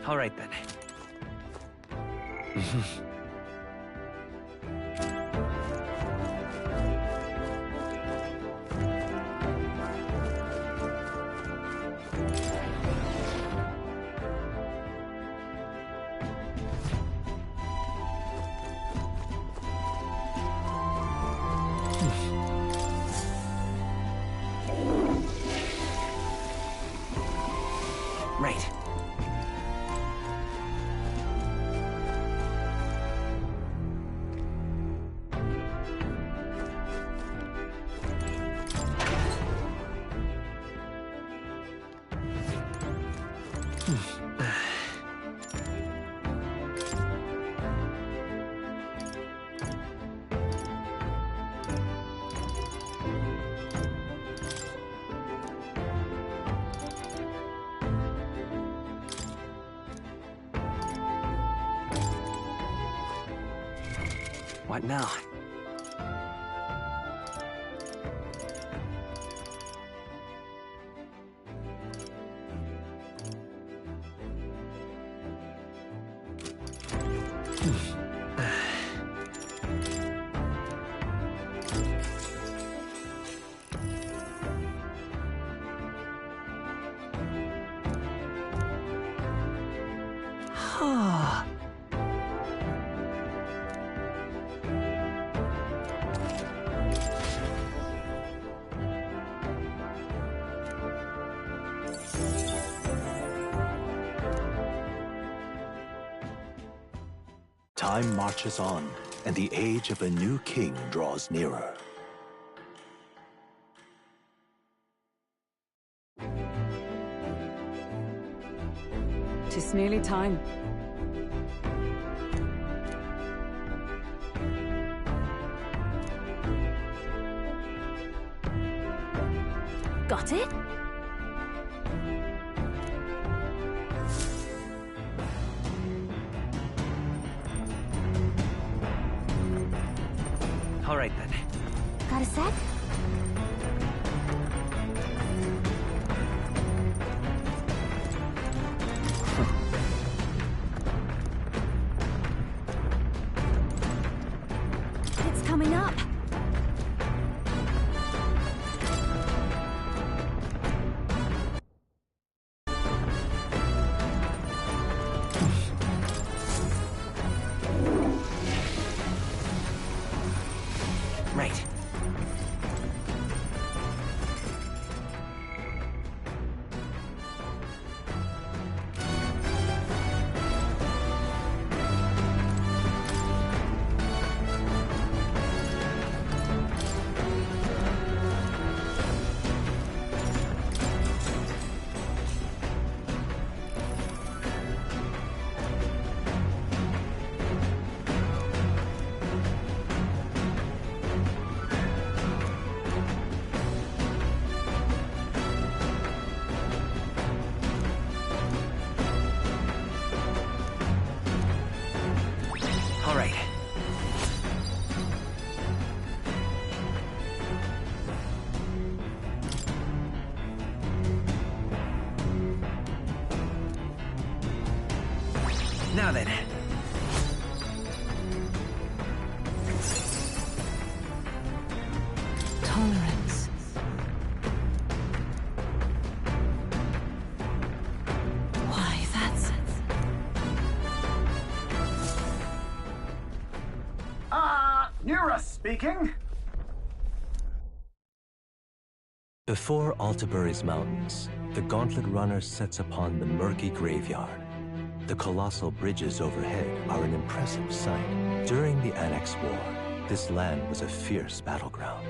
All right then. Right. What now? Time marches on, and the age of a new king draws nearer. Tis nearly time. Got it? All right then. Got a sec? It's coming up. Right. All right. Now then. Tolerance. Why, that's... Nura speaking. Before Altabury's mountains, the Gauntlet Runner sets upon the murky graveyard. The colossal bridges overhead are an impressive sight. During the Annex War, this land was a fierce battleground.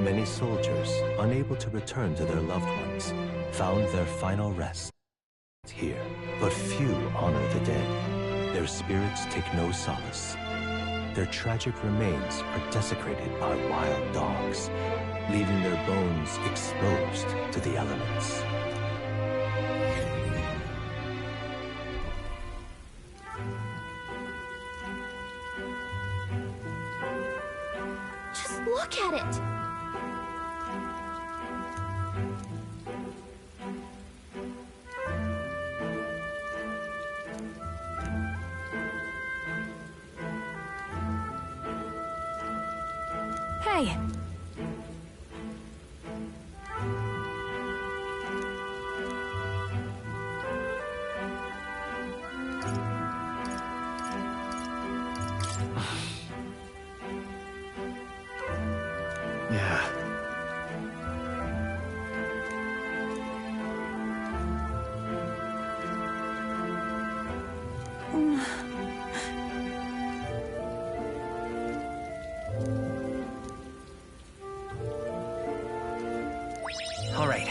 Many soldiers, unable to return to their loved ones, found their final rest here. But few honor the dead. Their spirits take no solace. Their tragic remains are desecrated by wild dogs, leaving their bones exposed to the elements. Just look at it! Yeah. All right.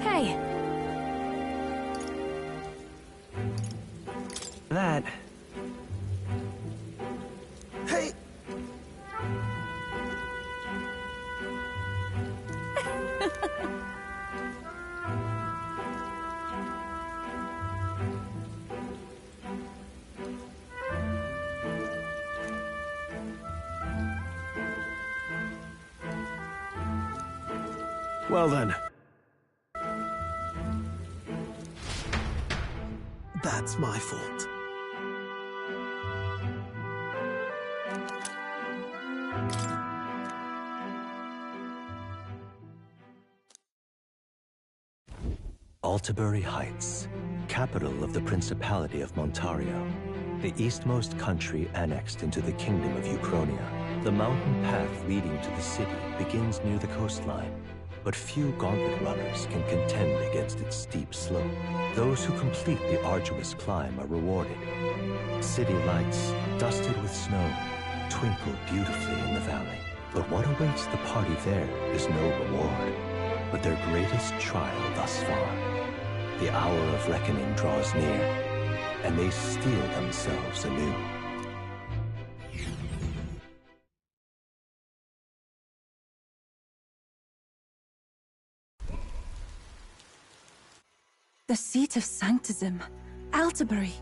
Hey, That. Hey! Well then. That's my fault. Altabury Heights, capital of the Principality of Montario, the eastmost country annexed into the Kingdom of Uchronia. The mountain path leading to the city begins near the coastline, but few gauntlet runners can contend against its steep slope. Those who complete the arduous climb are rewarded. City lights, dusted with snow, twinkle beautifully in the valley. But what awaits the party there is no reward, but their greatest trial thus far. The hour of reckoning draws near, and they steel themselves anew. The seat of Sanctism, Altabury.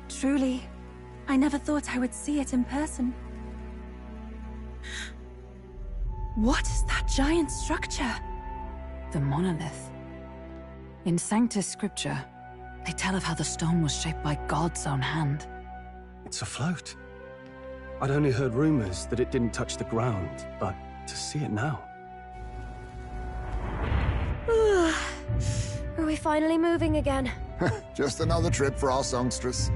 Truly, I never thought I would see it in person. What is that giant structure? The monolith. In Sanctus Scripture, they tell of how the stone was shaped by God's own hand. It's afloat. I'd only heard rumors that it didn't touch the ground, but to see it now. are we finally moving again? Just another trip for our songstress.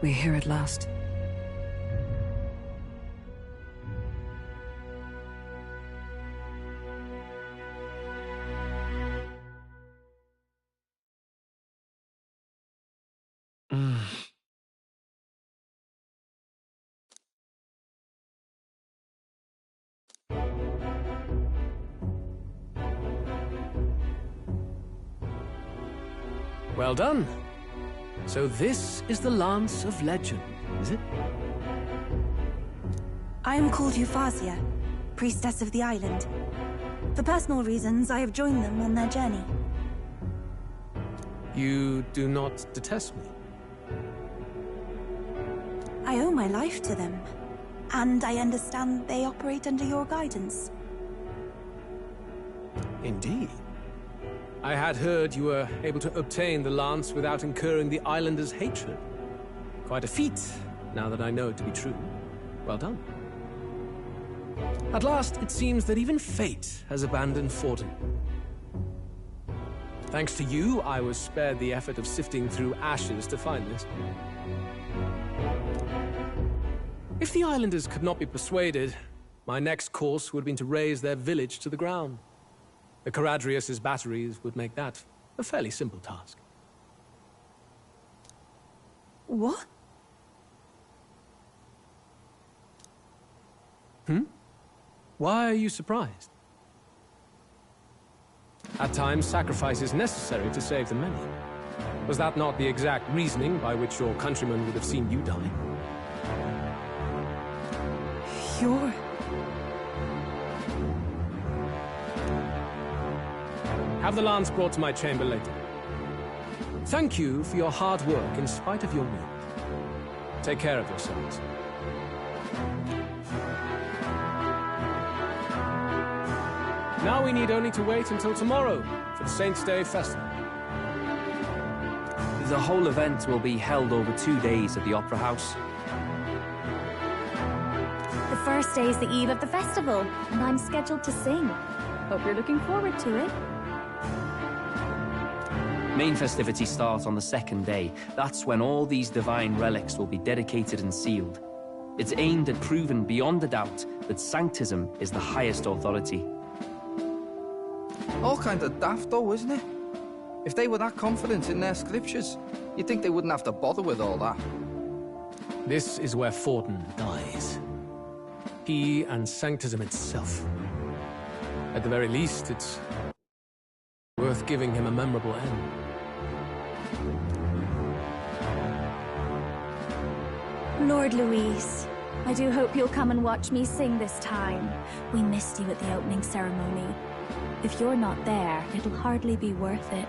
We're here at last. Well done. So this is the Lance of Legend, is it? I am called Euphausia, priestess of the island. For personal reasons, I have joined them on their journey. You do not detest me? I owe my life to them, and I understand they operate under your guidance. Indeed. I had heard you were able to obtain the lance without incurring the islanders' hatred. Quite a feat, now that I know it to be true. Well done. At last, it seems that even fate has abandoned Fortin. Thanks to you, I was spared the effort of sifting through ashes to find this. If the islanders could not be persuaded, my next course would have been to raze their village to the ground. The Caradrius' batteries would make that a fairly simple task. What? Why are you surprised? At times, sacrifice is necessary to save the many. Was that not the exact reasoning by which your countrymen would have seen you die? You're... Have the lance brought to my chamber later. Thank you for your hard work in spite of your means. Take care of yourselves. Now we need only to wait until tomorrow for the Saints' Day festival. The whole event will be held over 2 days at the Opera House. The first day is the eve of the festival, and I'm scheduled to sing. Hope you're looking forward to it. Main festivities start on the second day. That's when all these divine relics will be dedicated and sealed. It's aimed at proving beyond a doubt that Sanctism is the highest authority. All kind of daft though, isn't it? If they were that confident in their scriptures, you'd think they wouldn't have to bother with all that. This is where Forden dies. He and Sanctism itself. At the very least, it's worth giving him a memorable end. Lord Louise, I do hope you'll come and watch me sing this time. We missed you at the opening ceremony. If you're not there, it'll hardly be worth it.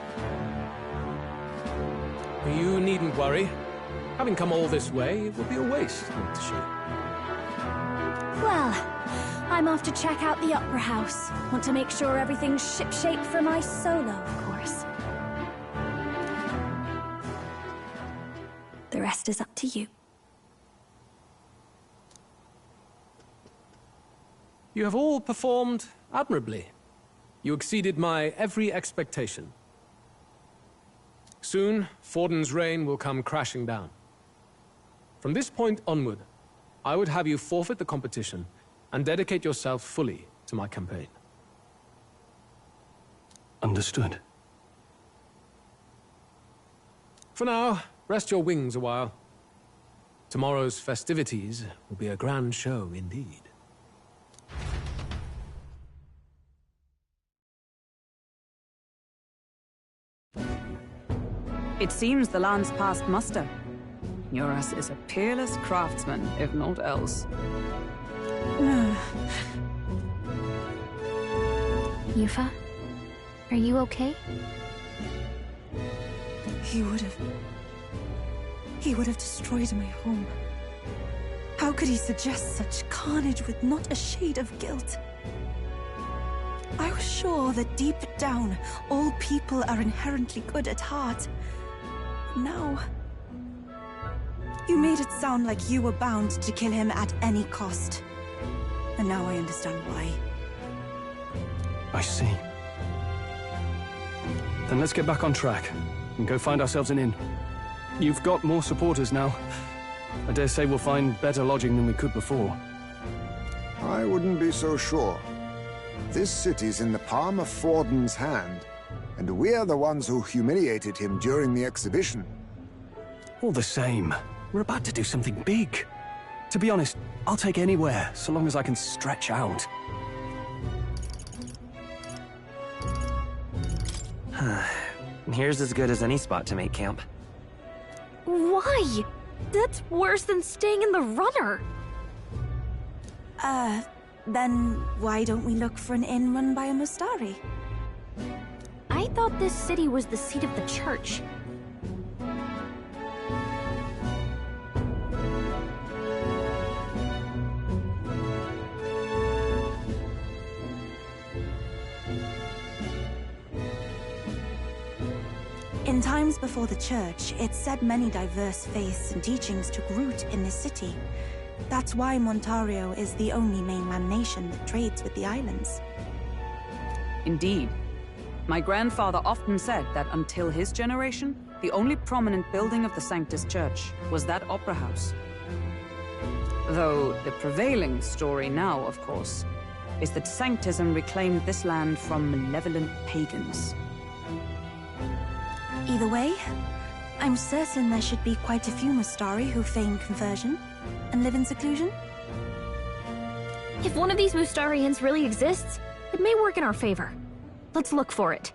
You needn't worry. Having come all this way, it would be a waste not to show. Well, I'm off to check out the Opera House. Want to make sure everything's shipshape for my solo, of course. The rest is up to you. You have all performed admirably. You exceeded my every expectation. Soon, Forden's reign will come crashing down. From this point onward, I would have you forfeit the competition and dedicate yourself fully to my campaign. Understood. For now, rest your wings a while. Tomorrow's festivities will be a grand show indeed. It seems the land's past muster. Eurus is a peerless craftsman, if not else. Yufa, are you okay? He would have destroyed my home. How could he suggest such carnage with not a shade of guilt? I was sure that deep down, all people are inherently good at heart. Now, you made it sound like you were bound to kill him at any cost. And now I understand why. I see. Then let's get back on track and go find ourselves an inn. You've got more supporters now. I dare say we'll find better lodging than we could before. I wouldn't be so sure. This city's in the palm of Forden's hand, and we're the ones who humiliated him during the exhibition. All the same, we're about to do something big. To be honest, I'll take anywhere, so long as I can stretch out. Here's as good as any spot to make camp. Why? That's worse than staying in the runner. Then why don't we look for an inn run by a Mustari? I thought this city was the seat of the church. In times before the church, it said many diverse faiths and teachings took root in this city. That's why Montario is the only mainland nation that trades with the islands. Indeed. My grandfather often said that until his generation, the only prominent building of the Sanctus Church was that opera house. Though the prevailing story now, of course, is that Sanctism reclaimed this land from malevolent pagans. Either way, I'm certain there should be quite a few Mustari who feign conversion and live in seclusion. If one of these Mustarians really exists, it may work in our favor. Let's look for it.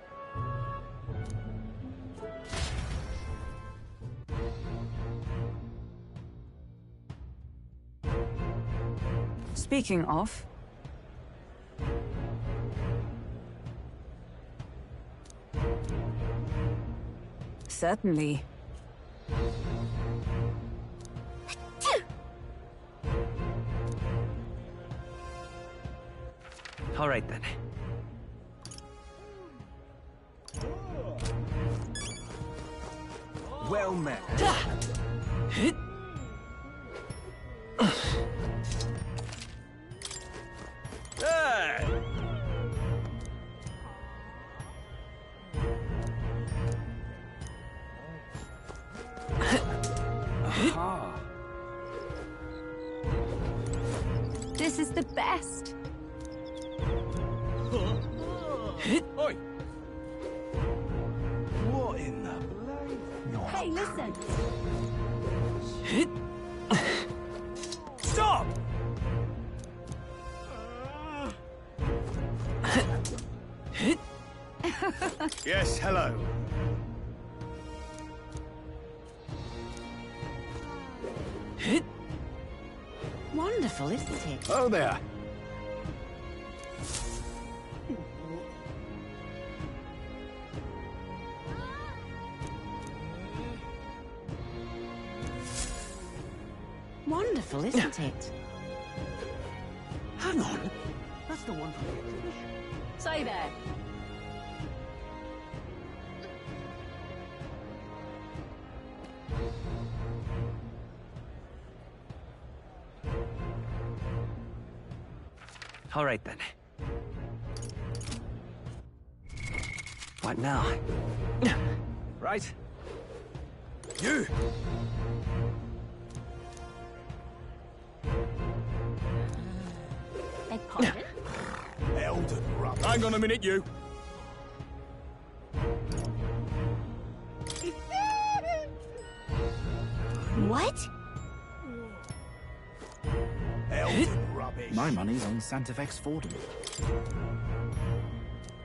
Speaking of... Certainly. All right then. Well met. Aha! This is the best. Oi! What in the blade? Hey, listen. Stop! Yes, hello. Wonderful, isn't it? Oh there. Wonderful, isn't it? Hang on. That's the one from the exhibition. Say there. All right then. What now? Right. You! Beg pardon? Elden rub. Hang on a minute, you. What? Elden rubbish. My money's on Santefex Forden.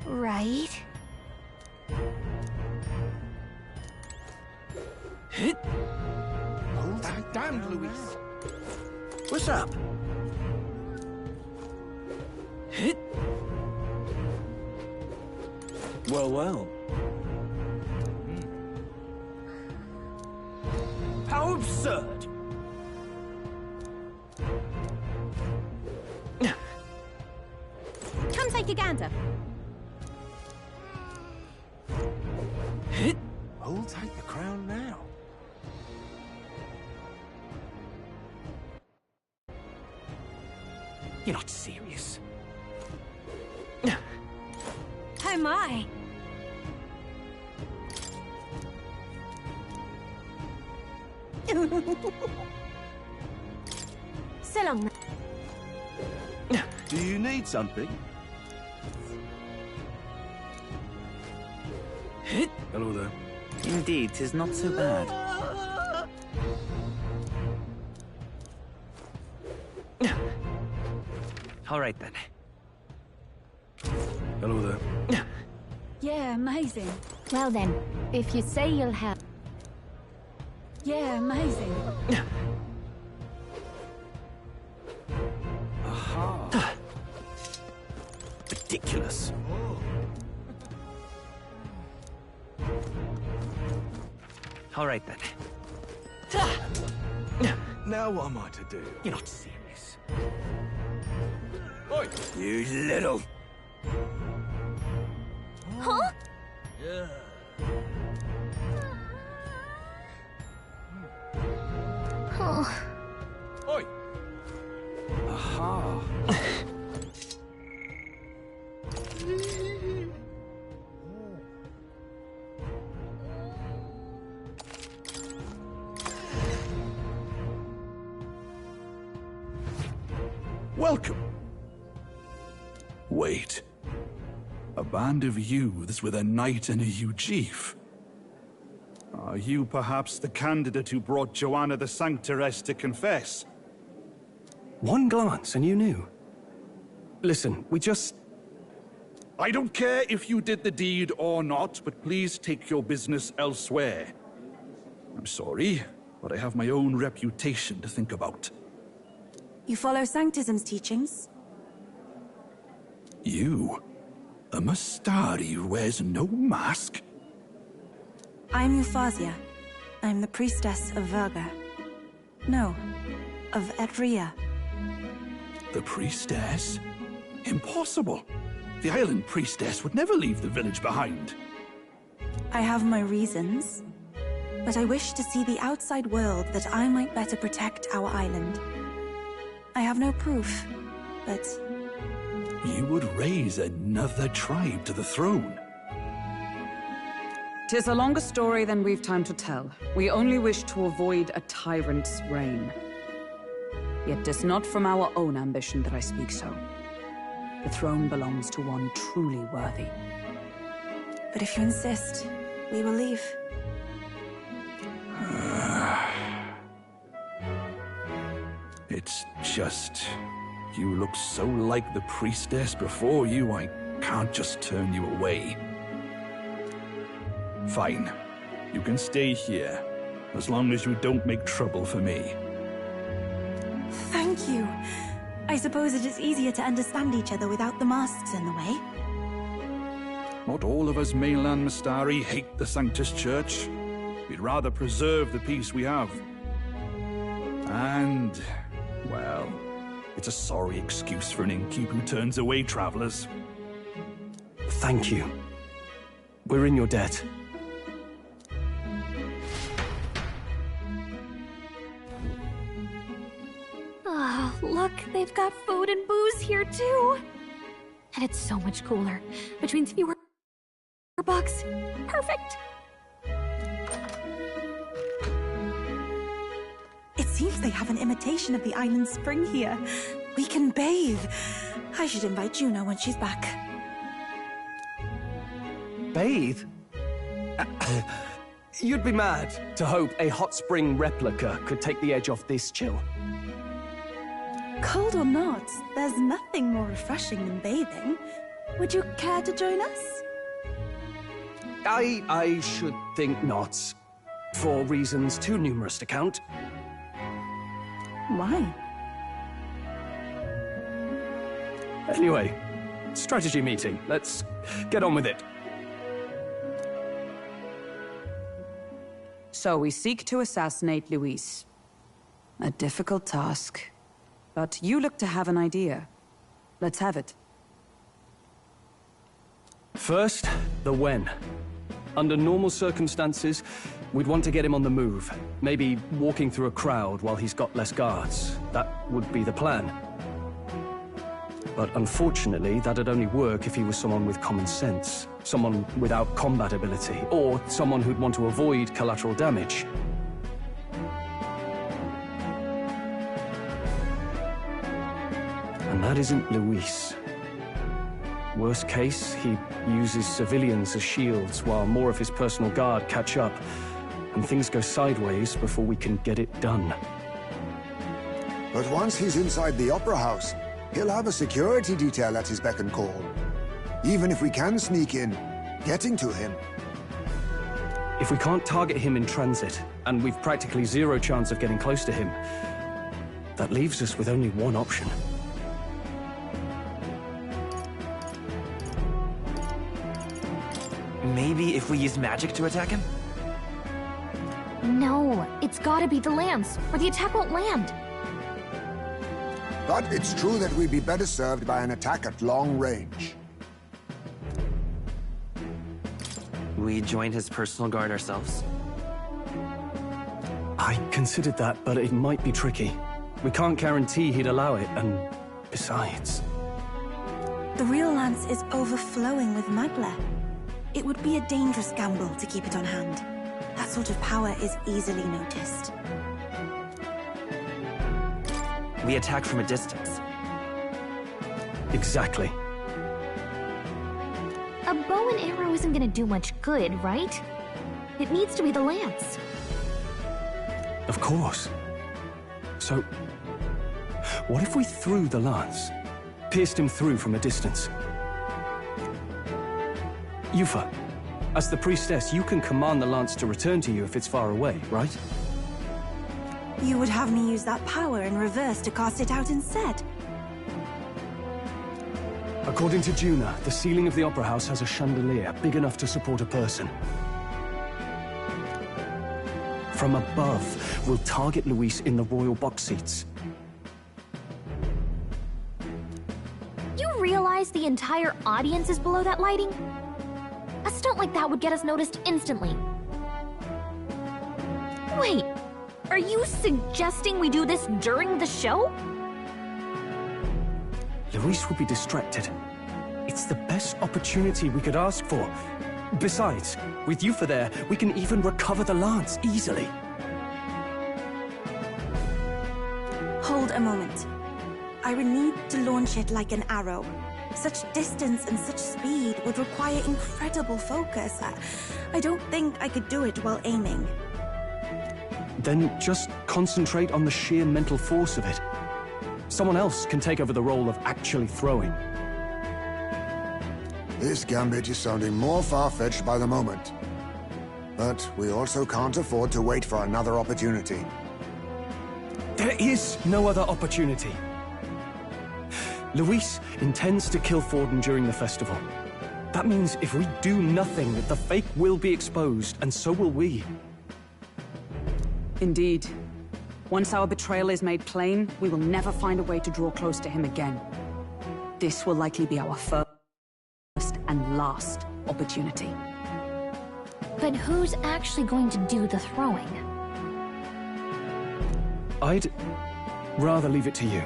Right. Hold that down, Luis. What's up? Well, well. How absurd! Come take a gander. Who'll take the crown now? You're not serious. Oh my. So long. Do you need something? Hello there. Indeed, 'tis not so bad. All right then. Hello there. Yeah, amazing. Well then, if you say you'll have... Yeah, amazing. Aha. Ridiculous. All right then. Now what am I to do? You're not serious. Oi! You little... Huh? Oh. Oi! Aha. Welcome. Wait. A band of youths with a knight and a Eugif. Are you perhaps the candidate who brought Joanna the Sanctoress to confess? One glance and you knew. Listen, we just... I don't care if you did the deed or not, but please take your business elsewhere. I'm sorry, but I have my own reputation to think about. You follow Sanctism's teachings? You? A Mastari who wears no mask? I'm Euphausia. I'm the priestess of Verga. No, of Edria. The priestess? Impossible! The island priestess would never leave the village behind. I have my reasons, but I wish to see the outside world that I might better protect our island. I have no proof, but... You would raise another tribe to the throne. 'Tis a longer story than we've time to tell. We only wish to avoid a tyrant's reign. Yet 'tis not from our own ambition that I speak so. The throne belongs to one truly worthy. But if you insist, we will leave. It's just... You look so like the priestess before you, I can't just turn you away. Fine. You can stay here, as long as you don't make trouble for me. Thank you. I suppose it is easier to understand each other without the masks in the way. Not all of us mainland Mystari hate the Sanctus Church. We'd rather preserve the peace we have. And, well, it's a sorry excuse for an innkeep who turns away travelers. Thank you. We're in your debt. Ah, look, they've got food and booze here too. And it's so much cooler. Which means fewer bucks. Perfect. It seems they have an imitation of the island spring here. We can bathe. I should invite Juno when she's back. Bathe? You'd be mad to hope a hot spring replica could take the edge off this chill. Cold or not, there's nothing more refreshing than bathing. Would you care to join us? I should think not. For reasons too numerous to count. Why? Anyway, strategy meeting. Let's get on with it. So we seek to assassinate Luis. A difficult task. But you look to have an idea. Let's have it. First, the when. Under normal circumstances, we'd want to get him on the move. Maybe walking through a crowd while he's got less guards. That would be the plan. But unfortunately, that'd only work if he was someone with common sense. Someone without combat ability. Or someone who'd want to avoid collateral damage. And that isn't Luis. Worst case, he uses civilians as shields while more of his personal guard catch up. And things go sideways before we can get it done. But once he's inside the Opera House, he'll have a security detail at his beck and call. Even if we can sneak in, getting to him. If we can't target him in transit, and we've practically zero chance of getting close to him, that leaves us with only one option. Maybe if we use magic to attack him? No, it's gotta be the lance, or the attack won't land. But it's true that we'd be better served by an attack at long range. We join his personal guard ourselves? I considered that, but it might be tricky. We can't guarantee he'd allow it, and besides... The real lance is overflowing with Magla. It would be a dangerous gamble to keep it on hand. That sort of power is easily noticed. We attack from a distance. Exactly. A bow and arrow isn't gonna do much good, right? It needs to be the lance. Of course. So, what if we threw the lance? Pierced him through from a distance? Yufa, as the priestess, you can command the lance to return to you if it's far away, right? You would have me use that power in reverse to cast it out instead? According to Juna, the ceiling of the Opera House has a chandelier big enough to support a person. From above, we'll target Luis in the royal box seats. You realize the entire audience is below that lighting? A stunt like that would get us noticed instantly. Wait, are you suggesting we do this during the show? Luis would be distracted. It's the best opportunity we could ask for. Besides, with Yufa there, we can even recover the lance easily. Hold a moment. I would need to launch it like an arrow. Such distance and such speed would require incredible focus. I don't think I could do it while aiming. Then just concentrate on the sheer mental force of it. Someone else can take over the role of actually throwing. This gambit is sounding more far-fetched by the moment. But we also can't afford to wait for another opportunity. There is no other opportunity. Luis intends to kill Forden during the festival. That means if we do nothing, the fake will be exposed, and so will we. Indeed. Once our betrayal is made plain, we will never find a way to draw close to him again. This will likely be our first and last opportunity. But who's actually going to do the throwing? I'd rather leave it to you.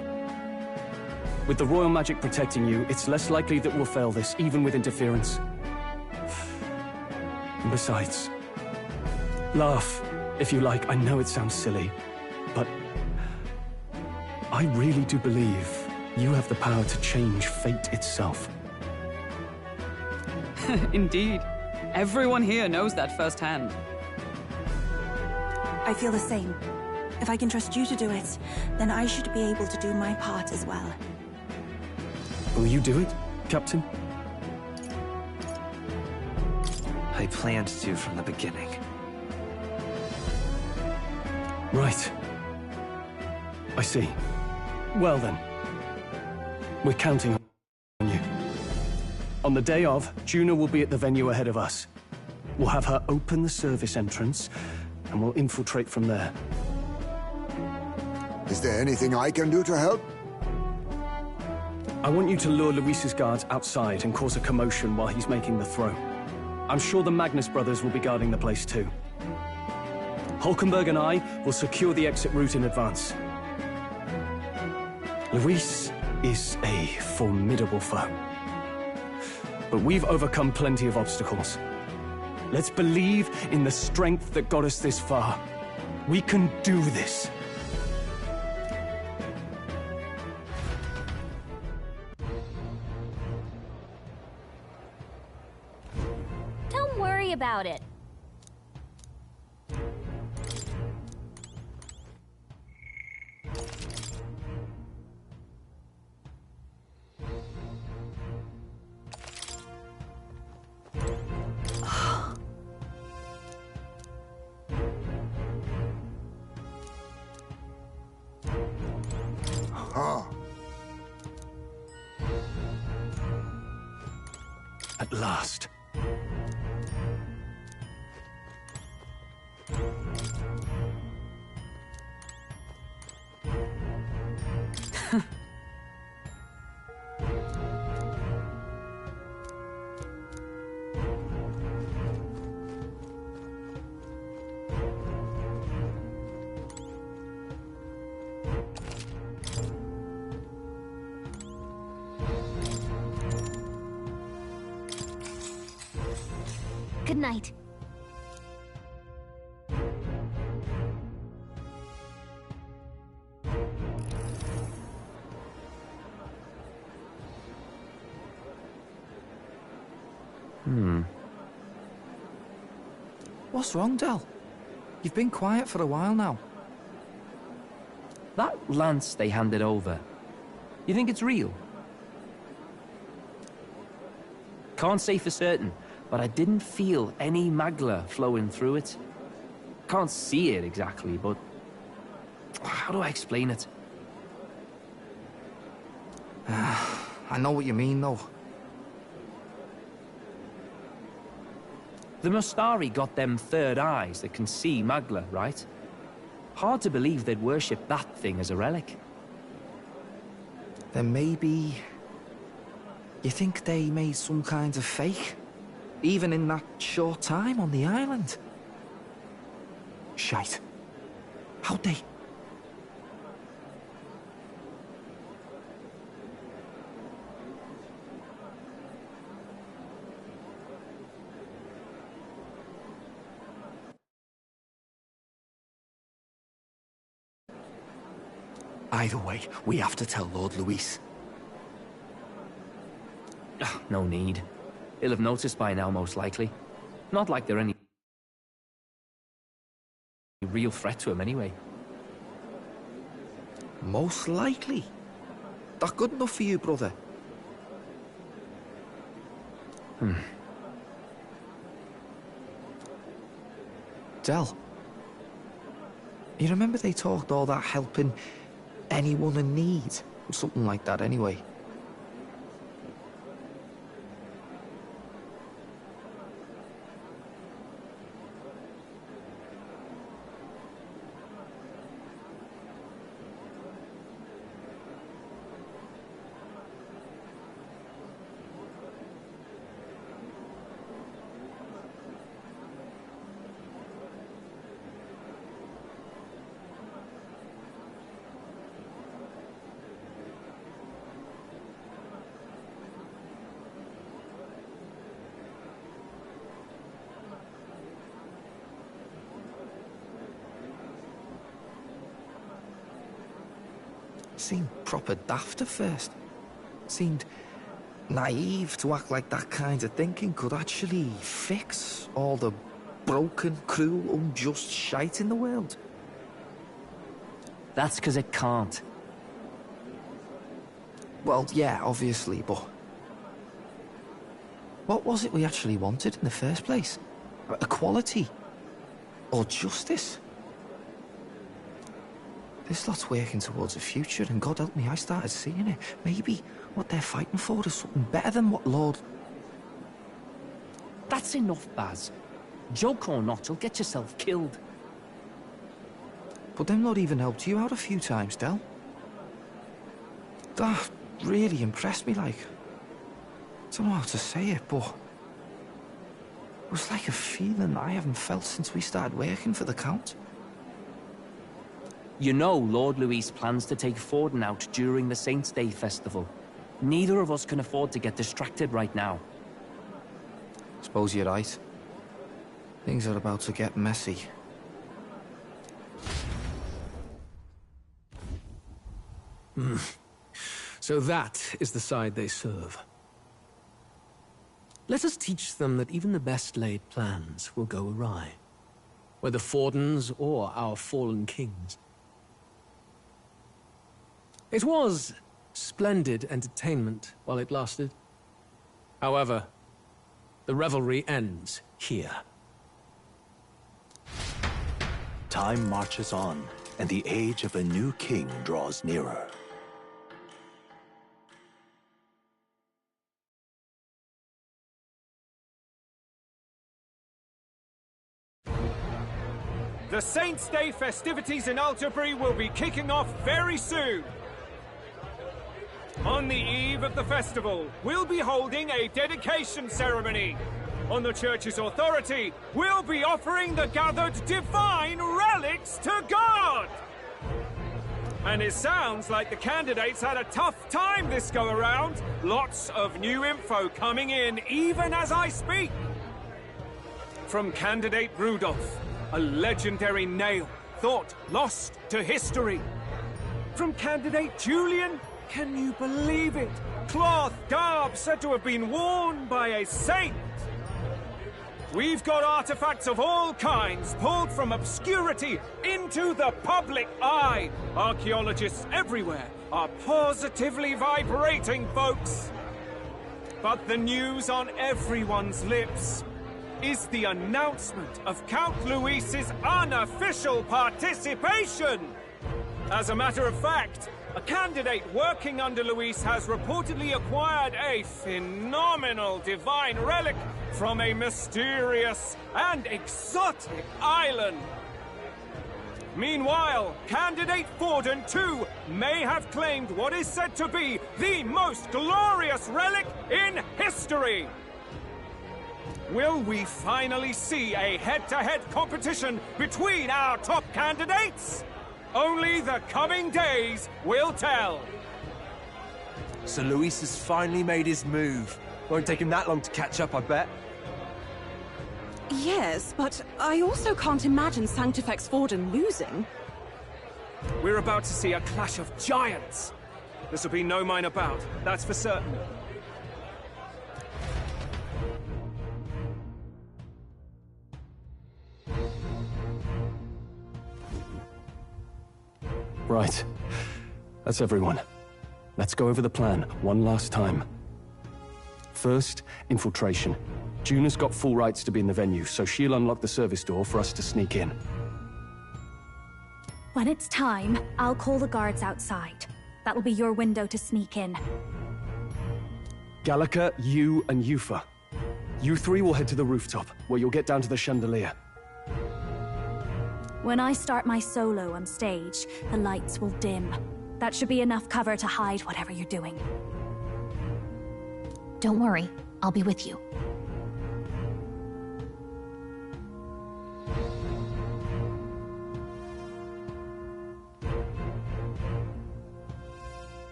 With the royal magic protecting you, it's less likely that we'll fail this, even with interference. And besides, laugh, if you like. I know it sounds silly, but I really do believe you have the power to change fate itself. Indeed. Everyone here knows that firsthand. I feel the same. If I can trust you to do it, then I should be able to do my part as well. Will you do it, Captain? I planned to from the beginning. Right. I see. Well then. We're counting on you. On the day of, Juna will be at the venue ahead of us. We'll have her open the service entrance, and we'll infiltrate from there. Is there anything I can do to help? I want you to lure Luis's guards outside and cause a commotion while he's making the throw. I'm sure the Magnus brothers will be guarding the place too. Hulkenberg and I will secure the exit route in advance. Luis is a formidable foe. But we've overcome plenty of obstacles. Let's believe in the strength that got us this far. We can do this. Don't worry about it. At last. Good night. What's wrong, Del? You've been quiet for a while now. That lance they handed over, you think it's real? Can't say for certain, but I didn't feel any magla flowing through it. Can't see it exactly, but how do I explain it? I know what you mean, though. The Mostari got them third eyes that can see magla, right? Hard to believe they'd worship that thing as a relic. Then maybe... You think they made some kind of fake? Even in that short time on the island? Shite. How'd they... Either way, we have to tell Lord Luis. No need. He'll have noticed by now, most likely. Not like they're any real threat to him anyway. Most likely? That good enough for you, brother? Del, you remember they talked all that helping anyone in need? Something like that anyway. Seemed proper daft at first. Seemed naive to act like that kind of thinking could actually fix all the broken, cruel, unjust shite in the world. That's because it can't. Well, yeah, obviously, but... what was it we actually wanted in the first place? Equality? Or justice? This lot's working towards a future, and God help me, I started seeing it. Maybe what they're fighting for is something better than what Lord... That's enough, Baz. Joke or not, you'll get yourself killed. But them lot even helped you out a few times, Del. That really impressed me, like... I don't know how to say it, but... it was like a feeling I haven't felt since we started working for the Count. You know Lord Luis plans to take Forden out during the Saints' Day festival. Neither of us can afford to get distracted right now. Suppose you're right. Things are about to get messy. So that is the side they serve. Let us teach them that even the best laid plans will go awry, whether Forden's or our fallen kings. It was splendid entertainment while it lasted. However, the revelry ends here. Time marches on, and the age of a new king draws nearer. The Saints' Day festivities in Alderbury will be kicking off very soon. On the eve of the festival, we'll be holding a dedication ceremony. On the church's authority, we'll be offering the gathered divine relics to God! And it sounds like the candidates had a tough time this go-around. Lots of new info coming in even as I speak. From candidate Rudolph, a legendary nail, thought lost to history. From candidate Julian, can you believe it? Cloth garb said to have been worn by a saint. We've got artifacts of all kinds pulled from obscurity into the public eye. Archaeologists everywhere are positively vibrating, folks. But the news on everyone's lips is the announcement of Count Luis's unofficial participation. As a matter of fact, a candidate working under Luis has reportedly acquired a phenomenal divine relic from a mysterious and exotic island. Meanwhile, candidate Forden, too, may have claimed what is said to be the most glorious relic in history. Will we finally see a head-to-head competition between our top candidates? Only the coming days will tell. So Luis has finally made his move. Won't take him that long to catch up, I bet. Yes, but I also can't imagine Sanctifex Forden losing. We're about to see a clash of giants. This will be no minor bout, that's for certain. Right. That's everyone. Let's go over the plan one last time. First, infiltration. Juna's got full rights to be in the venue, so she'll unlock the service door for us to sneak in. When it's time, I'll call the guards outside. That'll be your window to sneak in. Gallica, you, and Yufa. You three will head to the rooftop, where you'll get down to the chandelier. When I start my solo on stage, the lights will dim. That should be enough cover to hide whatever you're doing. Don't worry, I'll be with you.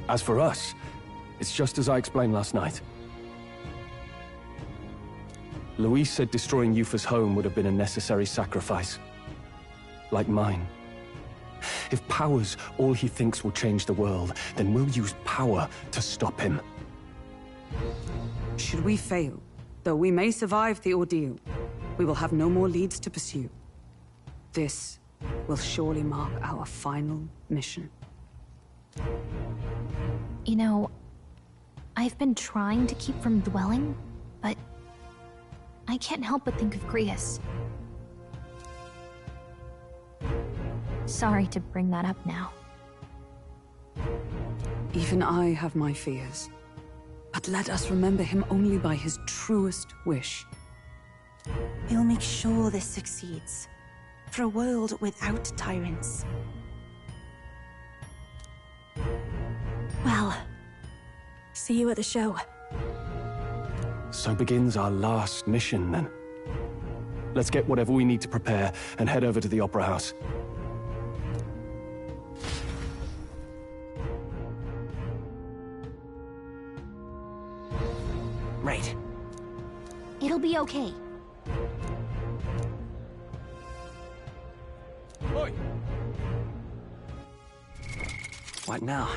As for us, it's just as I explained last night. Luis said destroying Yufa's home would have been a necessary sacrifice. Like mine. If power's all he thinks will change the world, then we'll use power to stop him. Should we fail, though we may survive the ordeal, we will have no more leads to pursue. This will surely mark our final mission. You know, I've been trying to keep from dwelling, but I can't help but think of Grius. Sorry to bring that up now. Even I have my fears. But let us remember him only by his truest wish. We'll make sure this succeeds. For a world without tyrants. Well, see you at the show. So begins our last mission, then. Let's get whatever we need to prepare and head over to the Opera House. Right. It'll be okay. Oi. What now?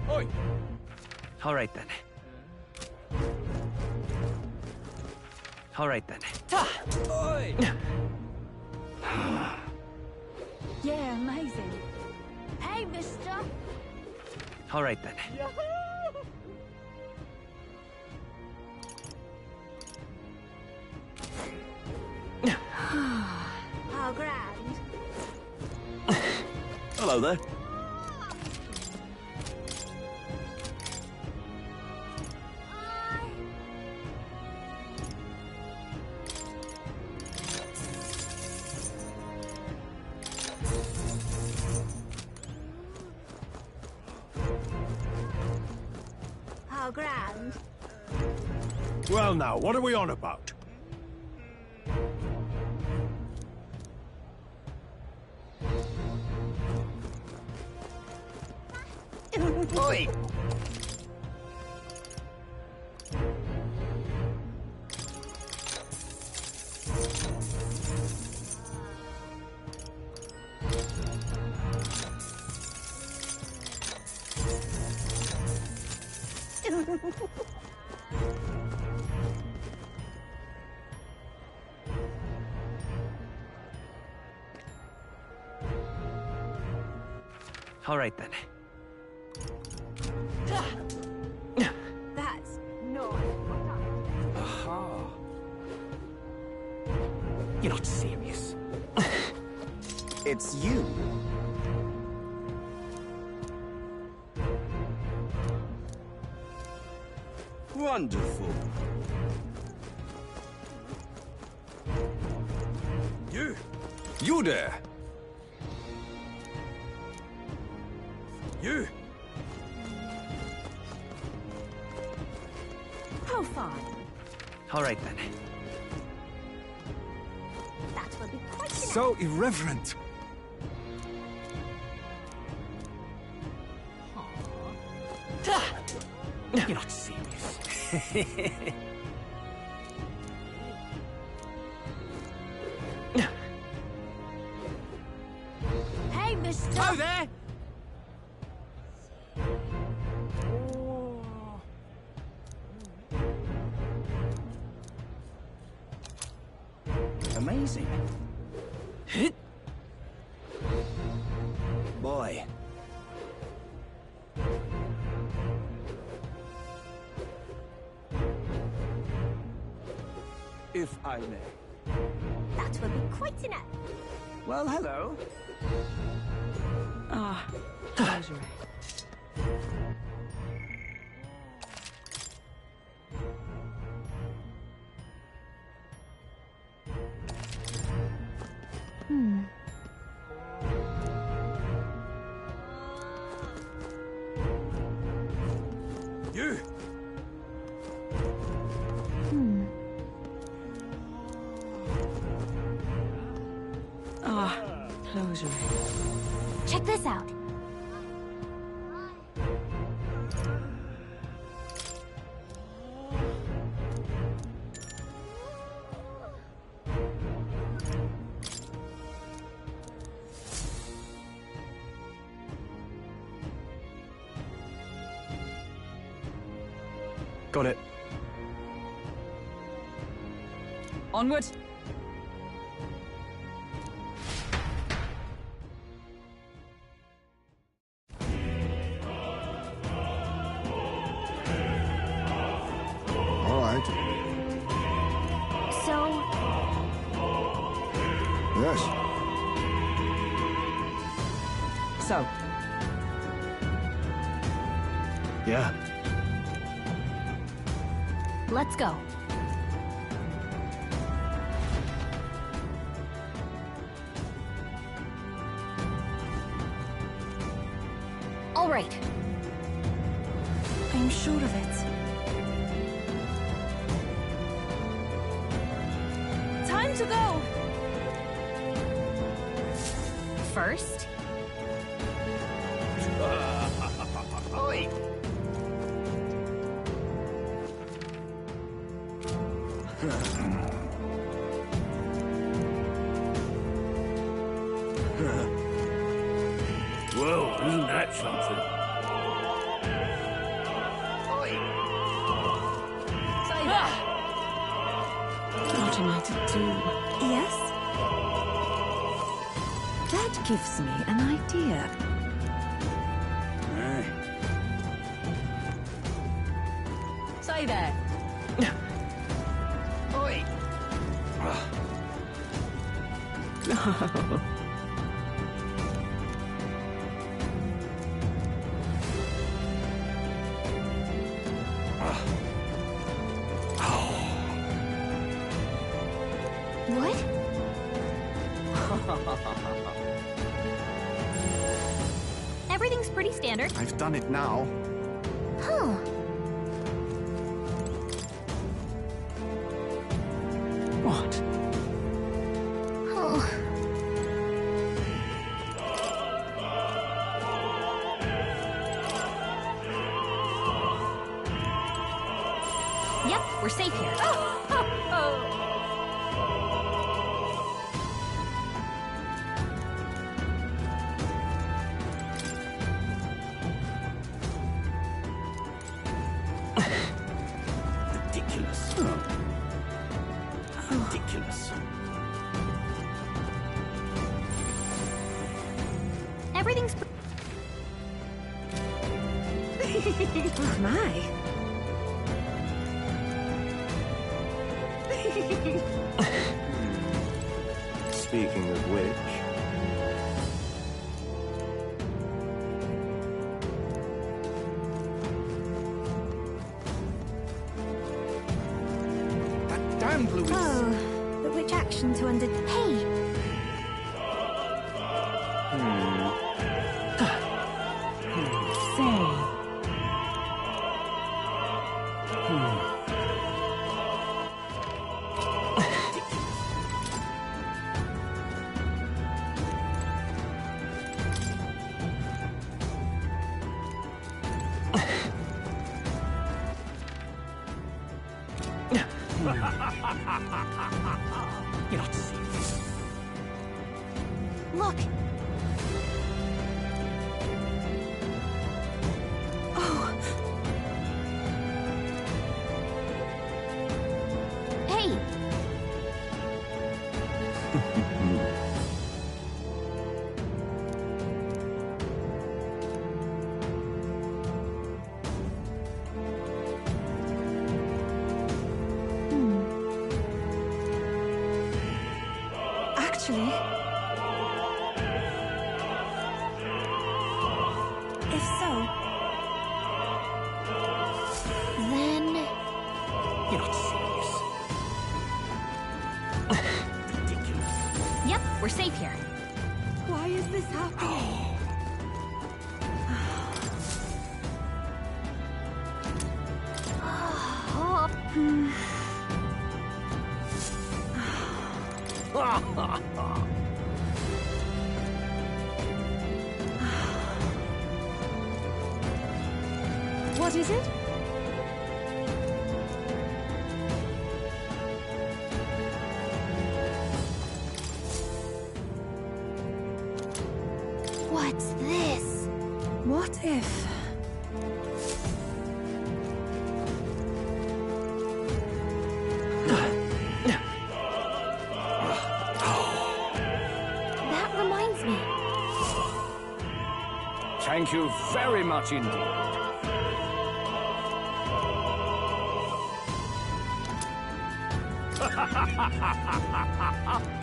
Oi! All right then. All right then. Oi! Yeah, amazing. Hey, mister! All right then. How grand. Hello there. How grand. Well now, what are we on about? Oi! All right then. That's not. Aha. You're not serious. It's you. Wonderful. You there! You! How far? All right then. So irreverent. You're not serious. Hey, mister! Oh, there! Amazing. Boy. If I may. That would be quite enough. Well, hello. Ah, pleasure. You! Ah, closure. Check this out. Got it. Onward. All right. So, Yes. So, Yeah. let's go. All right. I'm sure of it. Time to go! First, Oi! Well, isn't that something? Oi! Say that! what am I to do? Yes? That gives me an idea. Say that! Oi! what? Everything's pretty standard. I've done it now. Huh. What? Oh. Yep, we're safe here. Ridiculous. Ridiculous. Everything's Oh my. Speaking of which, That damned Louis. Oh, but which action to under... Hey! Say. You're not serious. Look! Oh! Hey! Actually, if so, Then... You're not serious. Ridiculous. Yep, we're safe here. why is this happening? Oh, What is it? what's this? What if... That reminds me. Thank you very much indeed.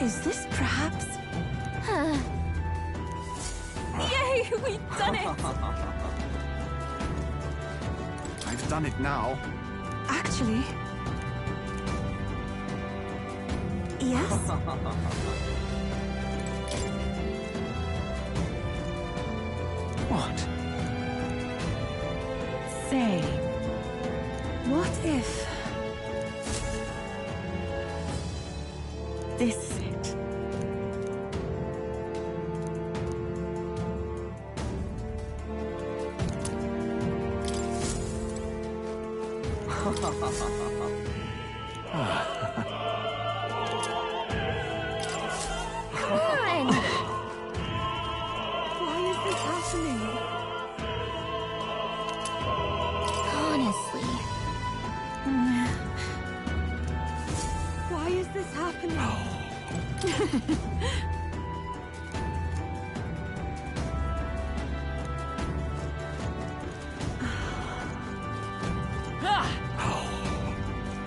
Is this perhaps... Huh. Yay! We've done it! I've done it now. Actually... Yes? What? Say... What if... This is it? Come on! Why is this happening? Honestly. Why is this happening?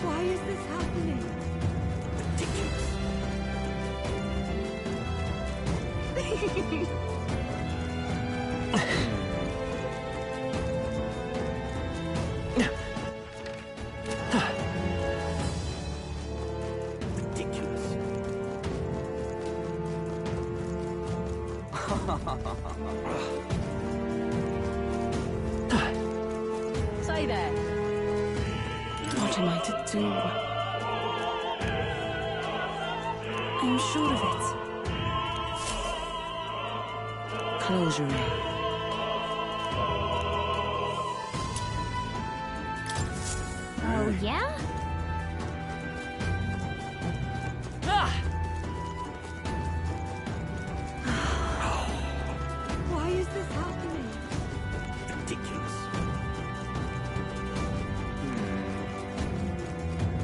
Why is this happening? Say there. What am I to do? I'm sure of it. Close your eyes. Oh, yeah? Why is this happening? Ridiculous.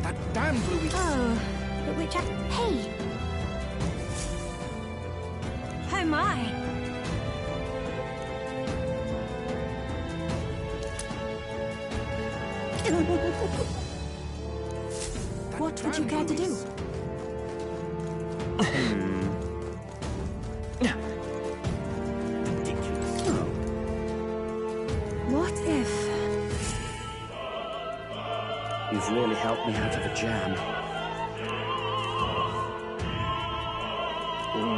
That damned Louis. Oh, but which Hey! Oh my! What would you care to do? What if... You've really helped me out of a jam.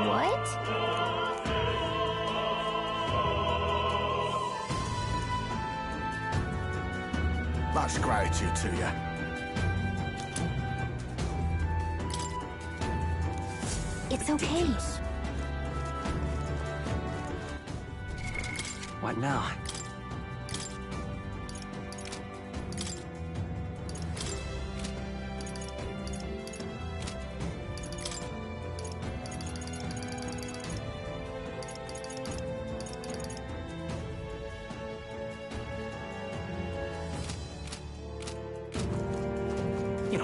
What? Much gratitude to you. It's okay. What now?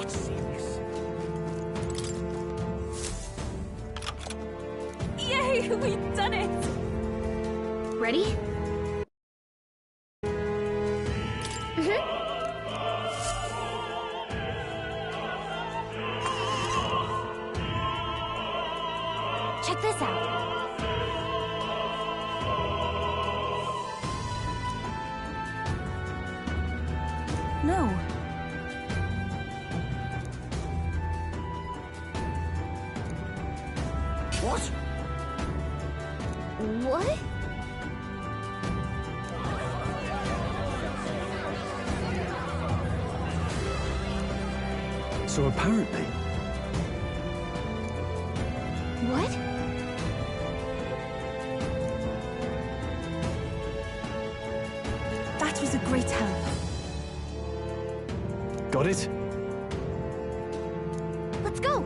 Cannot see this. Yay! We've done it! Ready? Check this out. No. What? What? So apparently... What? That was a great help. Got it? Let's go!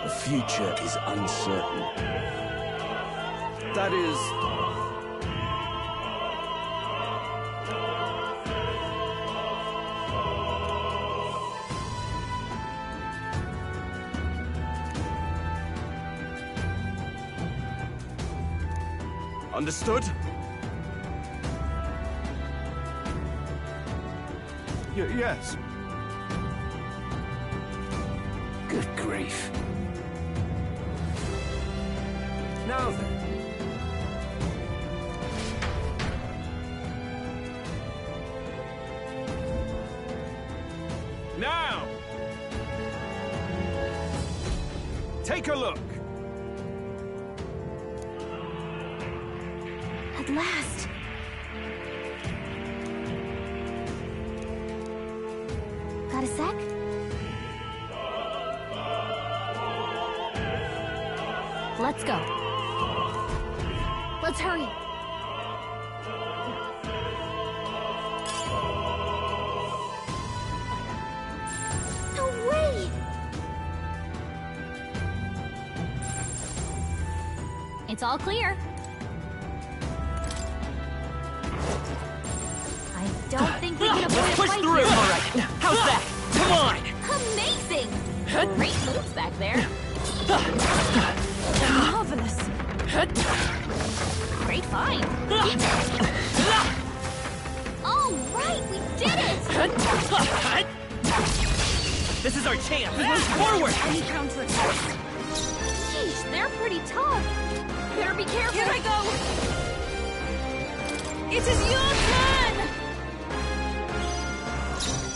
The future is uncertain. That is... Understood? Yes. Good grief. Now then. Now! Take a look. At last. Got a sec? Let's go. Let's hurry. No way! It's all clear. I don't think we can avoid a Push fight through! here. All right. How's that? Come on! Amazing! Great moves back there. Marvelous. Great find. All right, we did it! This is our chance! Move forward! Any counterattack? Sheesh, they're pretty tough. Better be careful. Here I go! It is your turn!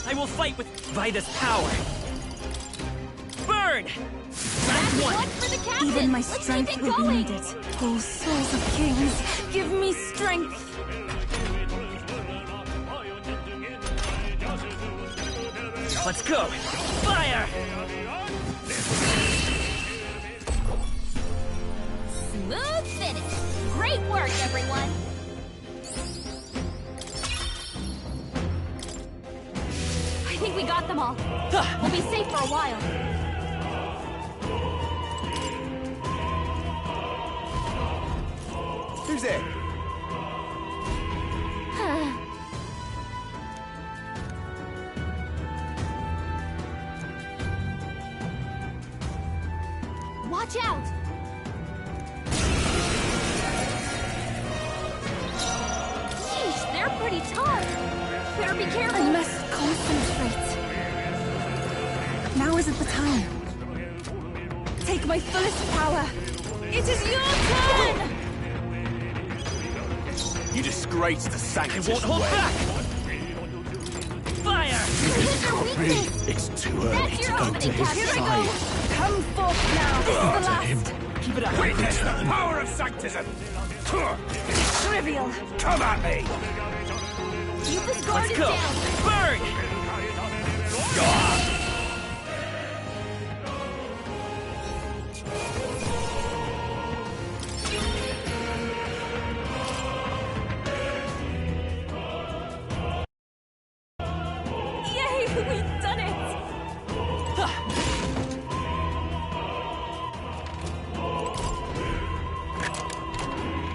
I will fight with Vida's power. Burn! Last one! One for the captain. Even my Let's strength keep it will be going. needed. Oh, souls of kings, give me strength! Let's go! Fire! Smooth finish. Great work, everyone. I think we got them all. We'll be safe for a while. Who's it? Watch out! Sheesh, they're pretty tough. Better be careful. I must concentrate. Now isn't the time. Take my fullest power. It is your turn! You disgrace the Sanctus. I won't hold way. back! Fire! It's too early That's to your go opening to his cut. Here we side. Come forth now. This is the last. Keep it up! Witness the power of Sanctism! Trivial. Come at me! Keep this guard Let's go! down. Burn! Yay, we've done it!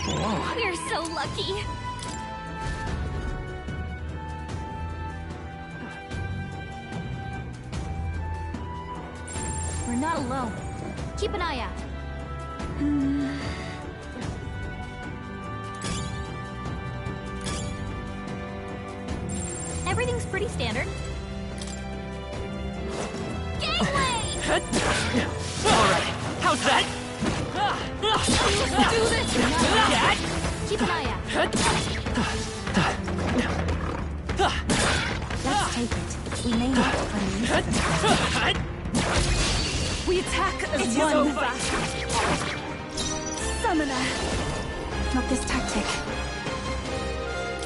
Wow, lucky! We're not alone. Keep an eye out. Everything's pretty standard. Gangway! Alright, how's that? Let's do this! Keep an eye out. Let's take it. We may not unleash it. We attack as one. Summoner. Not this tactic.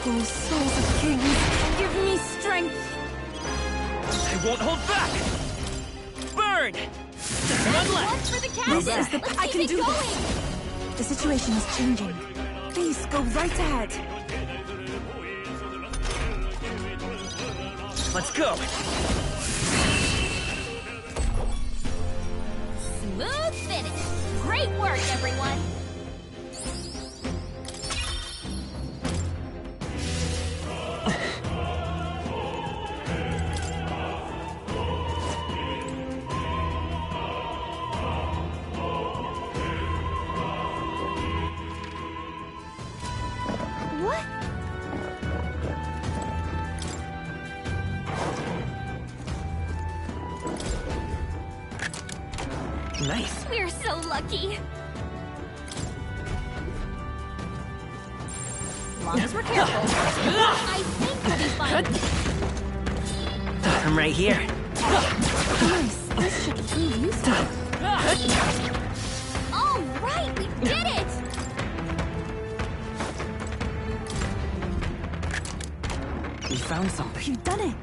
Oh, souls of kings, give me strength. I won't hold back! Burn! One left! For the This is the... I can do this. The situation is changing. Please, go right ahead. Let's go! Smooth finish! Great work, everyone! What? Nice. We're so lucky. As long as we're careful. I think we'll be fine. I'm right here. Nice. This should prove useful. All right, we did it! We found something. You've done it.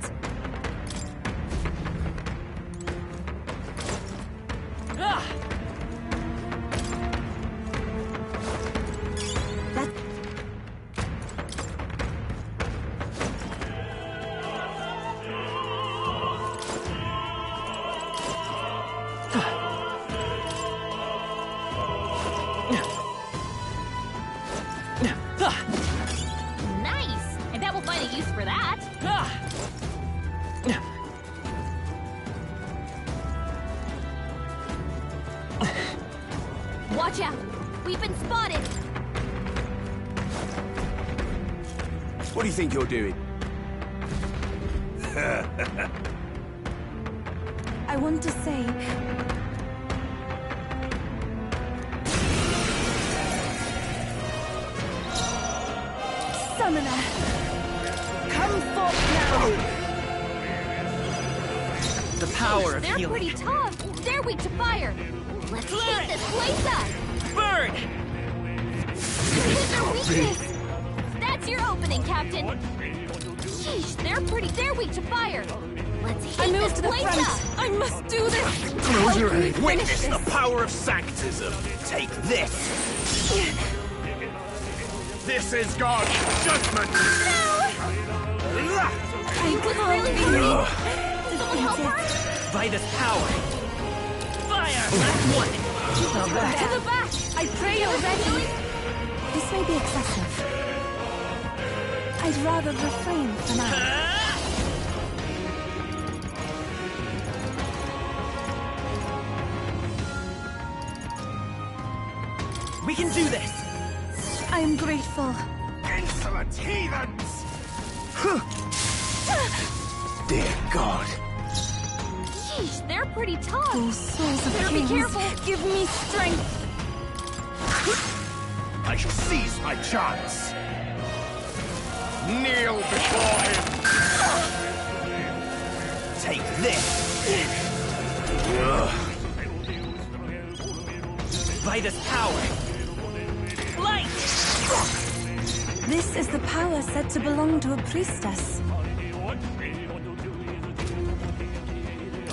Nice! I bet we'll find a use for that. Watch out! We've been spotted! What do you think you're doing? I want to say... Summoner! Come forth now! The power of They're healing. pretty tough! They're weak to fire! Let's keep this place up! Burn! Hit their weakness! That's your opening, Captain! Sheesh, they're weak to fire! Let's I heat move this to the place front! up! I must do this! Close your Help me eyes. finish Witness the this. power of sanctism. Take this. This is God's judgment. I can't believe... Someone help her? Vitus power. Fire! Left one. To the back! I pray you're ready! This may be excessive. I'd rather refrain for now. We can do this! I am grateful. Insolent heathens! Dear God. Sheesh, they're pretty tough! Oh, souls of Better be kings, careful! give me strength! I shall seize my chance. Kneel before him. Take this. Vitus power. Light! This is the power said to belong to a priestess.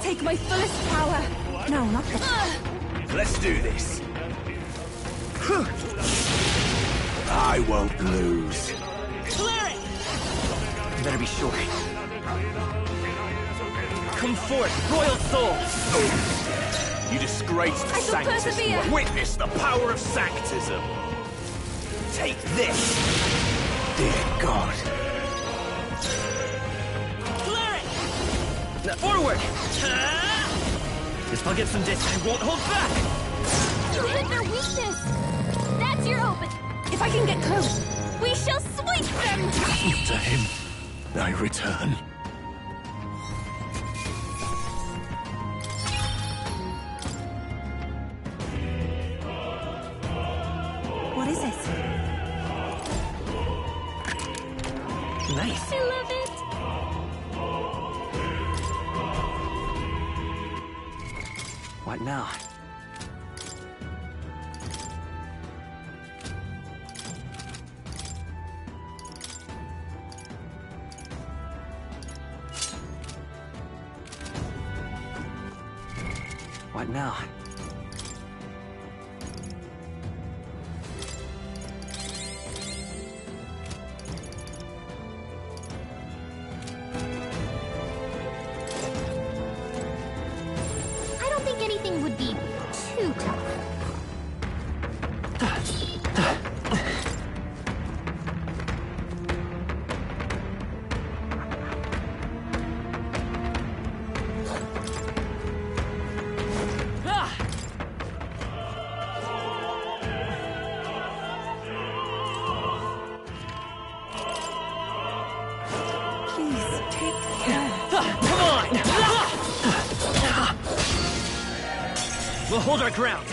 Take my fullest power! No, not that. Let's do this. I won't lose. Clear it! Better be sure. Come forth, royal souls! You disgraced I shall sanctism. persevere. Witness the power of sanctism. Take this! Dear God. Now, forward! This will get some distance. I won't hold back! You hit their weakness! That's your open! If I can get close, we shall sweep them! To him, I return. What is it? Nice. I love it! What now? What now? I don't think anything would be too tough. Please, take care. Come on! We'll hold our ground.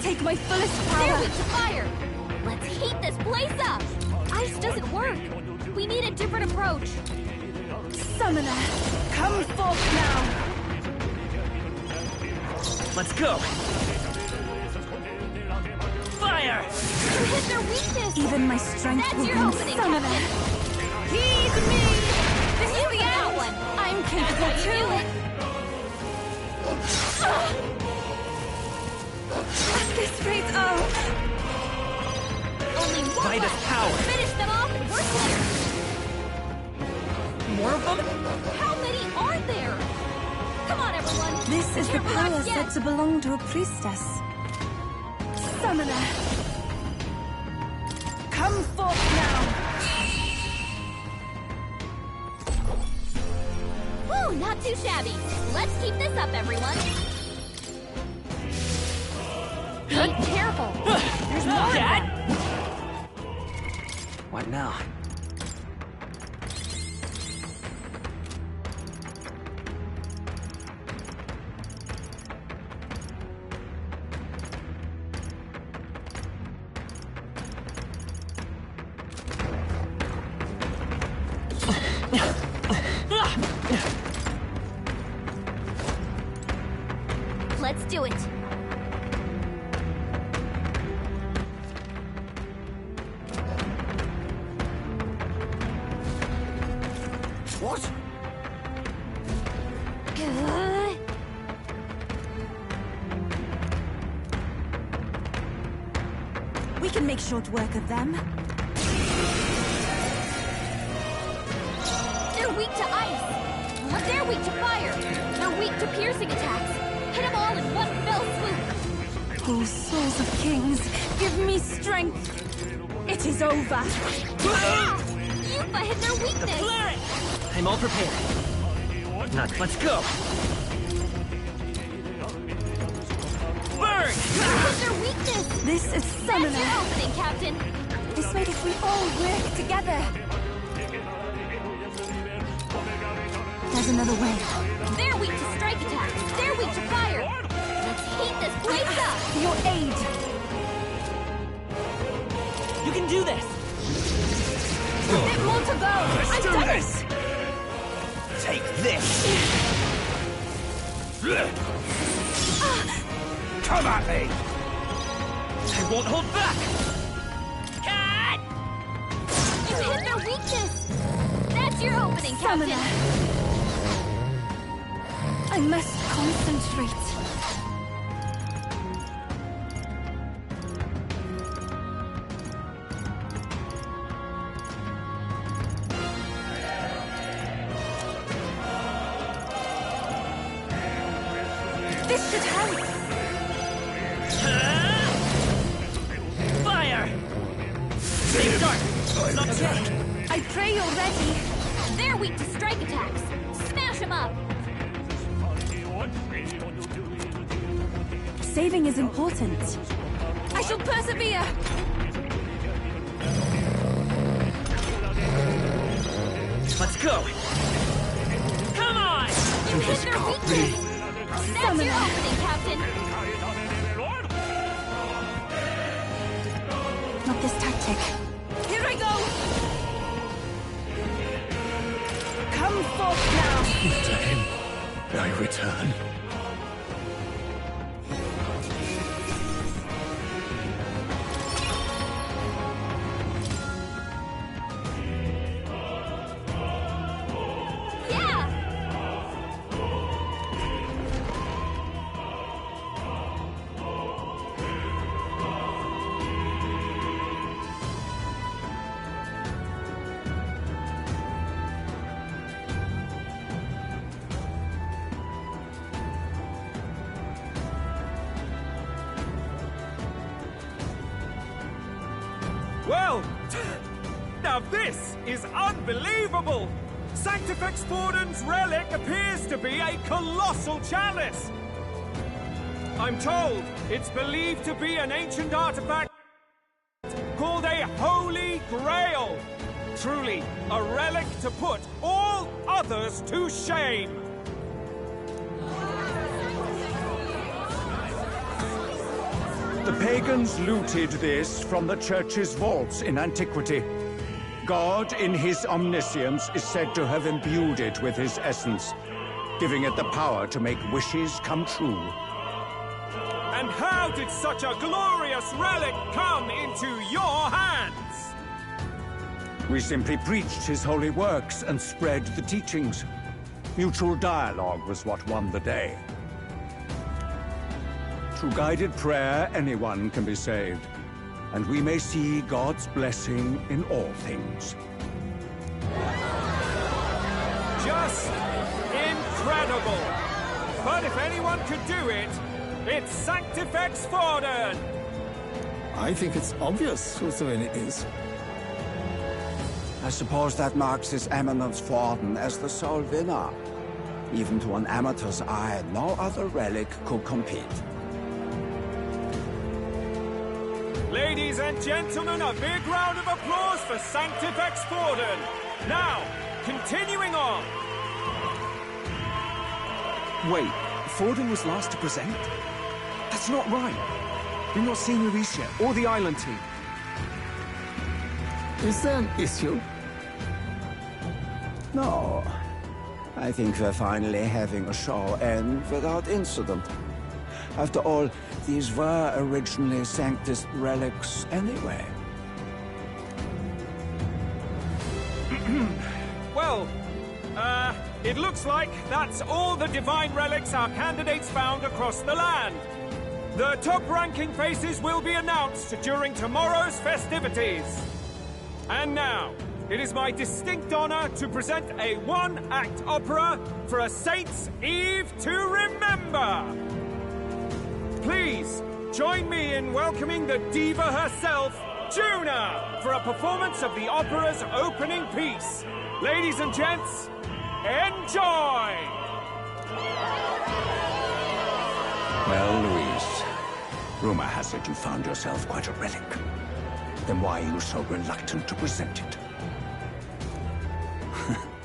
Take my fullest power. They're weak to fire! Let's heat this place up! Ice doesn't work. We need a different approach. Summoner, come forth now. Let's go! Fire! You hit their weakness! Even my strength That's will your bring opening, summoner. Captain! Heed me! This is the that one! I'm capable That's how you do too. it! At this rate, oh! Only one Midas left. power. Finish them off and we're clear! More of them? How many are there? Come on, everyone! This is the Can't relax power yet. said to belong to a priestess. Summoner, come forth now. Woo, not too shabby. Let's keep this up, everyone. Be careful. There's more. Dad? What now? Let's do it. What? We can make short work of them. They're weak to ice. But they're weak to fire. They're weak to piercing attacks. Hit them all in one fell swoop. Oh, souls of kings, give me strength. It is over. Yupa hit their weakness. I'm all prepared. Not, let's go! Burn! Hit their weakness. This is That's Summoner. your opening, Captain. This way if we all work together. There's another way. They're weak to strike attacks. They're weak to fire. Let's heat this place up. For your aid. You can do this! A bit more to go. I've do done this. it. Take this! Come at me! I won't hold back! You hit their weakness. That's your opening, Captain. Summoner. I must concentrate. This should help. Fire! Safeguard! Not yet. I pray you're ready. They're weak to strike attacks. Smash them up. Saving is important. I shall persevere. Let's go. Come on! You hit their weakness. That's your opening, Captain. Not this tactic. Here I go! Come forth now! To him I return. Well, now this is unbelievable! Sanctifex Forden's relic appears to be a colossal chalice! I'm told it's believed to be an ancient artifact called a Holy Grail! Truly, a relic to put all others to shame! The pagans looted this from the church's vaults in antiquity. God, in his omniscience, is said to have imbued it with his essence, giving it the power to make wishes come true. And how did such a glorious relic come into your hands? We simply preached his holy works and spread the teachings. Mutual dialogue was what won the day. Through guided prayer, anyone can be saved, and we may see God's blessing in all things. Just incredible! But if anyone could do it, it's Sanctifex Forden! I think it's obvious whose doing it is. I suppose that marks His Eminence Forden as the sole winner. Even to an amateur's eye, no other relic could compete. Ladies and gentlemen, a big round of applause for Sanctifex Forden! Now, continuing on! Wait, Forden was last to present? That's not right! We've not seen Luis yet, or the island team. Is there an issue? No. I think we're finally having a show end without incident. After all, these were originally Sanctus relics anyway. Well, it looks like that's all the divine relics our candidates found across the land. The top-ranking faces will be announced during tomorrow's festivities. And now, it is my distinct honor to present a one-act opera for a Saints' Eve to remember. Please, join me in welcoming the diva herself, Juna, for a performance of the opera's opening piece. Ladies and gents, enjoy! Well, Luis, rumor has it you found yourself quite a relic. Then why are you so reluctant to present it?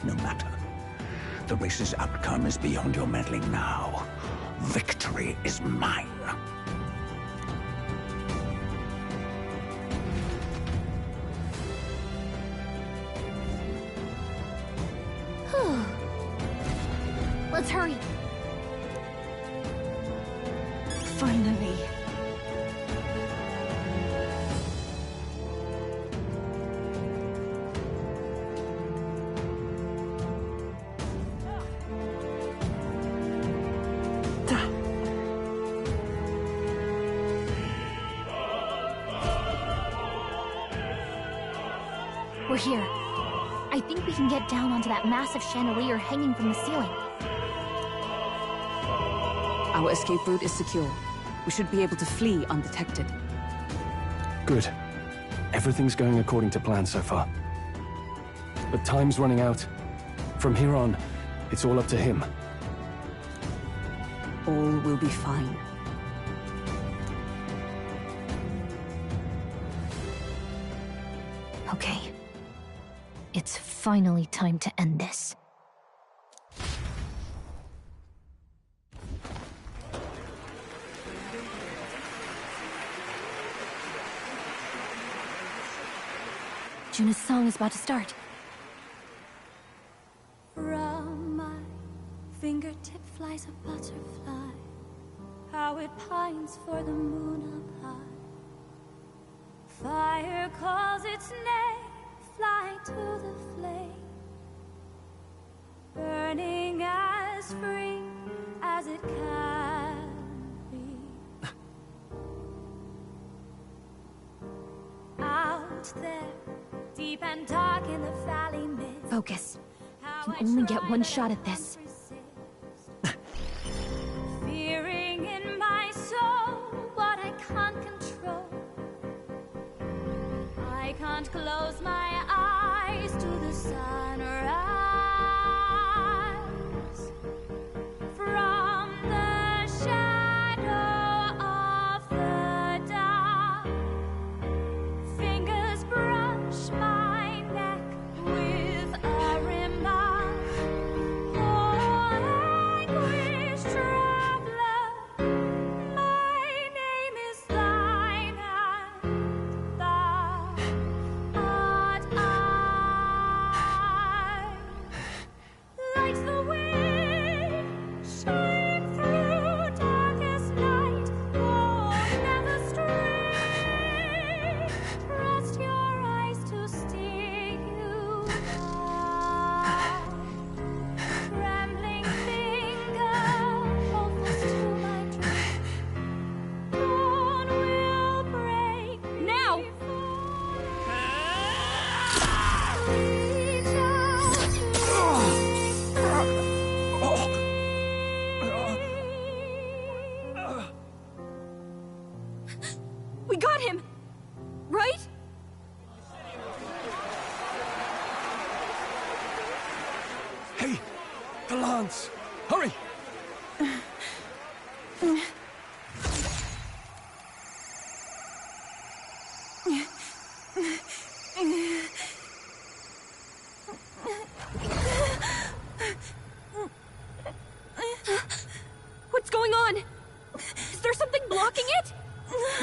No matter. The race's outcome is beyond your meddling now. Victory is mine. Let's hurry. Finally. We're here. I think we can get down onto that massive chandelier hanging from the ceiling. Our escape route is secure. We should be able to flee undetected. Good. Everything's going according to plan so far. But time's running out. From here on, it's all up to him. All will be fine. Okay. It's finally time to end this. Juna's song is about to start. From my fingertip flies a butterfly, how it pines for the moon up high. Fire calls its name, fly to the flame, burning as free as it can be. Out there, deep and dark in the valley mid. Focus. You only get one shot at this. Fearing in my soul what I can't control. I can't close my eyes to the sunrise. From the shadow of the dark, fingers brush my neck with a remark. Oh, anguish traveler, my name is thine, and thou art I. Like the wind, shine through darkest night. Oh, never stray. Trust your eyes to steer you by. Trembling finger, hopeless to my dream. Dawn will break. Now! Reach out We got him! Right? Hey! The lance! Hurry! What's going on? Is there something blocking it?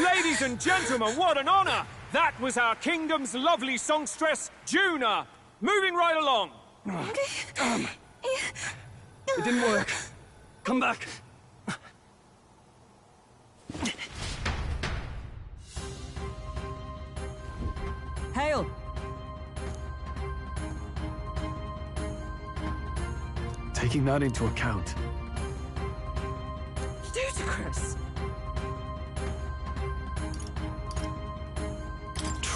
Ladies and gentlemen, what an honor! That was our kingdom's lovely songstress, Juna. Moving right along. It didn't work. Come back. Hail! Taking that into account, Ludicrous!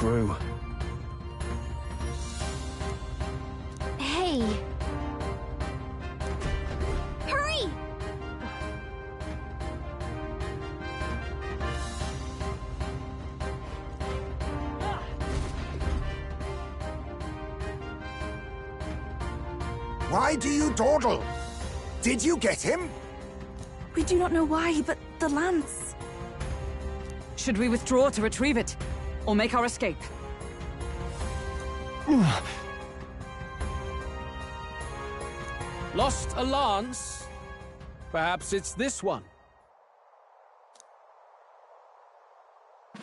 true. Hey! Hurry! Why do you dawdle? Did you get him? We do not know why, but the lance. Should we withdraw to retrieve it? Or make our escape? Lost a lance? Perhaps it's this one.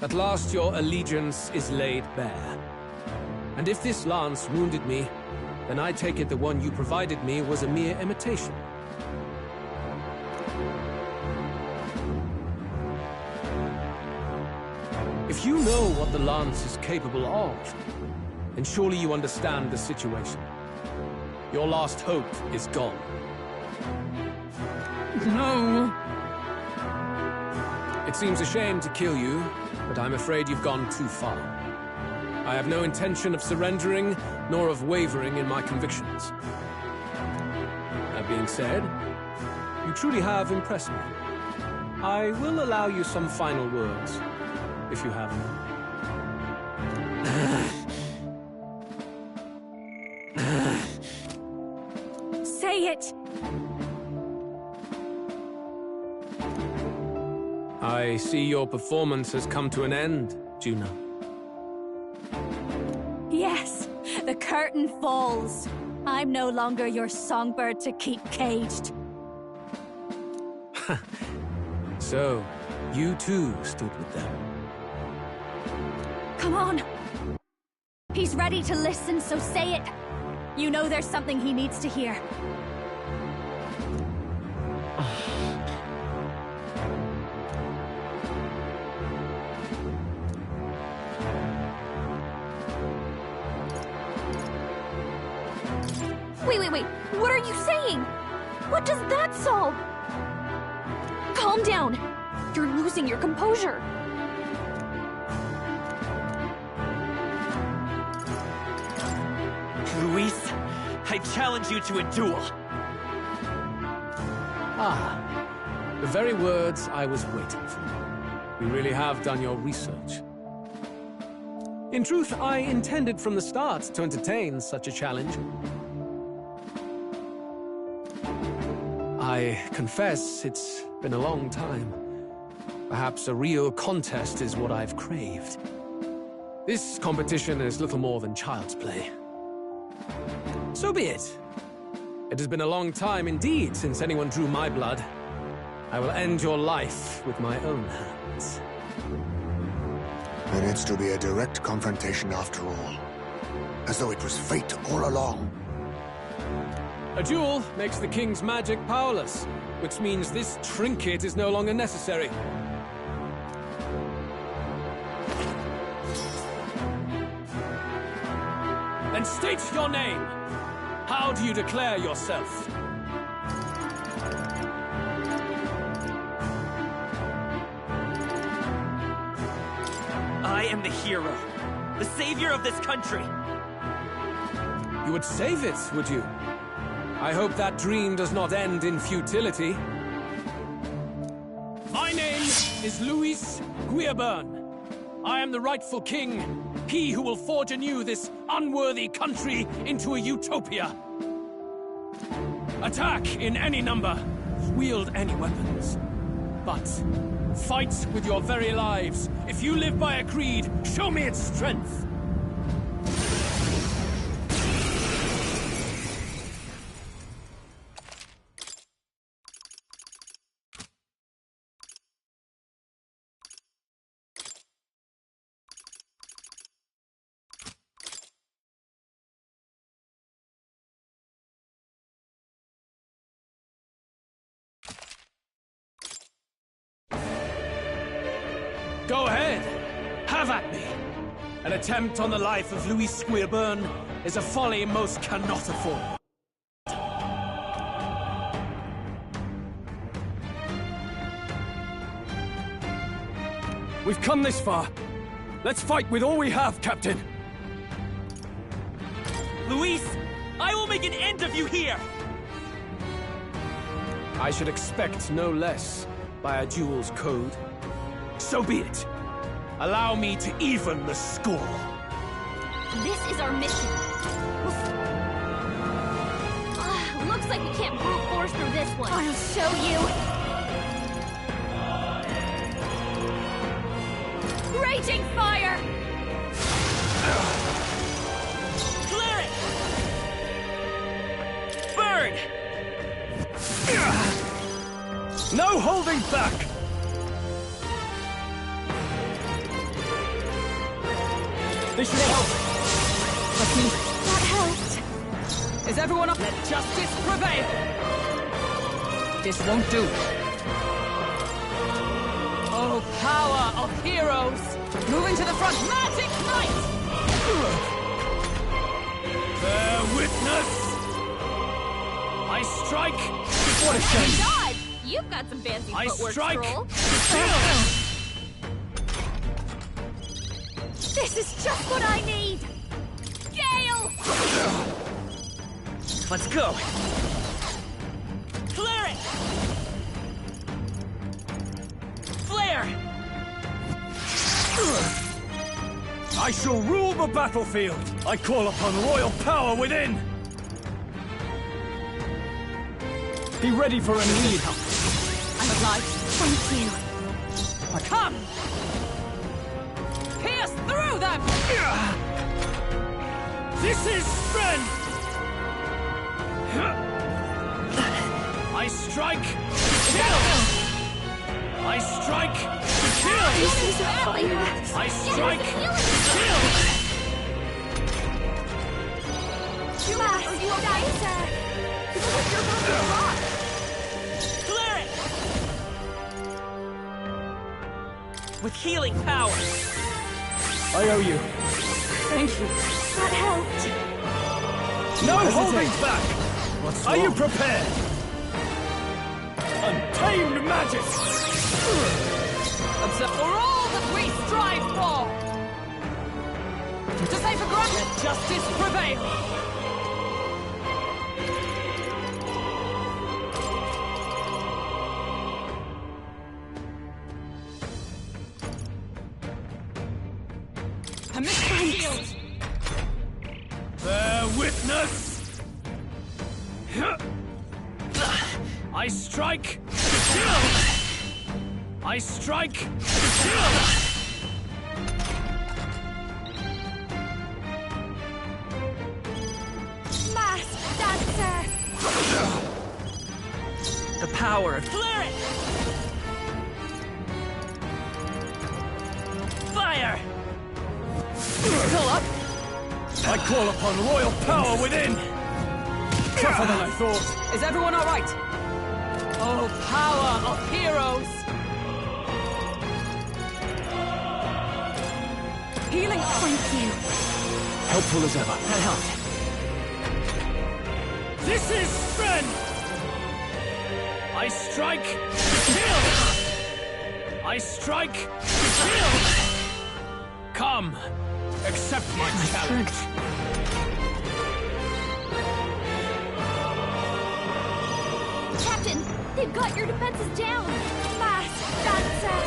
At last your allegiance is laid bare. And if this lance wounded me, then I take it the one you provided me was a mere imitation. If you know what the lance is capable of, then surely you understand the situation. Your last hope is gone. No! It seems a shame to kill you, but I'm afraid you've gone too far. I have no intention of surrendering, nor of wavering in my convictions. That being said, you truly have impressed me. I will allow you some final words, if you have them. Say it! I see your performance has come to an end, Juno. Yes, the curtain falls. I'm no longer your songbird to keep caged. So, you too stood with them. Come on! He's ready to listen, so say it. You know there's something he needs to hear. Wait. What are you saying? What does that solve? Calm down. You're losing your composure. Luis, I challenge you to a duel. Ah, the very words I was waiting for. You really have done your research. In truth, I intended from the start to entertain such a challenge. I confess it's been a long time. Perhaps a real contest is what I've craved. This competition is little more than child's play. So be it. It has been a long time indeed since anyone drew my blood. I will end your life with my own hands. Then it's to be a direct confrontation after all. As though it was fate all along. A duel makes the king's magic powerless, which means this trinket is no longer necessary. Then state your name. How do you declare yourself? I am the hero, the savior of this country. You would save it, would you? I hope that dream does not end in futility. My name is Luis Guiabern. I am the rightful king, he who will forge anew this unworthy country into a utopia. Attack in any number, wield any weapons. But fight with your very lives. If you live by a creed, show me its strength. Go ahead! Have at me! An attempt on the life of Luis Guiabern is a folly most cannot afford. We've come this far. Let's fight with all we have, Captain. Luis, I will make an end of you here! I should expect no less by a duel's code. So be it. Allow me to even the score. This is our mission. Looks like we can't brute force through this one. I'll show you. Raging fire! Clear it! Burn! No holding back! This should help. That helped. Is everyone up? Let justice prevail. This won't do. Oh, power of heroes! Moving to the front, Magic Knight! Bear witness! I strike! What a shame! God! You've got some fancy footwork, Troll. This is just what I need! Gale! Let's go! Clear it! I shall rule the battlefield! I call upon royal power within! Be ready for any need. I'm obliged. Thank you. Come! Pierce through them! This is strength! I strike to kill! I strike to kill! This is fire! I strike to kill! Mask, are you okay, sir? You look like you're about to rock. Clear it! With healing power! I owe you. Thank you. That helped. No holding back! Are you prepared? Untamed magic! Observe for all that we strive for! To say for granted, let justice prevail! Permission shield! Bear witness! I strike to kill! I strike to kill! Mask dancer! The power of clear it! Fire! Still up? I call upon royal power within! Tougher than I thought. Is everyone all right? Oh, power of heroes! Healing up. Thank you. Helpful as ever. That helped. This is strength! I strike to kill! I strike to kill! Come, accept my challenge. Captain, they've got your defenses down. Mask dancer!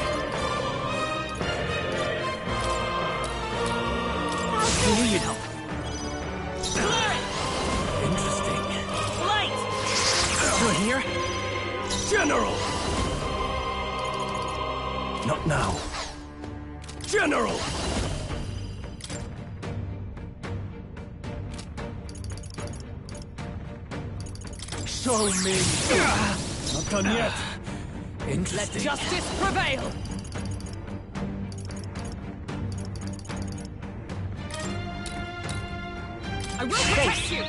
You need help. Clear it! Interesting. Light! You're here? General! Not now. General! Show me! Not done yet. Let Interesting. justice prevail! I will protect you!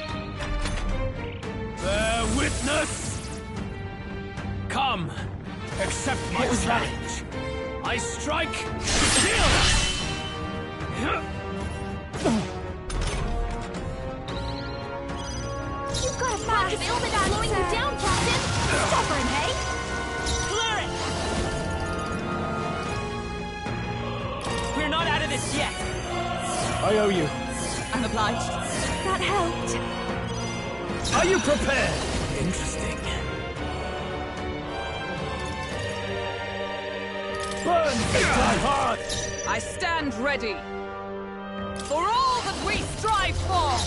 Bear witness! Come, accept my challenge. I strike to kill! You've got a mask of Ilmadan slowing you down, Captain! Suffering, hey? Clear it! We're not out of this yet! I owe you. I'm obliged. That helped. Are you prepared? Interesting. Burn, die hard! I stand ready. For all that we strive for!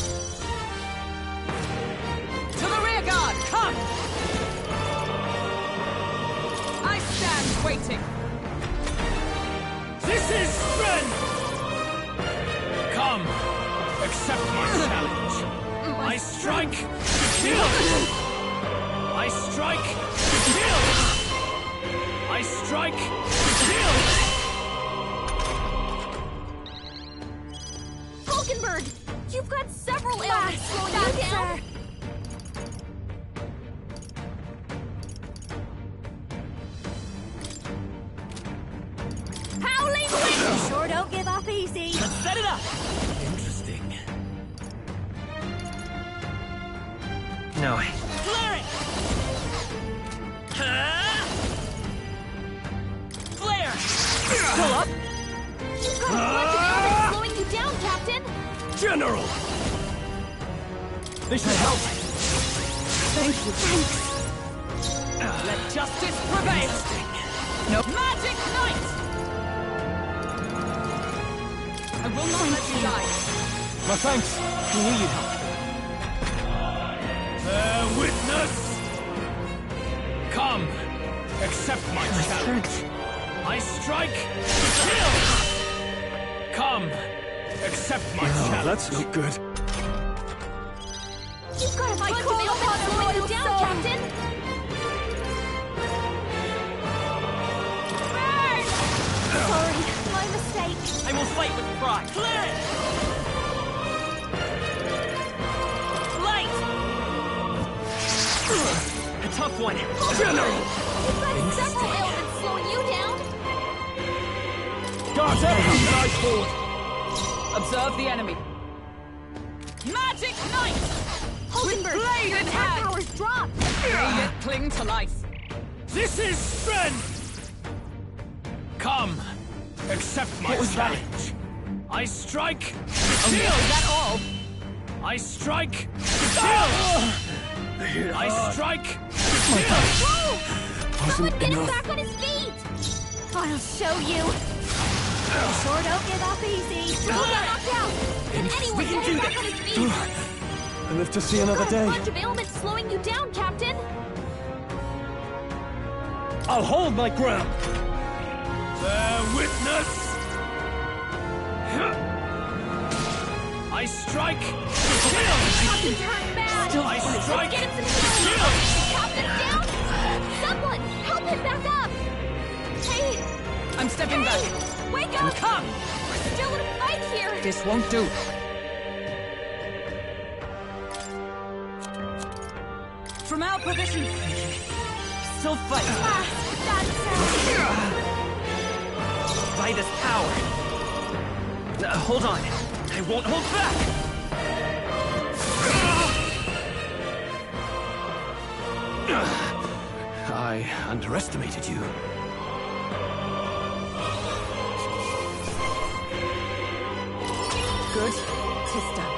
To the rear guard, come! I stand waiting. This is strength! Come, accept my challenge. I strike to kill! I strike to kill! I strike to kill! Falkenberg! You've got several ailments slowing you down! Howling wind! Sure don't give up easy! Let's set it up! Interesting. No. Clear it! Flare! Pull up. You've got a bunch of ailments slowing you down, Captain! General! This should help. Thank you. Thanks. Let justice prevail. No magic knight. I will not let My thanks. We knew you'd help. Witness! Come, accept my challenge. I strike, kill! Come, accept my challenge. That's not good. You've got a bunch of ailments slowing you down, Captain! Sorry, my mistake. I will fight with pride. Clear! Light! A tough one. General! You've got several ailments slowing you down. Guards up! Guys forward! Observe the enemy. Magic Knight! Hulkenberg, blade your in attack hand. powers drop. May it cling to life. This is strength! Come, accept my challenge. I strike, Oh, kill! no, is that all? I strike, kill! I strike, kill! Whoa! Someone get him back on his feet! I'll show you. Sure don't give up easy. He got knocked out. Can anyone get him back on his feet? I live to see another day. A bunch of ailments slowing you down, Captain. I'll hold my ground. Bear witness! I strike, kill! Captain turned bad. I strike, Get him some kill! Captain down! Someone, help him back up! Hey! I'm stepping back. Wake up! Come! We're still in a fight here! This won't do. From our position. Still fight. Fight is power. Hold on. I won't hold back. I underestimated you. Good. Tis done.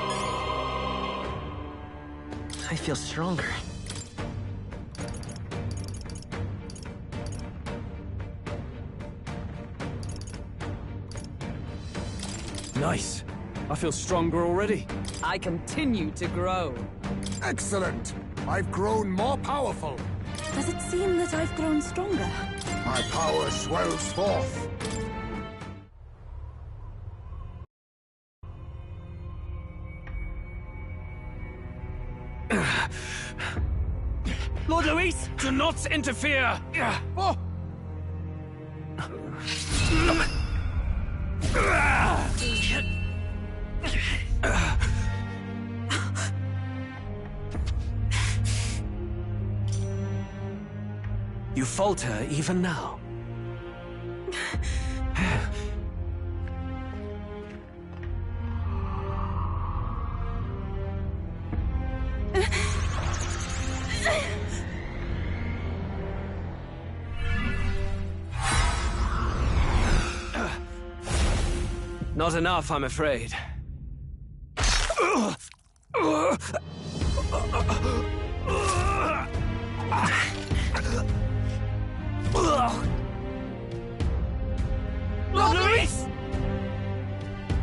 I feel stronger. Nice. I feel stronger already. I continue to grow. Excellent! I've grown more powerful. Does it seem that I've grown stronger? My power swells forth. Lord Luis, do not interfere! Oh. You falter even now. Not enough, I'm afraid. Lord Luis!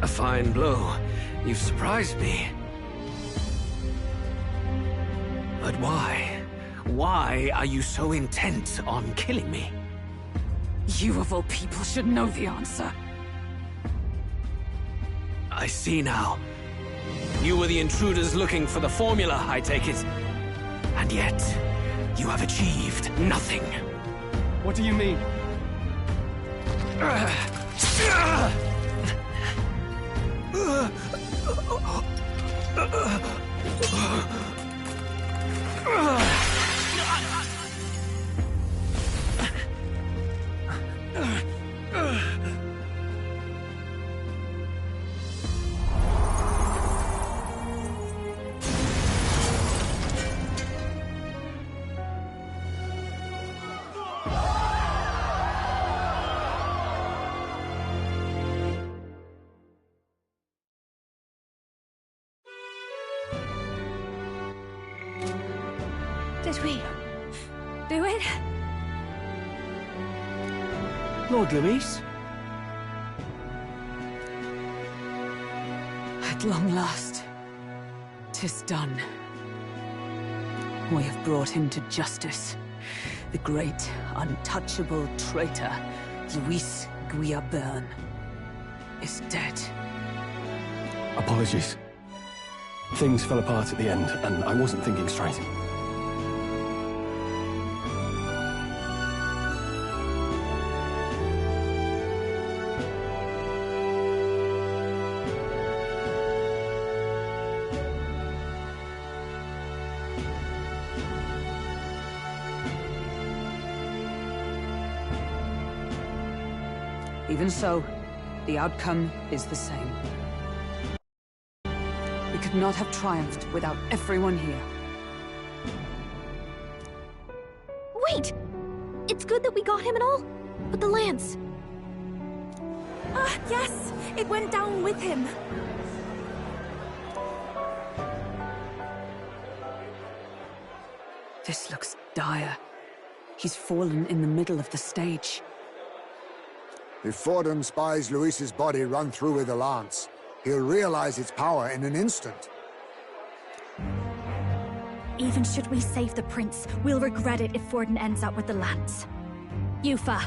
A fine blow. You've surprised me. But why? Why are you so intent on killing me? You of all people should know the answer. I see now. You were the intruders looking for the formula, I take it. And yet, you have achieved nothing. What do you mean? Did we do it? Lord Luis? At long last, 'tis done. We have brought him to justice. The great, untouchable traitor, Luis Guillabern, is dead. Apologies. Things fell apart at the end, and I wasn't thinking straight. Even so, the outcome is the same. We could not have triumphed without everyone here. Wait! It's good that we got him and all, but the lance... Ah, yes! It went down with him! This looks dire. He's fallen in the middle of the stage. If Forden spies Luis's body run through with a lance, he'll realize its power in an instant. Even should we save the prince, we'll regret it if Forden ends up with the lance. Yufa,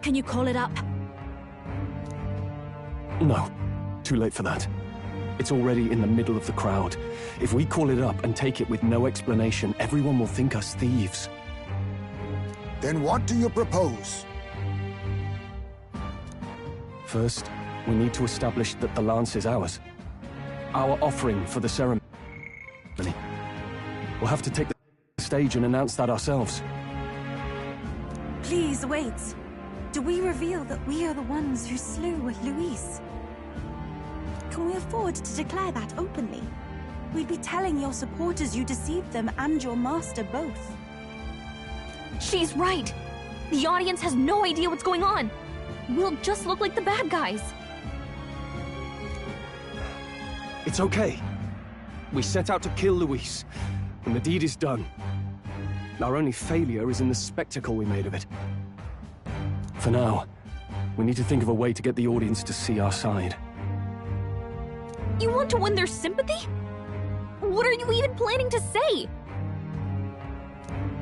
can you call it up? No. Too late for that. It's already in the middle of the crowd. If we call it up and take it with no explanation, everyone will think us thieves. Then what do you propose? First, we need to establish that the lance is ours. Our offering for the ceremony. We'll have to take the stage and announce that ourselves. Please, wait. Do we reveal that we are the ones who slew Luis? Can we afford to declare that openly? We'd be telling your supporters you deceived them and your master both. She's right! The audience has no idea what's going on! We'll just look like the bad guys. It's okay. We set out to kill Luis, and the deed is done. Our only failure is in the spectacle we made of it. For now, we need to think of a way to get the audience to see our side. You want to win their sympathy? What are you even planning to say?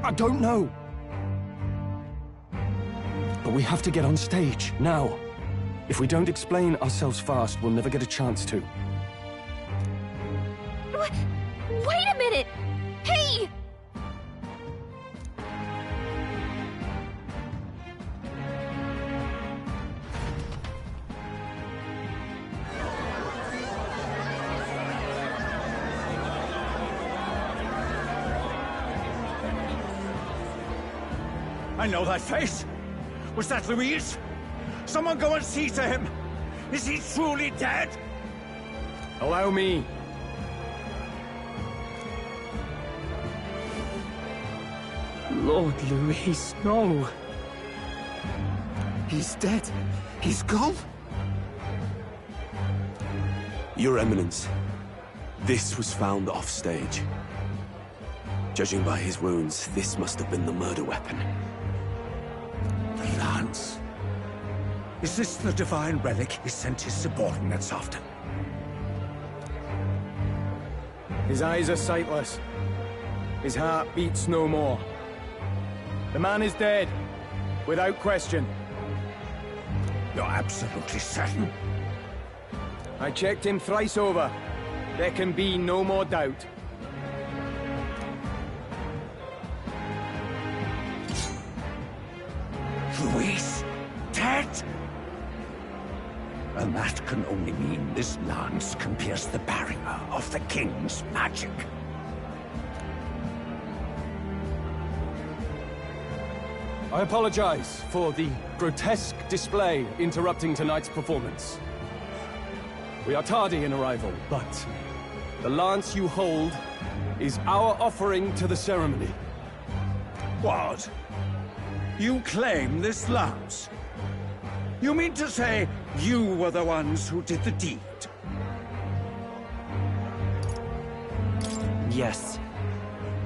I don't know. But we have to get on stage, now. If we don't explain ourselves fast, we'll never get a chance to. Wait a minute! Hey! I know that face. Was that Luis? Someone go and see to him. Is he truly dead? Allow me. Lord Luis, no. He's dead. He's gone. Your Eminence, this was found off-stage. Judging by his wounds, this must have been the murder weapon. The lance. Is this the divine relic he sent his subordinates after? His eyes are sightless. His heart beats no more. The man is dead, without question. You're absolutely certain? I checked him thrice over. There can be no more doubt. Luis, dead? And that can only mean this lance can pierce the barrier of the king's magic. I apologize for the grotesque display interrupting tonight's performance. We are tardy in arrival, but the lance you hold is our offering to the ceremony. What? You claim this lance? You mean to say you were the ones who did the deed? Yes.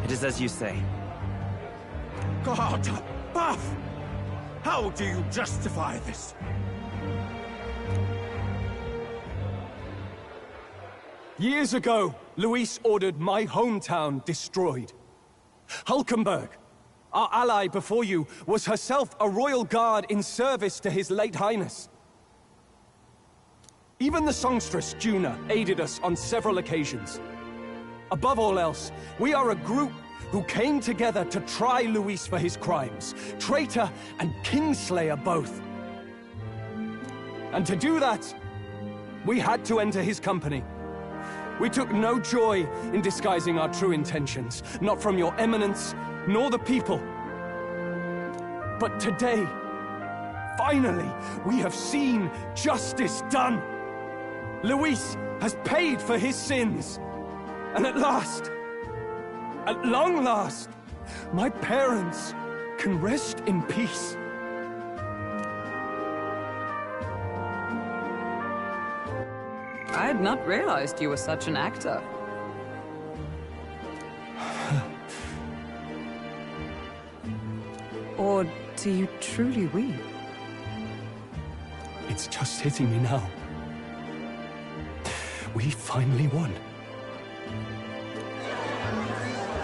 It is as you say. God above! How do you justify this? Years ago, Luis ordered my hometown destroyed. Hulkenberg, our ally before you, was herself a royal guard in service to his late highness. Even the songstress, Juna, aided us on several occasions. Above all else, we are a group who came together to try Luis for his crimes, traitor and kingslayer both. And to do that, we had to enter his company. We took no joy in disguising our true intentions, not from your eminence, nor the people. But today, finally, we have seen justice done. Luis has paid for his sins. And at last, at long last, my parents can rest in peace. I had not realized you were such an actor. Or do you truly weep? It's just hitting me now. We finally won.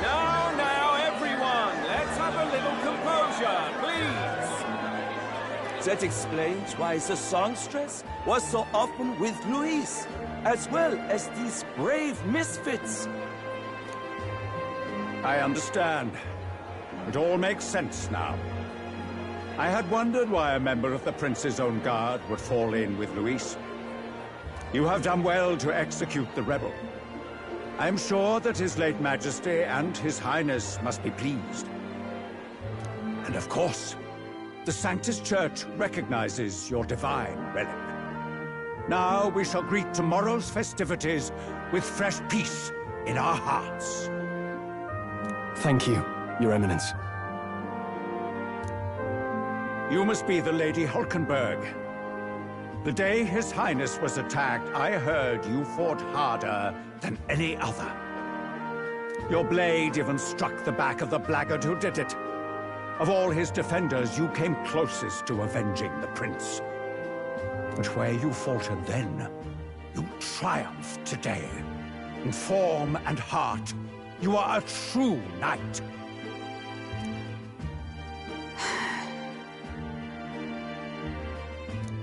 Now, everyone, let's have a little composure, please. That explains why the songstress was so often with Luis, as well as these brave misfits. I understand. It all makes sense now. I had wondered why a member of the Prince's own guard would fall in with Luis. You have done well to execute the rebel. I am sure that His late Majesty and His Highness must be pleased. And of course, the Sanctus Church recognizes your divine relic. Now we shall greet tomorrow's festivities with fresh peace in our hearts. Thank you, Your Eminence. You must be the Lady Hulkenberg. The day His Highness was attacked, I heard you fought harder than any other. Your blade even struck the back of the blackguard who did it. Of all his defenders, you came closest to avenging the Prince. But where you faltered then, you triumphed today. In form and heart, you are a true knight.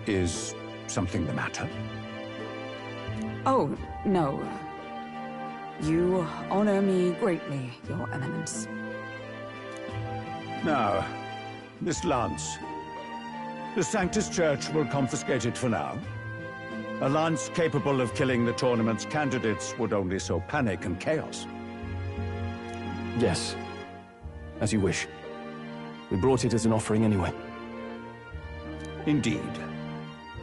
Is something the matter? Oh, no. You honor me greatly, Your Eminence. Now, this lance. The Sanctus Church will confiscate it for now. A lance capable of killing the tournament's candidates would only sow panic and chaos. Yes. As you wish. We brought it as an offering anyway. Indeed.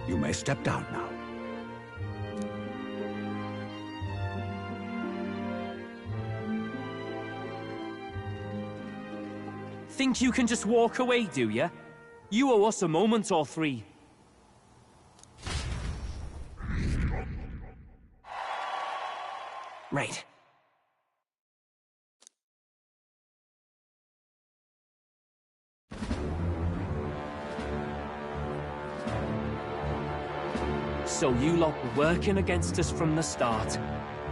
You may step down now. Think you can just walk away, do ya? You owe us a moment or three. Right. So you lot were working against us from the start.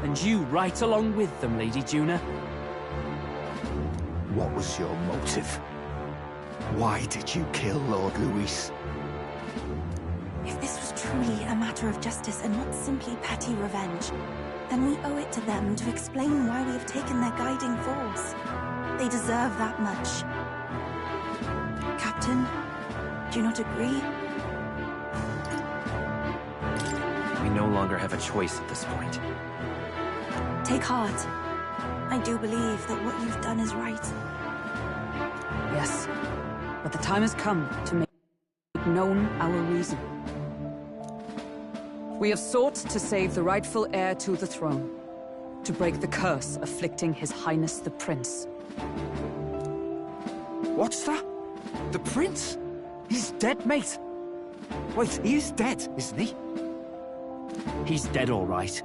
And you right along with them, Lady Juna. What was your motive? Why did you kill Lord Luis? If this was truly a matter of justice and not simply petty revenge, then we owe it to them to explain why we have taken their guiding force. They deserve that much. Captain, do you not agree? We no longer have a choice at this point. Take heart. I do believe that what you've done is right. Yes, but the time has come to make known our reason. We have sought to save the rightful heir to the throne, to break the curse afflicting His Highness the Prince. What's that? The Prince? He's dead, mate. Wait, he is dead, isn't he? He's dead, all right.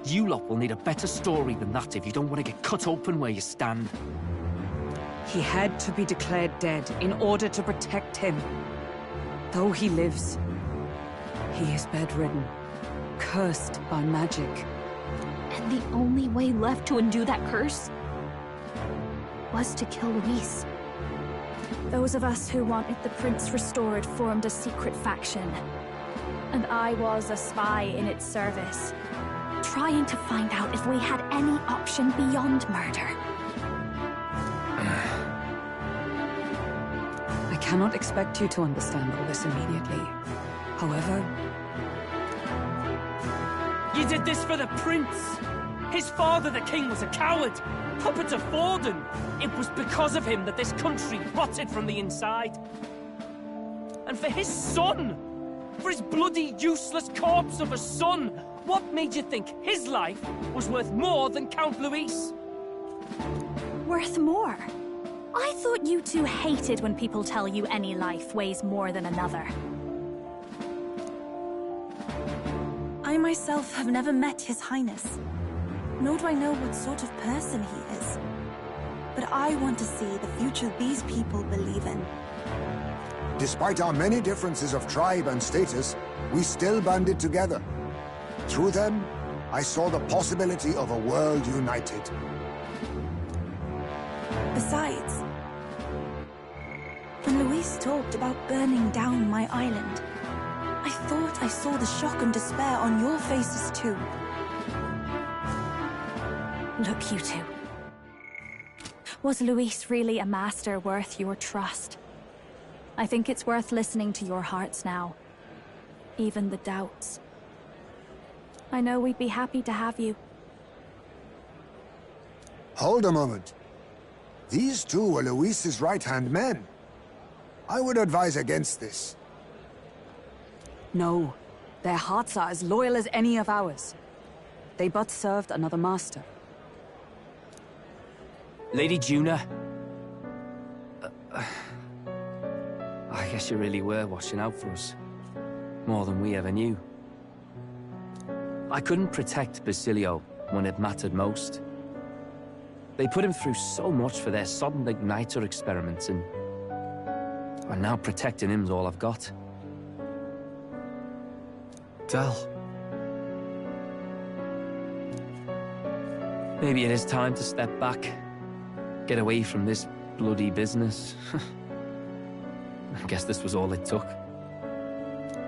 You lot will need a better story than that if you don't want to get cut open where you stand. He had to be declared dead in order to protect him. Though he lives, he is bedridden, cursed by magic. the only way left to undo that curse was to kill Luis. Those of us who wanted the prince restored formed a secret faction. And I was a spy in its service, trying to find out if we had any option beyond murder. I cannot expect you to understand all this immediately. However... You did this for the prince! His father, the king, was a coward! Puppet of Forden! It was because of him that this country rotted from the inside. And for his son! For his bloody, useless corpse of a son! What made you think his life was worth more than Count Luis? Worth more? I thought you two hated when people tell you any life weighs more than another. I myself have never met His Highness, nor do I know what sort of person he is. But I want to see the future these people believe in. Despite our many differences of tribe and status, we still banded together. Through them, I saw the possibility of a world united. Besides, when Luis talked about burning down my island, I thought I saw the shock and despair on your faces too. Look, you two. Was Luis really a master worth your trust? I think it's worth listening to your hearts now. Even the doubts. I know we'd be happy to have you. Hold a moment. These two were Luis's right-hand men. I would advise against this. No. Their hearts are as loyal as any of ours. They but served another master. Lady Juna. I guess you really were watching out for us. More than we ever knew. I couldn't protect Basilio when it mattered most. They put him through so much for their sudden igniter experiments, and now protecting him's all I've got. Del. Maybe it is time to step back. Get away from this bloody business. I guess this was all it took.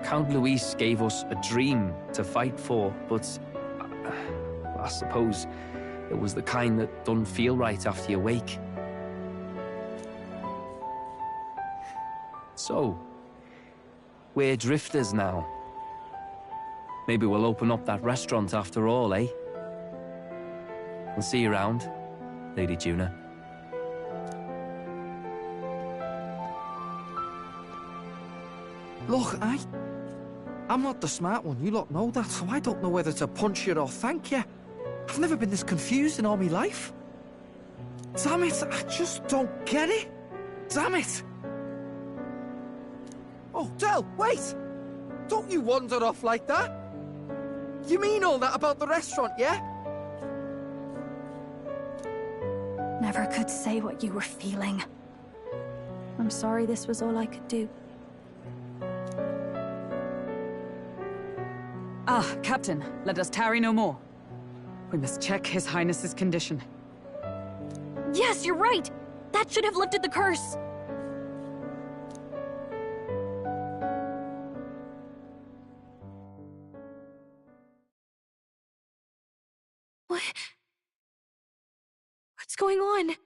Count Luis gave us a dream to fight for, but I suppose it was the kind that doesn't feel right after you wake. So, we're drifters now. Maybe we'll open up that restaurant after all, eh? I'll see you around, Lady Juna. Look, I'm not the smart one, you lot know that, so I don't know whether to punch you or thank you. I've never been this confused in all my life. Damn it, I just don't get it. Damn it. Oh, Del, wait! Don't you wander off like that? You mean all that about the restaurant, yeah? Never could say what you were feeling. I'm sorry this was all I could do. Ah, Captain, let us tarry no more. We must check His Highness's condition. Yes, you're right! That should have lifted the curse! What's going on?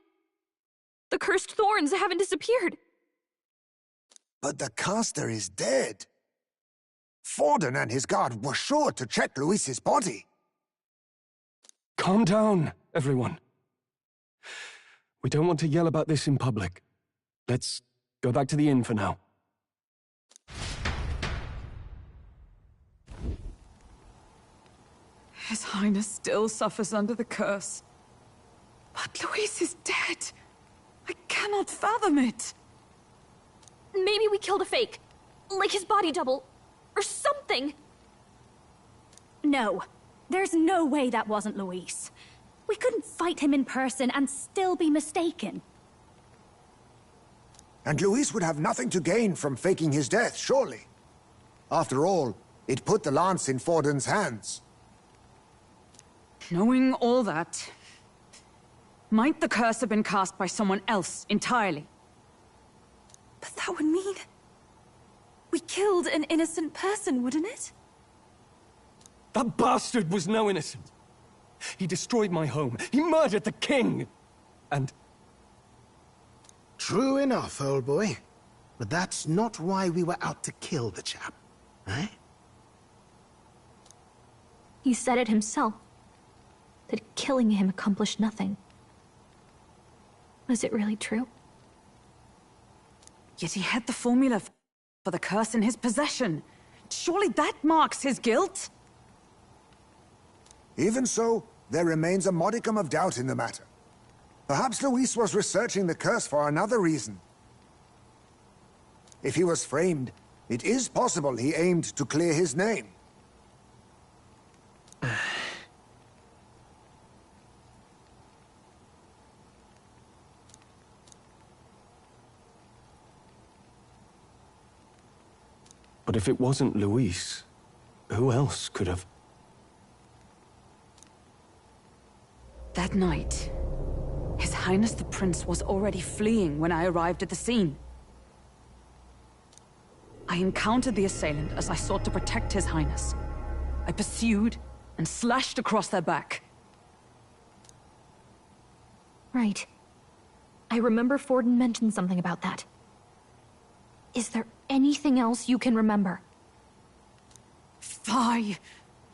The cursed thorns haven't disappeared. But the caster is dead. Forden and his guard were sure to check Luis's body. Calm down, everyone. We don't want to yell about this in public. Let's go back to the inn for now. His Highness still suffers under the curse. But Luis is dead. I cannot fathom it. Maybe we killed a fake. Like his body double. Or something. No. There's no way that wasn't Luis. We couldn't fight him in person and still be mistaken. And Luis would have nothing to gain from faking his death, surely. After all, it put the lance in Forden's hands. Knowing all that, might the curse have been cast by someone else entirely? But that would mean... we killed an innocent person, wouldn't it? That bastard was no innocent. He destroyed my home. He murdered the king. And... True enough, old boy. But that's not why we were out to kill the chap, eh? He said it himself. That killing him accomplished nothing. Was it really true? Yet he had the formula for the curse in his possession. Surely that marks his guilt? Even so, there remains a modicum of doubt in the matter. Perhaps Luis was researching the curse for another reason. If he was framed, it is possible he aimed to clear his name. But if it wasn't Luis, who else could have... That night, His Highness the Prince was already fleeing when I arrived at the scene. I encountered the assailant as I sought to protect His Highness. I pursued and slashed across their back. Right. I remember Forden mentioned something about that. Is there anything else you can remember? Fie!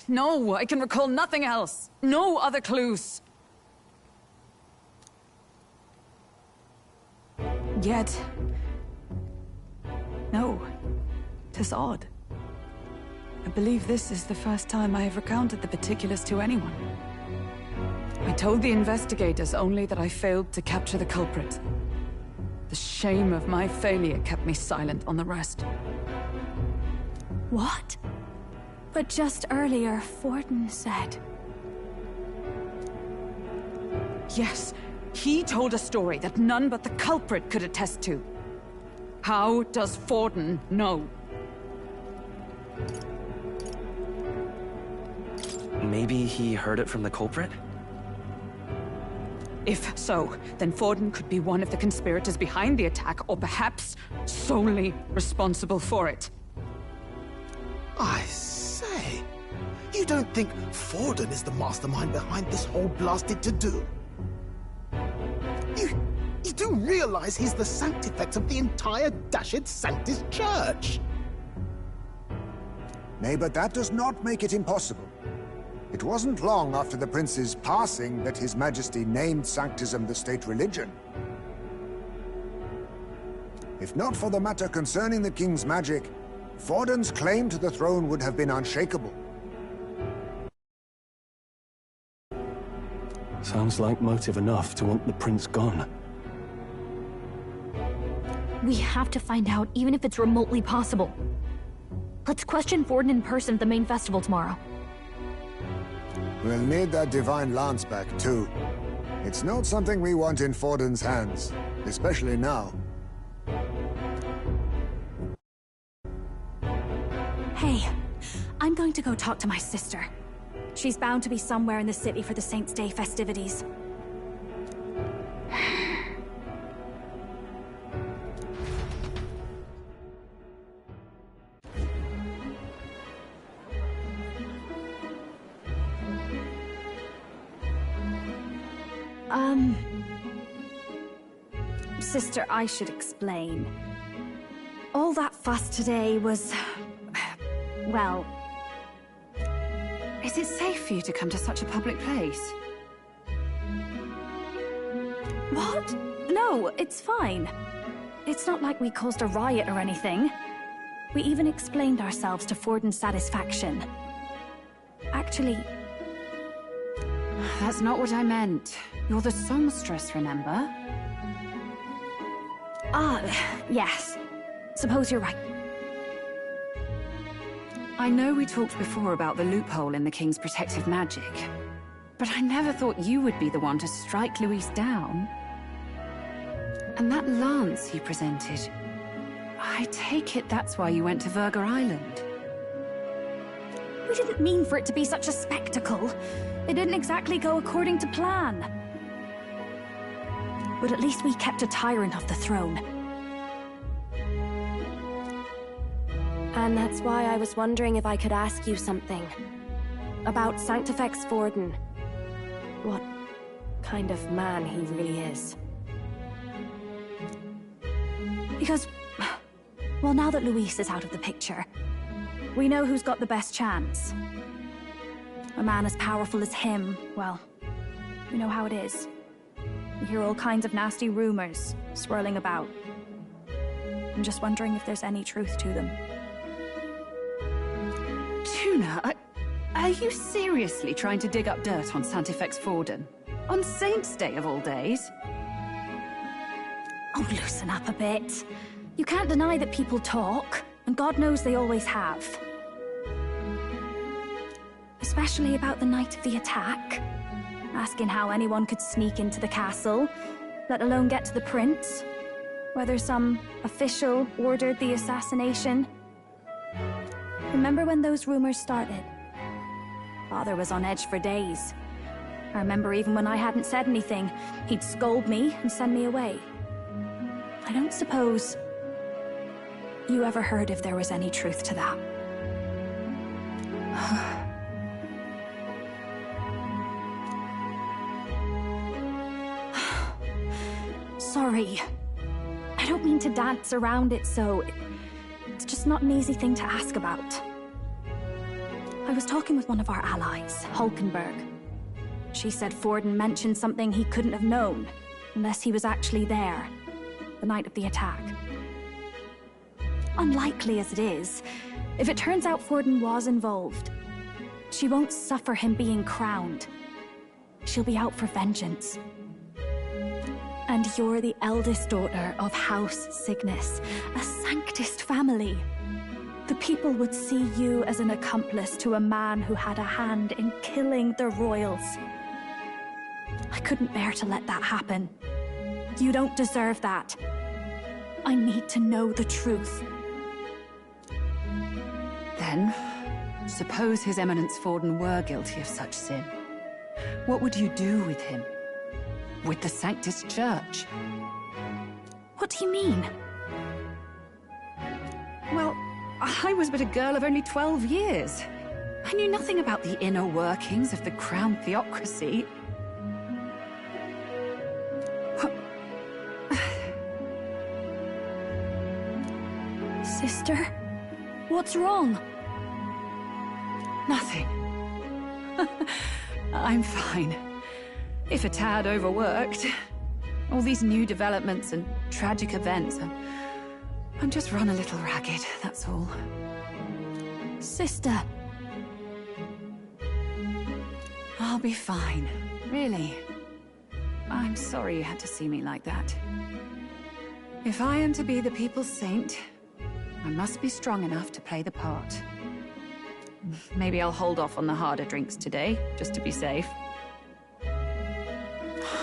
No, I can recall nothing else. No other clues. Yet... no. 'Tis odd. I believe this is the first time I have recounted the particulars to anyone. I told the investigators only that I failed to capture the culprit. The shame of my failure kept me silent on the rest. What? But just earlier, Forden said... Yes, he told a story that none but the culprit could attest to. How does Forden know? Maybe he heard it from the culprit? If so, then Forden could be one of the conspirators behind the attack, or perhaps solely responsible for it. I say, you don't think Forden is the mastermind behind this whole blasted to-do? You do realize he's the sanctifex of the entire Dashid Sanctus Church? Nay, but that does not make it impossible. It wasn't long after the prince's passing that His Majesty named Sanctism the state religion. If not for the matter concerning the king's magic, Forden's claim to the throne would have been unshakable. Sounds like motive enough to want the prince gone. We have to find out, even if it's remotely possible. Let's question Forden in person at the main festival tomorrow. We'll need that divine lance back, too. It's not something we want in Forden's hands, especially now. Hey, I'm going to go talk to my sister. She's bound to be somewhere in the city for the Saints' Day festivities. Sister, I should explain. All that fuss today was... well... Is it safe for you to come to such a public place? What? No, it's fine. It's not like we caused a riot or anything. We even explained ourselves to Forden's satisfaction. Actually... That's not what I meant. You're the songstress, remember? Ah, yes. Suppose you're right. I know we talked before about the loophole in the King's protective magic, but I never thought you would be the one to strike Luis down. And that lance he presented, I take it that's why you went to Virga Island. We didn't mean for it to be such a spectacle. It didn't exactly go according to plan. But at least we kept a tyrant off the throne. And that's why I was wondering if I could ask you something. About Sanctifex Forden. What kind of man he really is. Because, well, now that Luis is out of the picture, we know who's got the best chance. A man as powerful as him, well, you know how it is. You hear all kinds of nasty rumors swirling about. I'm just wondering if there's any truth to them. Tuna, are you seriously trying to dig up dirt on Sanctifex Forden? On Saint's Day of all days? Oh, loosen up a bit. You can't deny that people talk, and God knows they always have. Especially about the night of the attack. Asking how anyone could sneak into the castle, let alone get to the prince. Whether some official ordered the assassination. Remember when those rumors started? Father was on edge for days. I remember even when I hadn't said anything, he'd scold me and send me away. I don't suppose you ever heard if there was any truth to that. Sorry. I don't mean to dance around it so... It's just not an easy thing to ask about. I was talking with one of our allies, Hulkenberg. She said Forden mentioned something he couldn't have known, unless he was actually there, the night of the attack. Unlikely as it is, if it turns out Forden was involved, she won't suffer him being crowned. She'll be out for vengeance. And you're the eldest daughter of House Cygnus, a Sanctist family. The people would see you as an accomplice to a man who had a hand in killing the royals. I couldn't bear to let that happen. You don't deserve that. I need to know the truth. Then, suppose His Eminence Forden were guilty of such sin. What would you do with him? With the Sanctus Church? What do you mean? Well, I was but a girl of only 12 years. I knew nothing about the inner workings of the crown theocracy. Sister? What's wrong? Nothing. I'm fine. If a tad overworked. All these new developments and tragic events. I'm just run a little ragged, that's all. Sister. I'll be fine. Really. I'm sorry you had to see me like that. If I am to be the people's saint, I must be strong enough to play the part. Maybe I'll hold off on the harder drinks today, just to be safe.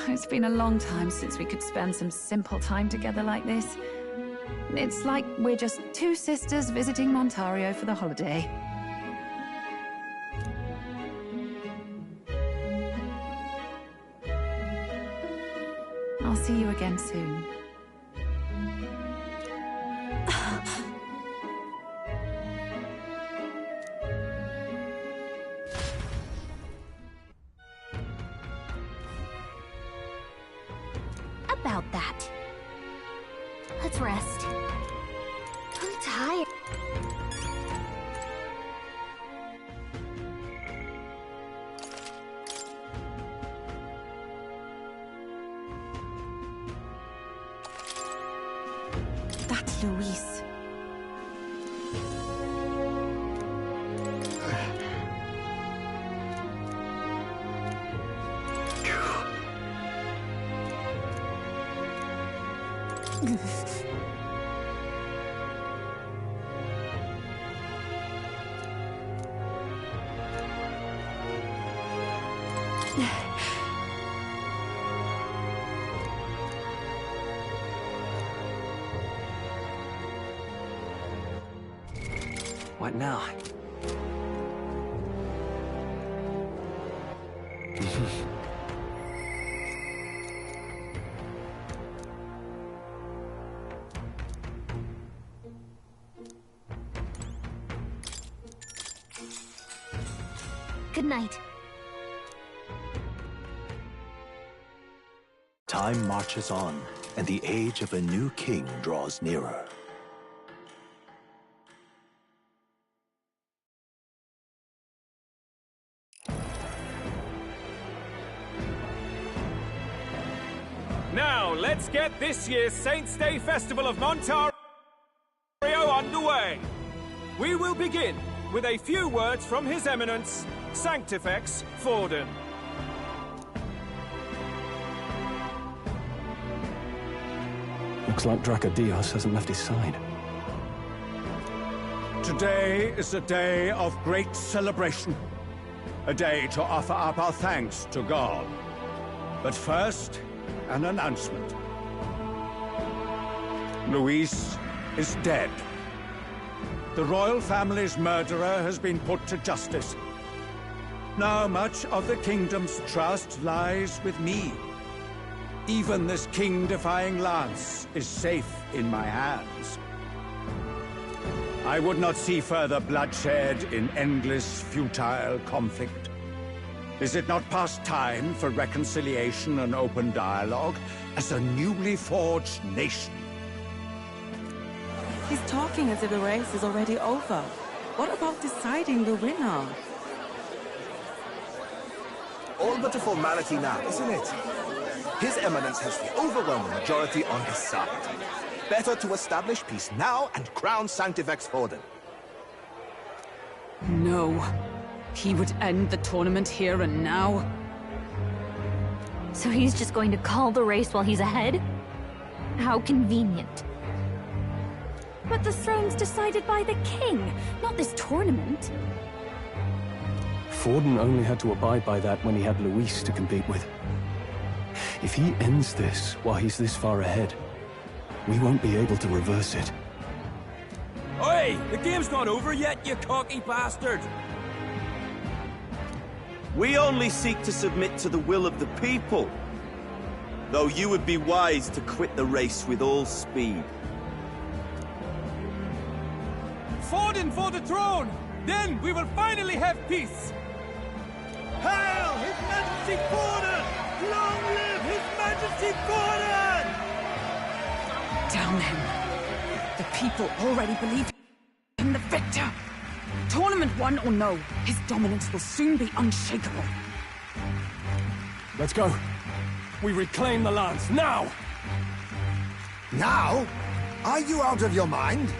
It's been a long time since we could spend some simple time together like this. It's like we're just two sisters visiting Montario for the holiday. I'll see you again soon. About that. Let's rest. I'm tired. That's Luis. What now? good night. Time marches on, and the age of a new king draws nearer. Now, let's get this year's Saints' Day Festival of Montario underway. We will begin with a few words from His Eminence, Sanctifex Forden. Looks like Dracodios hasn't left his side. Today is a day of great celebration. A day to offer up our thanks to God. But first, an announcement. Luis is dead. The royal family's murderer has been put to justice. Now much of the kingdom's trust lies with me. Even this king-defying lance is safe in my hands. I would not see further bloodshed in endless, futile conflict. Is it not past time for reconciliation and open dialogue as a newly forged nation? He's talking as if the race is already over. What about deciding the winner? All but a formality now, isn't it? His Eminence has the overwhelming majority on his side. Better to establish peace now and crown Sanctifex Forden. No. He would end the tournament here and now. So he's just going to call the race while he's ahead? How convenient. But the throne's decided by the king, not this tournament. Forden only had to abide by that when he had Luis to compete with. If he ends this while he's this far ahead, we won't be able to reverse it. Oi! The game's not over yet, you cocky bastard! We only seek to submit to the will of the people. Though you would be wise to quit the race with all speed. Forden for the throne! Then we will finally have peace! Hail His Majesty Forden! Long live His Majesty Forden! Damn him. The people already believe him the victor. Tournament won or no, his dominance will soon be unshakable. Let's go. We reclaim the lance, now! Now? Are you out of your mind?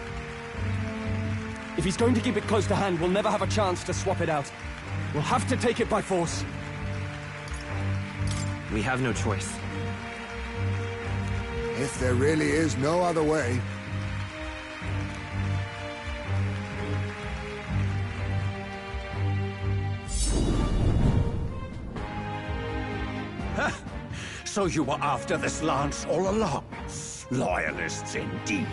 If he's going to keep it close to hand, we'll never have a chance to swap it out. We'll have to take it by force. We have no choice. If there really is no other way. So you were after this lance all along? Loyalists indeed.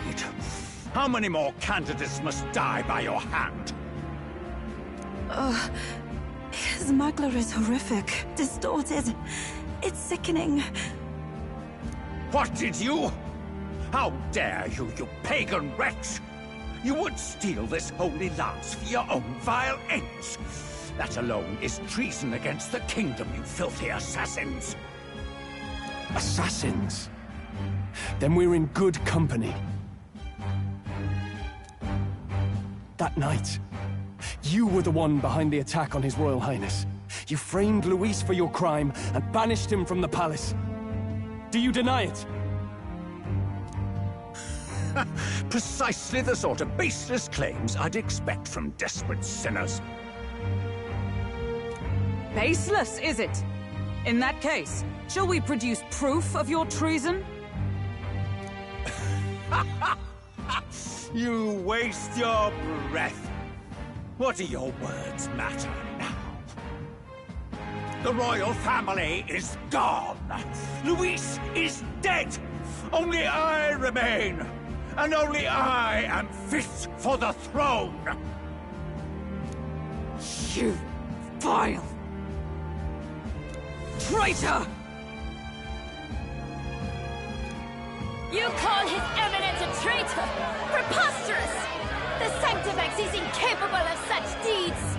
How many more candidates must die by your hand? His smuggler is horrific, distorted. It's sickening. What did you? How dare you, you pagan wretch! You would steal this holy lance for your own vile ends. That alone is treason against the kingdom, you filthy assassins. Assassins? Then we're in good company. That night, you were the one behind the attack on His Royal Highness. You framed Luis for your crime and banished him from the palace. Do you deny it? Precisely the sort of baseless claims I'd expect from desperate sinners. Baseless, is it? In that case, shall we produce proof of your treason? You waste your breath. What do your words matter now? The royal family is gone. Luis is dead. Only I remain. And only I am fit for the throne. You vile traitor! You call His Eminence a traitor? Preposterous! The Sanctifex is incapable of such deeds!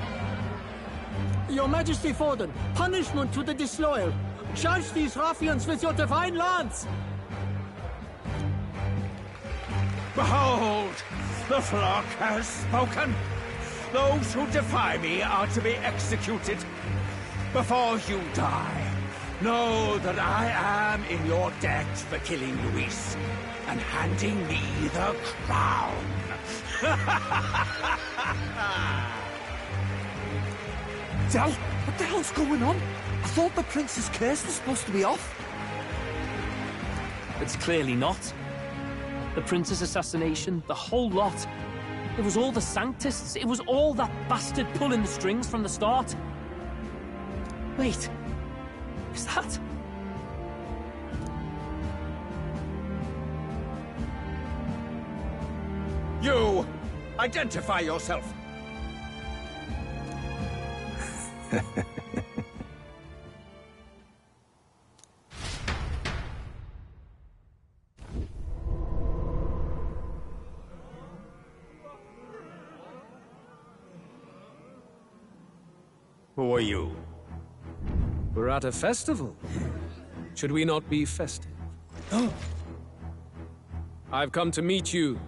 Your Majesty Forden, punishment to the disloyal. Charge these ruffians with your divine lance! Behold! The flock has spoken! Those who defy me are to be executed. Before you die, know that I am in your debt for killing Luis and handing me the crown. Del, what the hell's going on? I thought the prince's curse was supposed to be off. It's clearly not. The prince's assassination, the whole lot. It was all the Sanctists. It was all that bastard pulling the strings from the start. Wait. Is that... You! Identify yourself! Who are you? We're at a festival. Should we not be festive? I've come to meet you,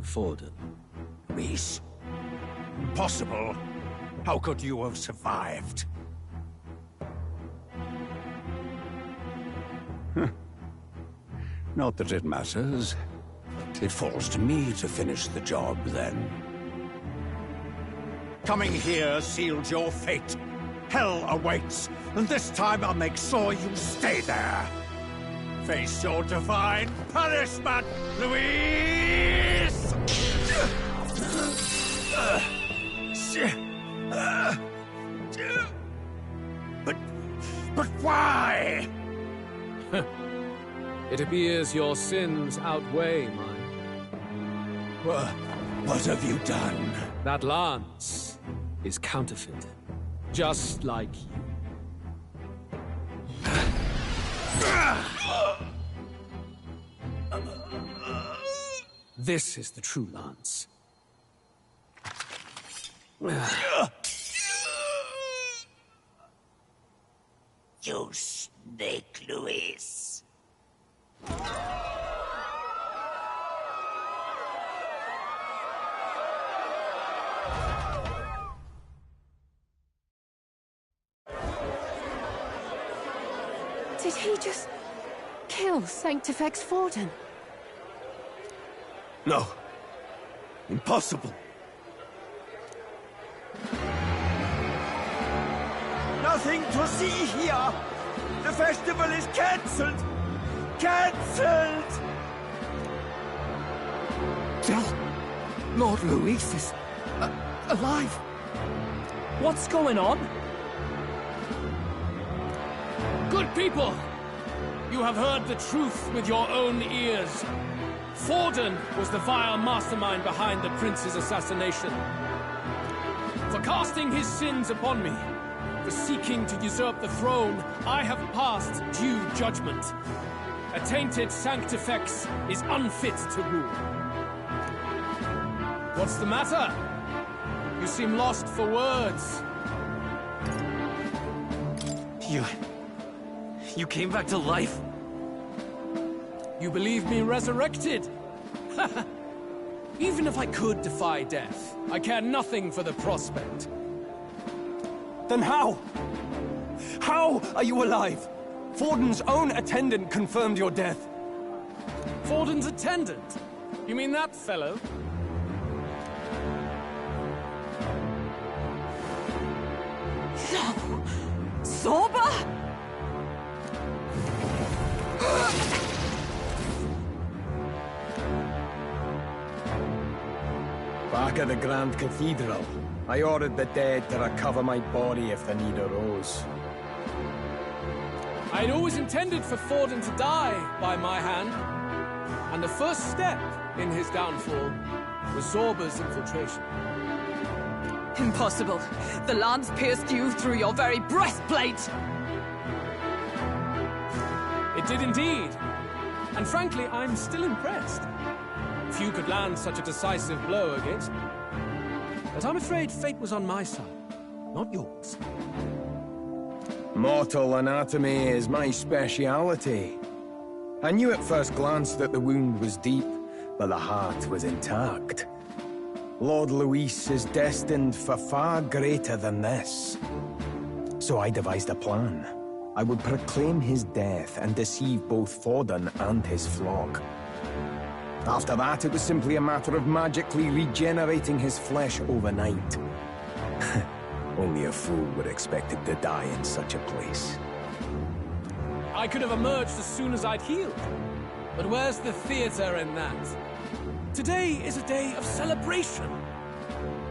Forden. Reese? Impossible. How could you have survived? Not that it matters. It falls to me to finish the job, then. Coming here sealed your fate. Hell awaits, and this time I'll make sure you stay there. Face your divine punishment, Luis! But why? It appears your sins outweigh mine. What have you done? That lance is counterfeit, just like you. This is the true lance. You snake, Luis. Did he just kill Sanctifex Forden? No. Impossible. Nothing to see here! The festival is cancelled! Cancelled! Del, Lord Luis is alive. What's going on? Good people! You have heard the truth with your own ears. Forden was the vile mastermind behind the prince's assassination. For casting his sins upon me, for seeking to usurp the throne, I have passed due judgment. A tainted Sanctifex is unfit to rule. What's the matter? You seem lost for words. You came back to life? You believe me resurrected? Even if I could defy death, I care nothing for the prospect. Then how? How are you alive? Forden's own attendant confirmed your death. Forden's attendant? You mean that fellow? No! Zorba? Back at the Grand Cathedral, I ordered the dead to recover my body if the need arose. I'd always intended for Forden to die by my hand. And the first step in his downfall was Zorba's infiltration. Impossible. The lance pierced you through your very breastplate! It did indeed. And frankly, I'm still impressed. Few could land such a decisive blow against me. But I'm afraid fate was on my side. not yours. Mortal anatomy is my speciality. I knew at first glance that the wound was deep, but the heart was intact. Lord Luis is destined for far greater than this. So I devised a plan. I would proclaim his death and deceive both Forden and his flock. After that, it was simply a matter of magically regenerating his flesh overnight. Only a fool would expect it to die in such a place. I could have emerged as soon as I'd healed. But where's the theater in that? Today is a day of celebration.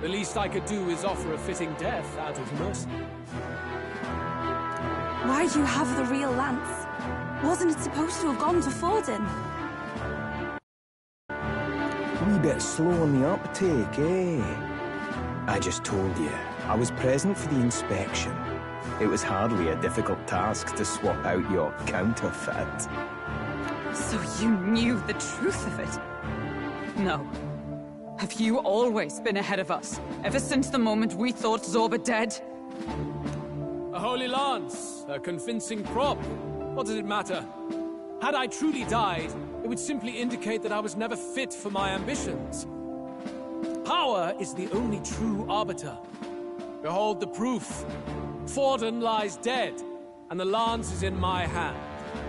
The least I could do is offer a fitting death out of mercy. Why'd you have the real lance? Wasn't it supposed to have gone to Forden? Wee bit slow on the uptake, eh? I just told you, I was present for the inspection. It was hardly a difficult task to swap out your counterfeit. So you knew the truth of it? No. Have you always been ahead of us? Ever since the moment we thought Zorba dead? A holy lance, a convincing prop. What does it matter? Had I truly died, it would simply indicate that I was never fit for my ambitions. Power is the only true arbiter. Behold the proof. Forden lies dead, and the lance is in my hand,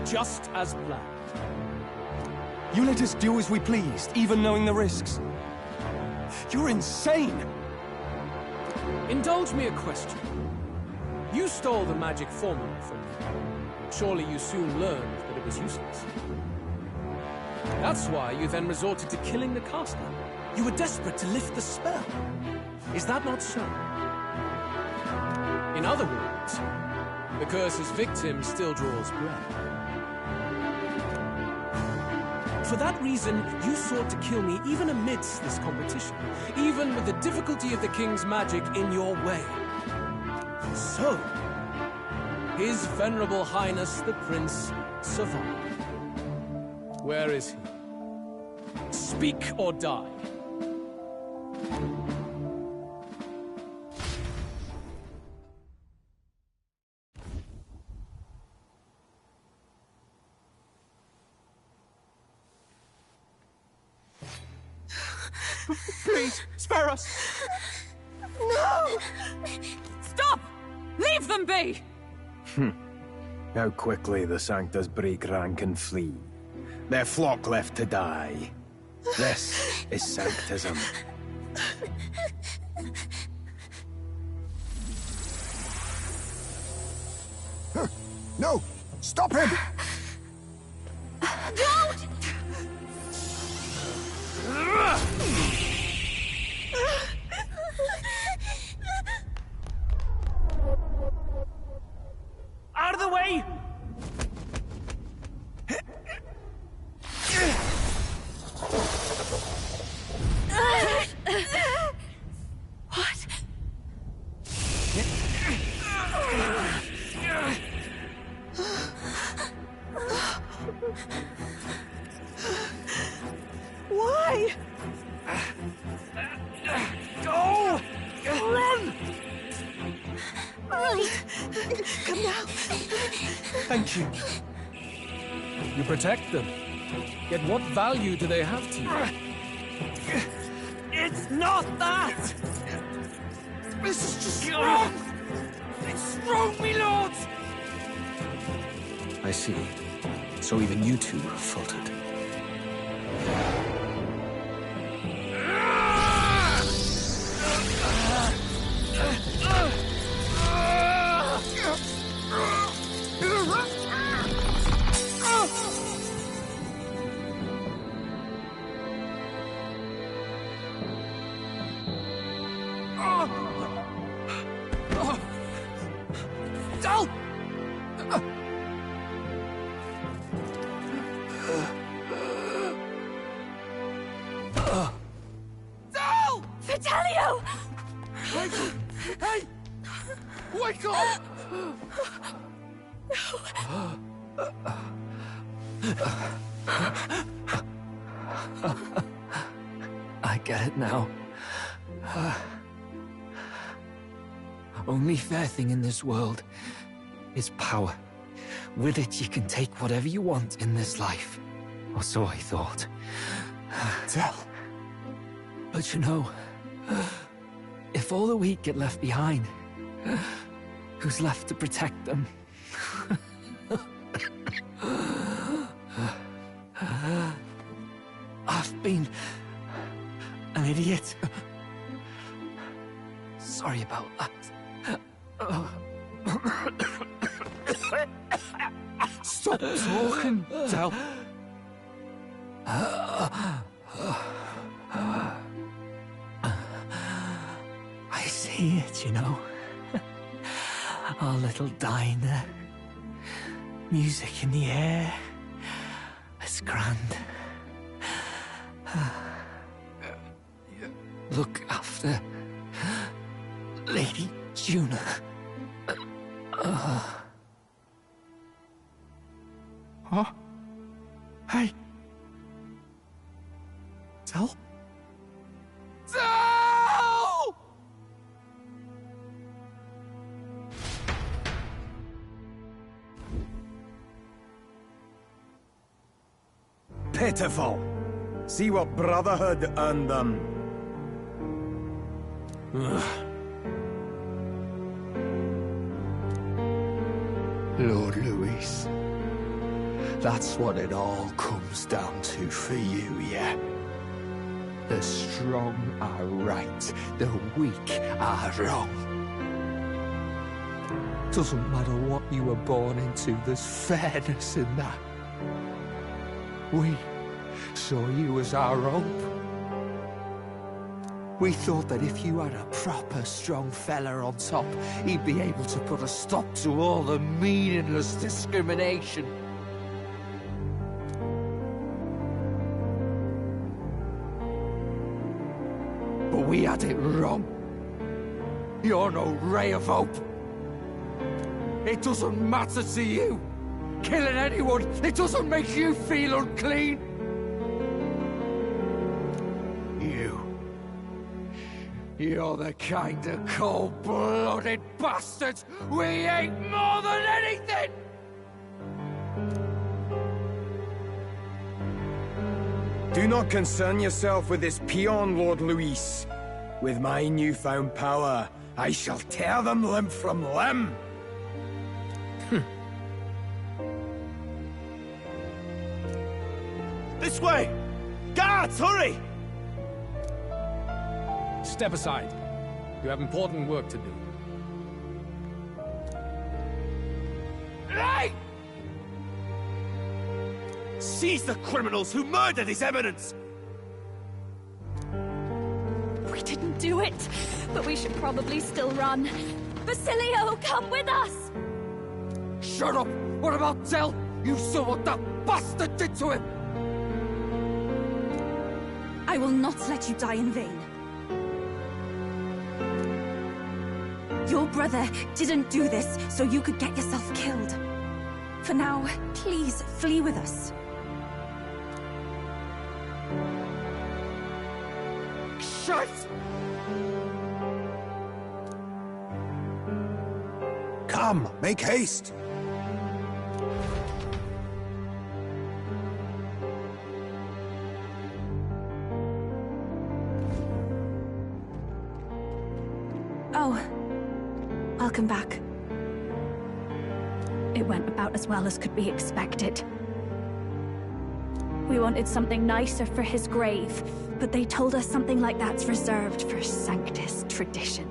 just as planned. You let us do as we pleased, even knowing the risks. You're insane! Indulge me a question. You stole the magic formula from me. Surely you soon learned that it was useless. That's why you then resorted to killing the caster. You were desperate to lift the spell. Is that not so? In other words, the curse's victim still draws breath. For that reason, you sought to kill me even amidst this competition, even with the difficulty of the king's magic in your way. So, His Venerable Highness the Prince survived. Where is he? Speak or die. Please, spare us! No! Stop! Leave them be! How quickly the Sanctus break rank and flee. Their flock left to die. This is Sanctism. No! Stop him! Don't! Out of the way! What? Why? Go! Run! Come now. Thank you. You protect them. Yet what value do they have to you? It's not that! This is just wrong! It's wrong, me lord! I see. So even you two faltered. Vitelio! Hey! Wake up! I get it now. only fair thing in this world is power. With it, you can take whatever you want in this life. Or so I thought. Tell. But you know, if all the weak get left behind, who's left to protect them? I've been an idiot. Sorry about that. Stop talking, Del. I see it, you know. Our little diner. Music in the air. It's grand. Look after Lady Juna. Huh? Hey. Tell? Tell! Pitiful. See what Brotherhood earned them. Lord Luis. That's what it all comes down to for you, yeah? The strong are right, the weak are wrong. Doesn't matter what you were born into, there's fairness in that. We saw you as our hope. We thought that if you had a proper strong fella on top, he'd be able to put a stop to all the meaningless discrimination. But we had it wrong. You're no ray of hope. It doesn't matter to you. Killing anyone, it doesn't make you feel unclean. You're the kind of cold-blooded bastards we hate more than anything! Do not concern yourself with this peon, Lord Luis. With my newfound power, I shall tear them limb from limb. This way! Guards, hurry! Step aside. You have important work to do. Hey! Seize the criminals who murdered His Eminence! We didn't do it, but we should probably still run. Basilio, come with us! Shut up! What about Del? You saw what that bastard did to him! I will not let you die in vain. Your brother didn't do this so you could get yourself killed. For now, please flee with us. Shut! Come, make haste! Oh. Welcome back. It went about as well as could be expected. We wanted something nicer for his grave, but they told us something like that's reserved for Sanctus tradition.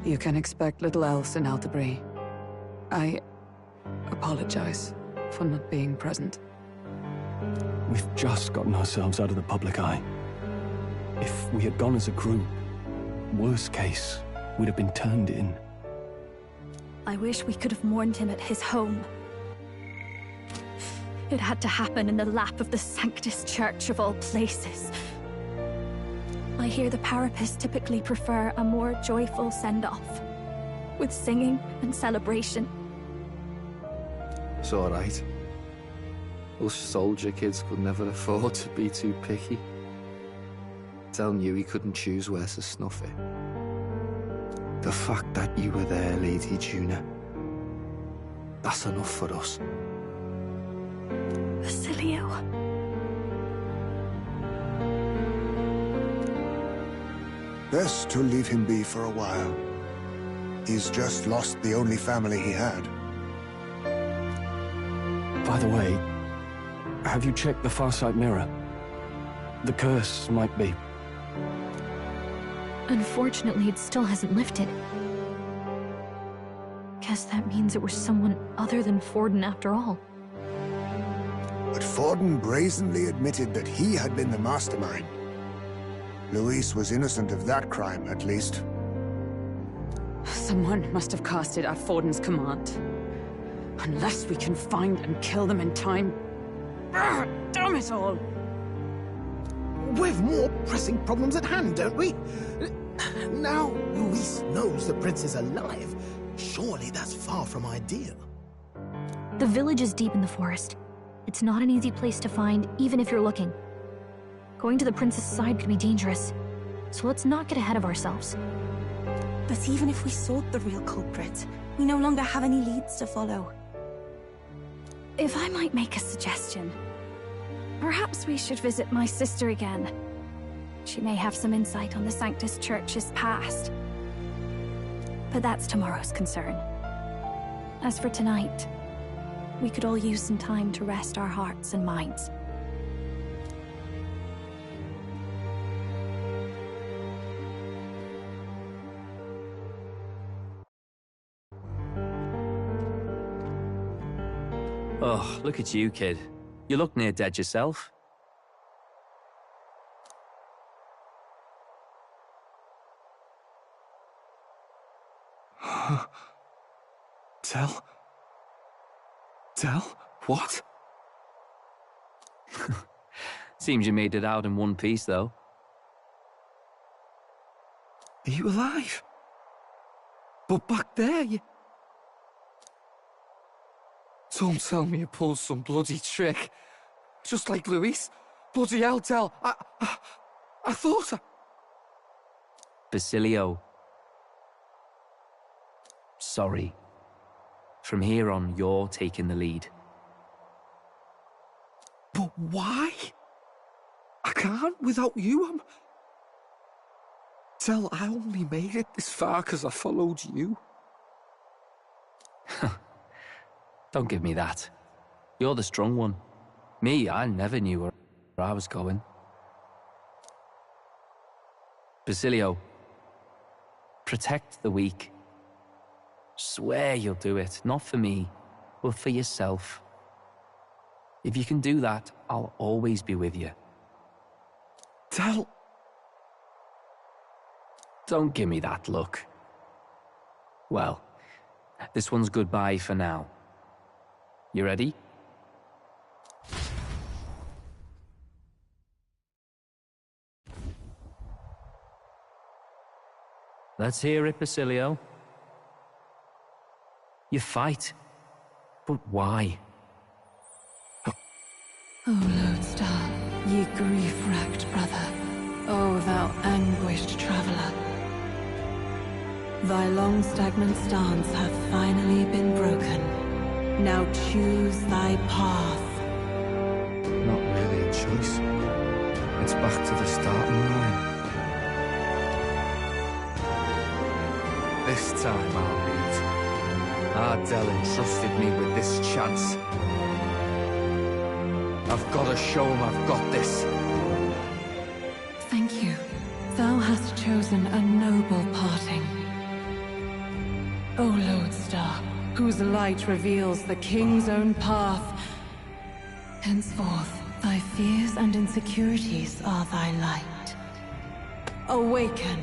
You can expect little else in Altabri. I apologize for not being present. We've just gotten ourselves out of the public eye. If we had gone as a group, worst case, we'd have been turned in. I wish we could have mourned him at his home. It had to happen in the lap of the Sanctus Church of all places. I hear the Parapists typically prefer a more joyful send-off, with singing and celebration. It's alright. Us soldier kids could never afford to be too picky. Del knew he couldn't choose where to snuff it. The fact that you were there, Lady Juna, that's enough for us. Basilio. Best to leave him be for a while. He's just lost the only family he had. By the way, have you checked the Farsight Mirror? The curse might be... Unfortunately, it still hasn't lifted. Guess that means it was someone other than Forden after all. But Forden brazenly admitted that he had been the mastermind. Luis was innocent of that crime, at least. Someone must have cast it at Forden's command. Unless we can find and kill them in time. Damn it all! We've more pressing problems at hand, don't we? Now Luis knows the prince is alive. Surely that's far from ideal. The village is deep in the forest. It's not an easy place to find, even if you're looking. Going to the prince's side could be dangerous, so let's not get ahead of ourselves. But even if we sought the real culprit, we no longer have any leads to follow. If I might make a suggestion, perhaps we should visit my sister again. She may have some insight on the Sanctus Church's past. But that's tomorrow's concern. As for tonight, we could all use some time to rest our hearts and minds. Oh, look at you, kid. You look near dead yourself. Tell? What? Seems you made it out in one piece, though. Are you alive? But back there, you... Don't tell me you pulled some bloody trick. Just like Luis. Bloody hell, Tell. I thought I... Basilio. Sorry. From here on, you're taking the lead. But why? I can't without you. Tell, I only made it this far because I followed you. Don't give me that. You're the strong one. Me, I never knew where I was going. Basilio, protect the weak. Swear you'll do it, not for me, but for yourself. If you can do that, I'll always be with you. Tell... Don't give me that look. Well, this one's goodbye for now. You ready? Let's hear it, Basilio. You fight. But why? O Lodestar, ye grief-racked brother, O thou anguished traveler. Thy long stagnant stance hath finally been broken. Now choose thy path. Not really a choice. It's back to the starting line. This time I'll lead. Ardell entrusted me with this chance. I've got to show him I've got this. Thank you. Thou hast chosen a noble parting. O Lodestar, whose light reveals the king's own path. Henceforth, thy fears and insecurities are thy light. Awaken.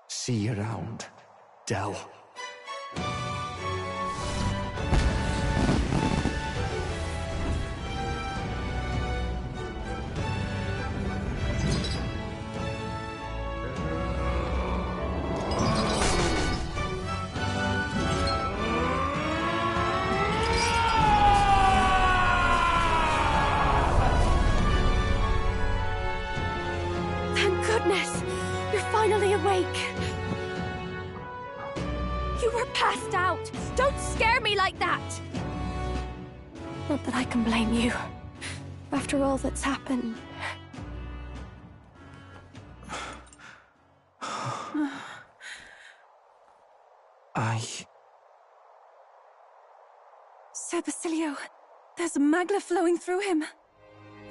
See you around, Dell. You're passed out! Don't scare me like that! Not that I can blame you. After all that's happened. Sir Basilio, there's magla flowing through him.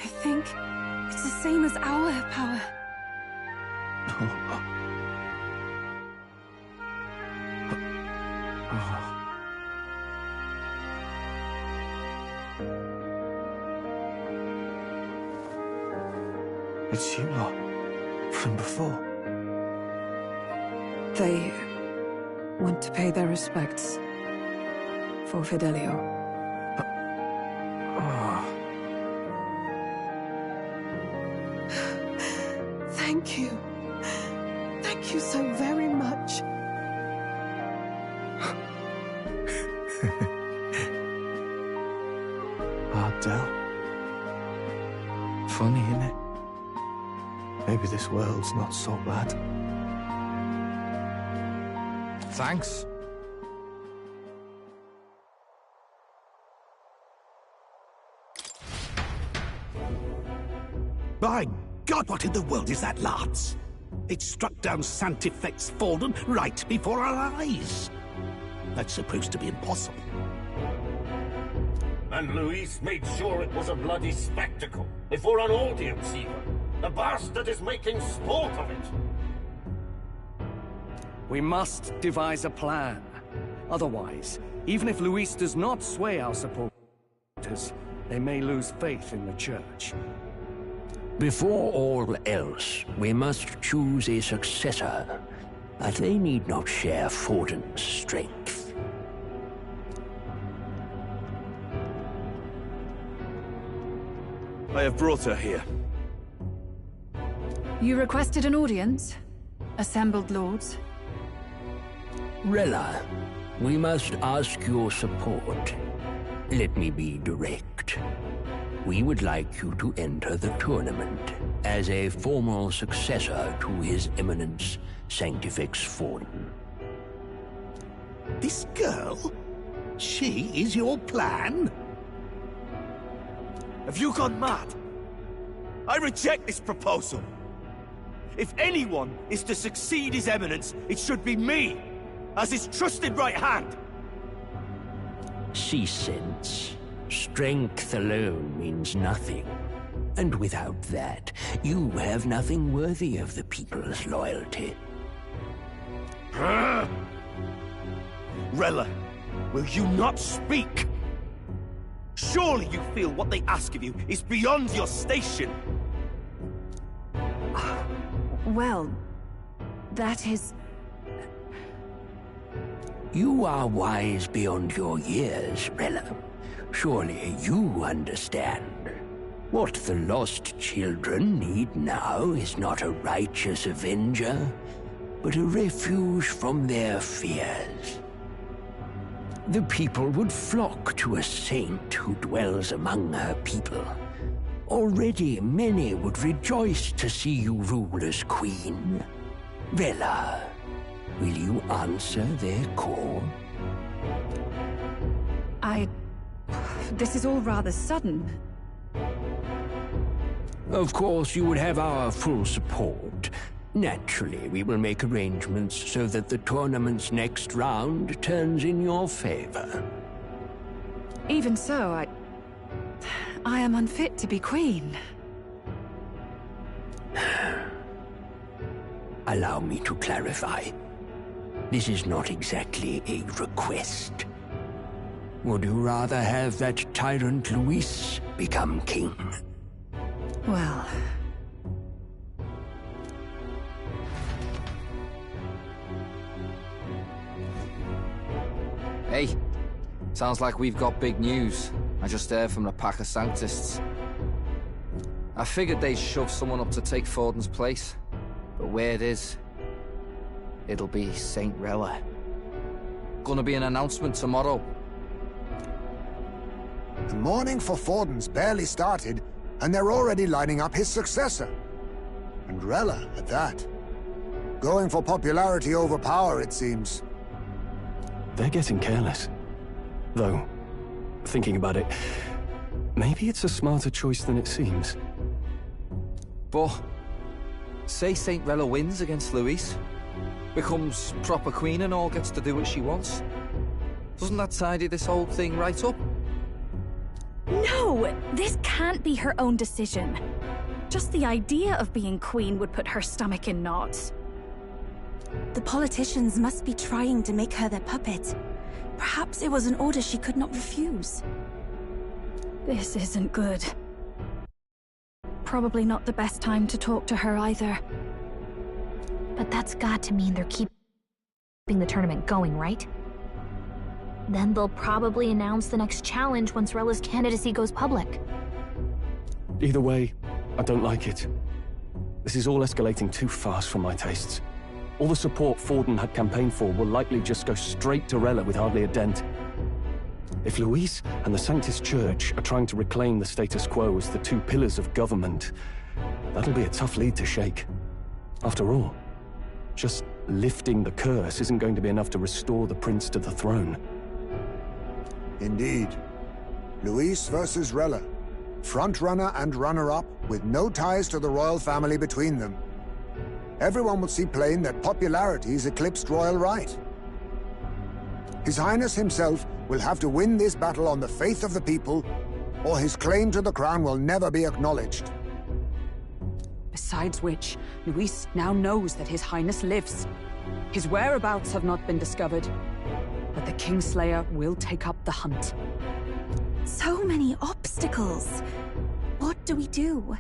I think it's the same as our power. It's you lot, from before. They went to pay their respects for Fidelio. Thank you. Thank you so very much. Ardell. Funny, innit? Maybe this world's not so bad. Thanks. By God, what in the world is that, lads? It struck down Sanctifex Forden right before our eyes. That's supposed to be impossible. And Luis made sure it was a bloody spectacle, before an audience even. The bastard is making sport of it. We must devise a plan. Otherwise, even if Luis does not sway our supporters, they may lose faith in the Church. Before all else, we must choose a successor, but they need not share Forden's strength. I have brought her here. You requested an audience? Assembled lords? Rella, we must ask your support. Let me be direct. We would like you to enter the tournament as a formal successor to His Eminence Sanctifex Forden. This girl? She is your plan? Have you gone mad? I reject this proposal. If anyone is to succeed His Eminence, it should be me, as his trusted right hand. Cease sense. Strength alone means nothing. And without that, you have nothing worthy of the people's loyalty. Rella, will you not speak? Surely you feel what they ask of you is beyond your station. Well, that is... You are wise beyond your years, Rella. Surely you understand. What the lost children need now is not a righteous avenger, but a refuge from their fears. The people would flock to a saint who dwells among her people. Already many would rejoice to see you rule as queen. Rella, will you answer their call? This is all rather sudden. Of course, you would have our full support. Naturally, we will make arrangements so that the tournament's next round turns in your favor. Even so, I am unfit to be queen. Allow me to clarify. This is not exactly a request. Would you rather have that tyrant Luis become king? Well... Hey, sounds like we've got big news. I just heard from the pack of Sanctists. I figured they'd shove someone up to take Forden's place, but where it is, it'll be Saint Rella. Gonna be an announcement tomorrow. The mourning for Forden's barely started, and they're already lining up his successor. And Rella, at that. Going for popularity over power, it seems. they're getting careless. Though, thinking about it, maybe it's a smarter choice than it seems. But, say St. Rella wins against Louise, becomes proper queen and all, gets to do what she wants. Doesn't that tidy this whole thing right up? No! This can't be her own decision. Just the idea of being queen would put her stomach in knots. The politicians must be trying to make her their puppet. Perhaps it was an order she could not refuse. This isn't good. Probably not the best time to talk to her either. But that's got to mean they're keeping the tournament going, right? Then they'll probably announce the next challenge once Rella's candidacy goes public. Either way, I don't like it. This is all escalating too fast for my tastes. All the support Forden had campaigned for will likely just go straight to Rella with hardly a dent. If Louise and the Sanctus Church are trying to reclaim the status quo as the two pillars of government, that'll be a tough lead to shake. After all, just lifting the curse isn't going to be enough to restore the prince to the throne. Indeed. Louise versus Rella. Frontrunner and runner-up, with no ties to the royal family between them. Everyone would see plain that popularity's eclipsed royal right. His Highness himself will have to win this battle on the faith of the people, or his claim to the crown will never be acknowledged. Besides which, Luis now knows that His Highness lives. His whereabouts have not been discovered, but the Kingslayer will take up the hunt. So many obstacles. What do we do?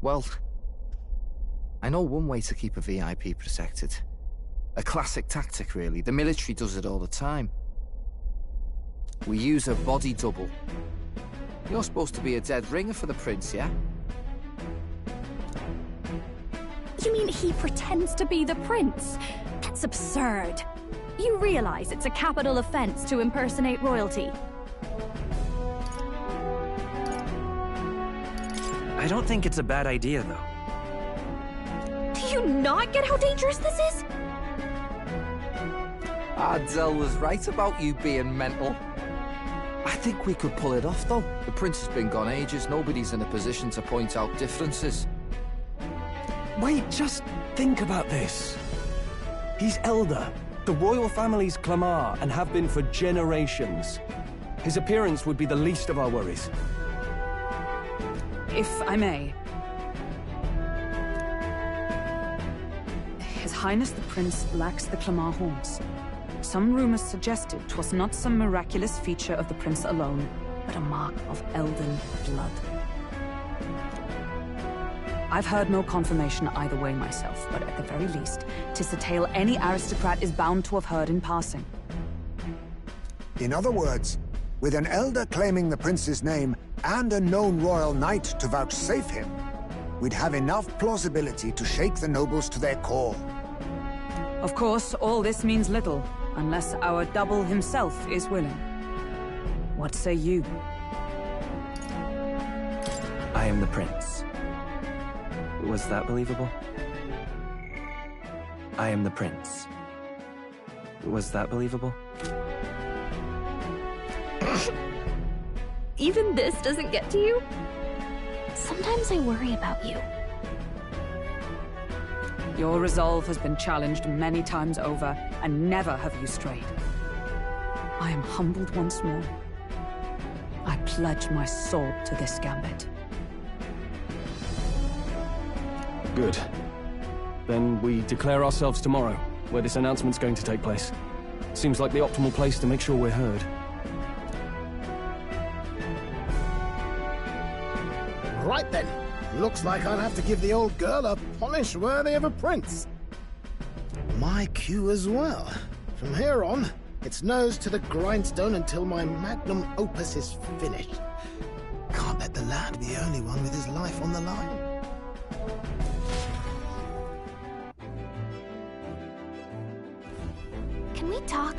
Well, I know one way to keep a VIP protected. A classic tactic, really. The military does it all the time. We use a body double. You're supposed to be a dead ringer for the prince, yeah? You mean he pretends to be the prince? That's absurd. You realize it's a capital offense to impersonate royalty. I don't think it's a bad idea, though. Do you not get how dangerous this is? Ardell was right about you being mental. I think we could pull it off, though. The prince has been gone ages. Nobody's in a position to point out differences. Wait, just think about this. He's elder. The royal family's Clamar and have been for generations. His appearance would be the least of our worries. If I may. His Highness the Prince lacks the Clamar horns. Some rumors suggested 'twas not some miraculous feature of the prince alone, but a mark of elden blood. I've heard no confirmation either way myself, but at the very least, 'tis a tale any aristocrat is bound to have heard in passing. In other words, with an elder claiming the prince's name and a known royal knight to vouchsafe him, we'd have enough plausibility to shake the nobles to their core. Of course, all this means little, unless our double himself is willing. What say you? I am the prince. Was that believable? I am the prince. Was that believable? Even this doesn't get to you? Sometimes I worry about you. Your resolve has been challenged many times over, and never have you strayed. I am humbled once more. I pledge my sword to this gambit. Good. Then we declare ourselves tomorrow, where this announcement's going to take place. Seems like the optimal place to make sure we're heard. Right then. Looks like I'll have to give the old girl a polish worthy of a prince. My cue as well. From here on, it's nose to the grindstone until my magnum opus is finished. Can't let the lad be the only one with his life on the line. Can we talk?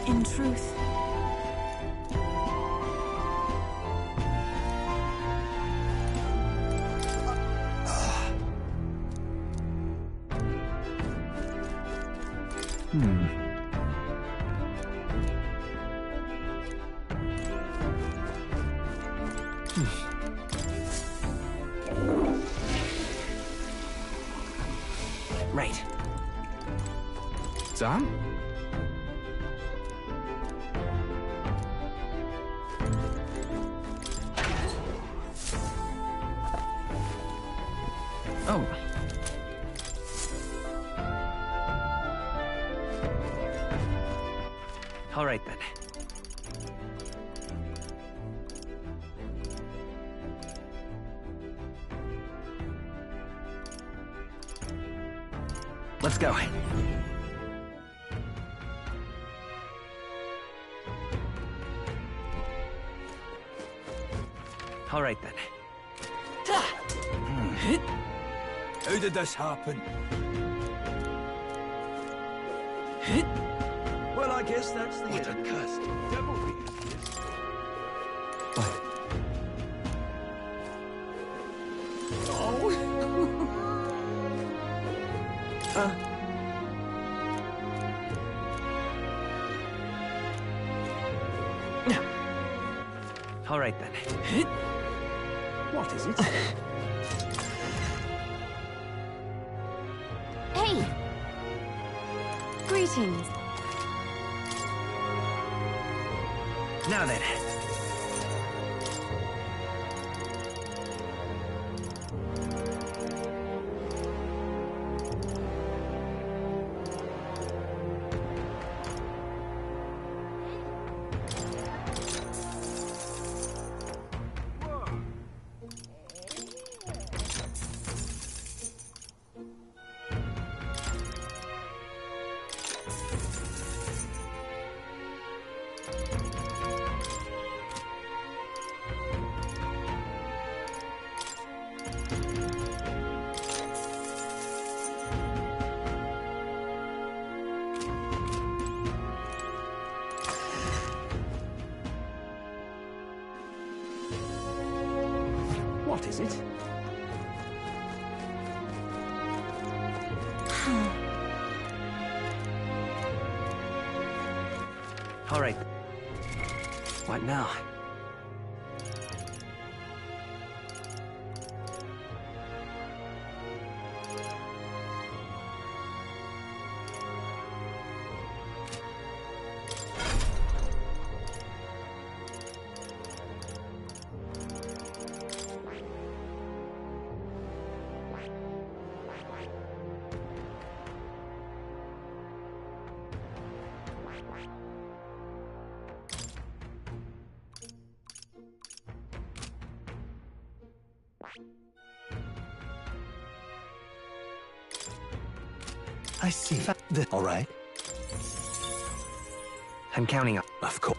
In truth, Right. Sam? Oh. All right, then. Let's go. All right, then. How did this happen? Well, I guess that's the end. Cursed devilry it is. All right, then. What is it? Hey! Greetings. Now then. What is it? All right. What now? I see. All right. I'm counting on. Of course.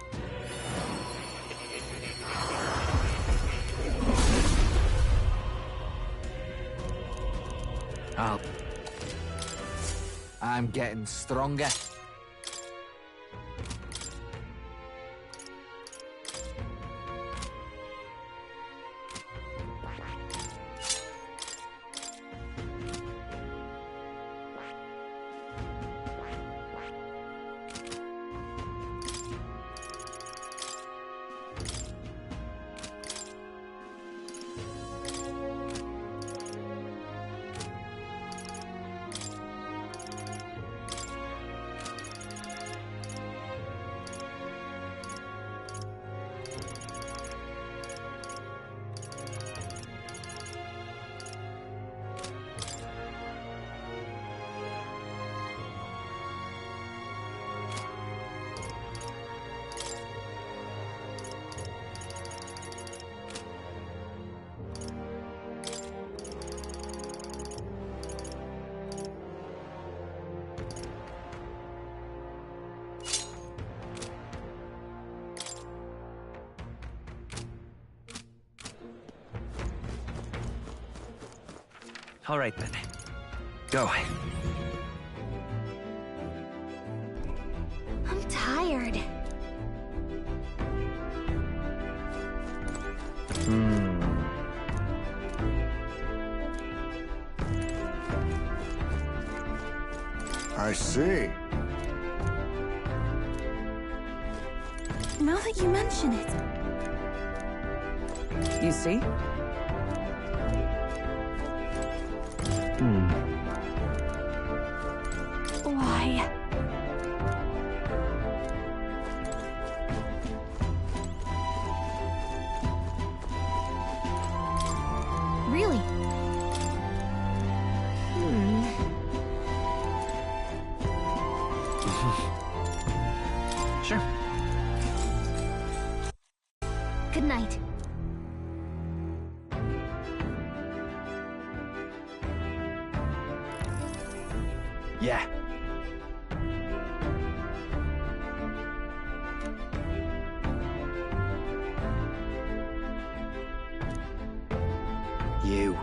I'm getting stronger. All right, then. Go. I'm tired. I see. Now that you mention it. You see? Why? Really? Sure. Good night. Yeah. You.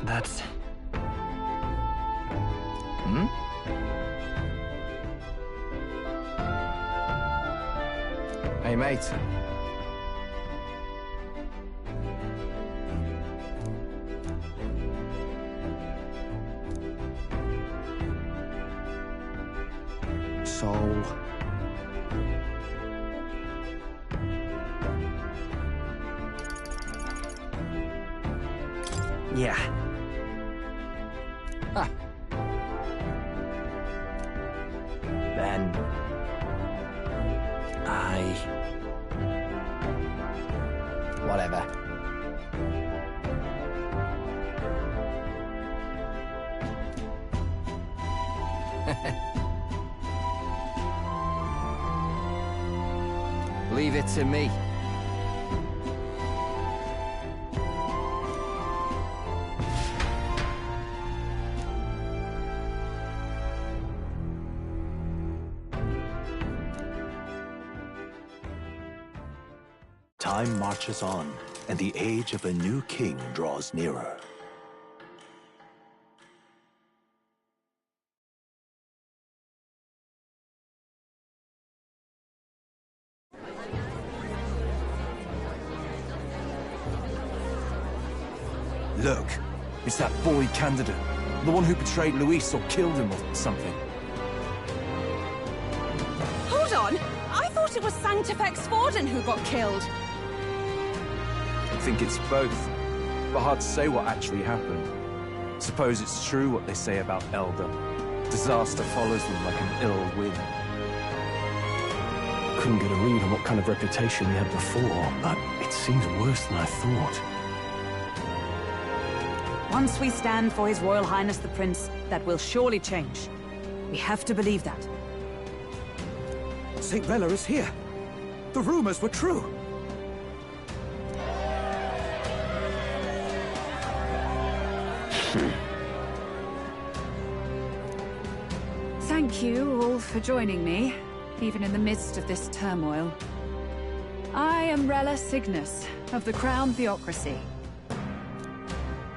That's... Hey, mate. So... Yeah. Ha. Then... Whatever. Leave it to me. Time marches on, and the age of a new king draws nearer. Look, it's that boy candidate. The one who betrayed Luis or killed him or something. Hold on! I thought it was Sanctifex Forden who got killed. I think it's both, but hard to say what actually happened. Suppose it's true what they say about Elder. Disaster follows them like an ill wind. Couldn't get a read on what kind of reputation he had before, but it seems worse than I thought. Once we stand for His Royal Highness the Prince, that will surely change. We have to believe that. St. Rella is here. The rumors were true. Thank you all for joining me, even in the midst of this turmoil. I am Rella Cygnus, of the Crown Theocracy.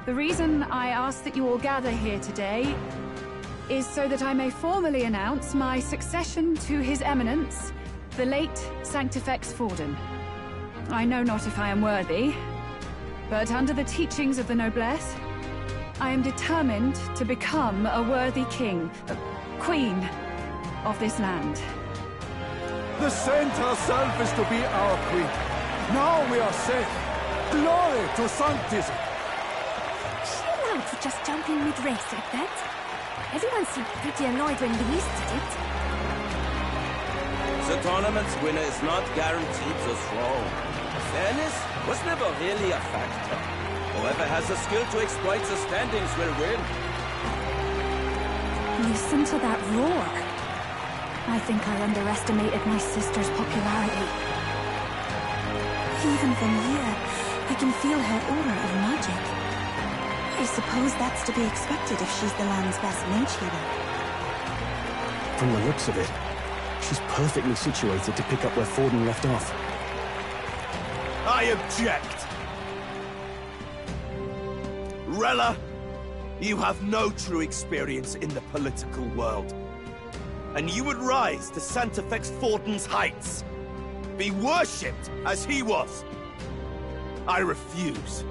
The reason I ask that you all gather here today is so that I may formally announce my succession to His Eminence, the late Sanctifex Forden. I know not if I am worthy, but under the teachings of the noblesse, I am determined to become a worthy king, queen of this land. The saint herself is to be our queen. Now we are safe. Glory to Sanctism. Is she allowed to just jump in mid-race like that? Everyone seemed pretty annoyed when Luis did it. The tournament's winner is not guaranteed the throne. Fairness was never really a factor. Whoever has the skill to exploit the standings will win. Listen to that roar. I think I underestimated my sister's popularity. Even from here, I can feel her aura of magic. I suppose that's to be expected if she's the land's best mage healer. From the looks of it, She's perfectly situated to pick up where Forden left off. I object! Rella, you have no true experience in the political world. And you would rise to Santefex Forden's heights. Be worshipped as he was. I refuse.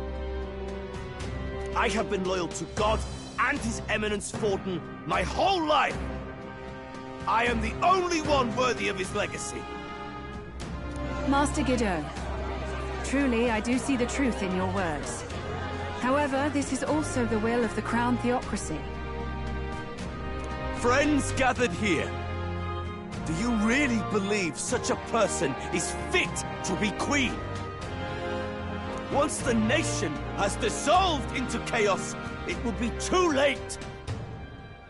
I have been loyal to God and His Eminence Forden my whole life. I am the only one worthy of his legacy. Master Gidone, truly I do see the truth in your words. However, this is also the will of the Crown Theocracy. Friends gathered here, do you really believe such a person is fit to be queen? Once the nation has dissolved into chaos, it will be too late.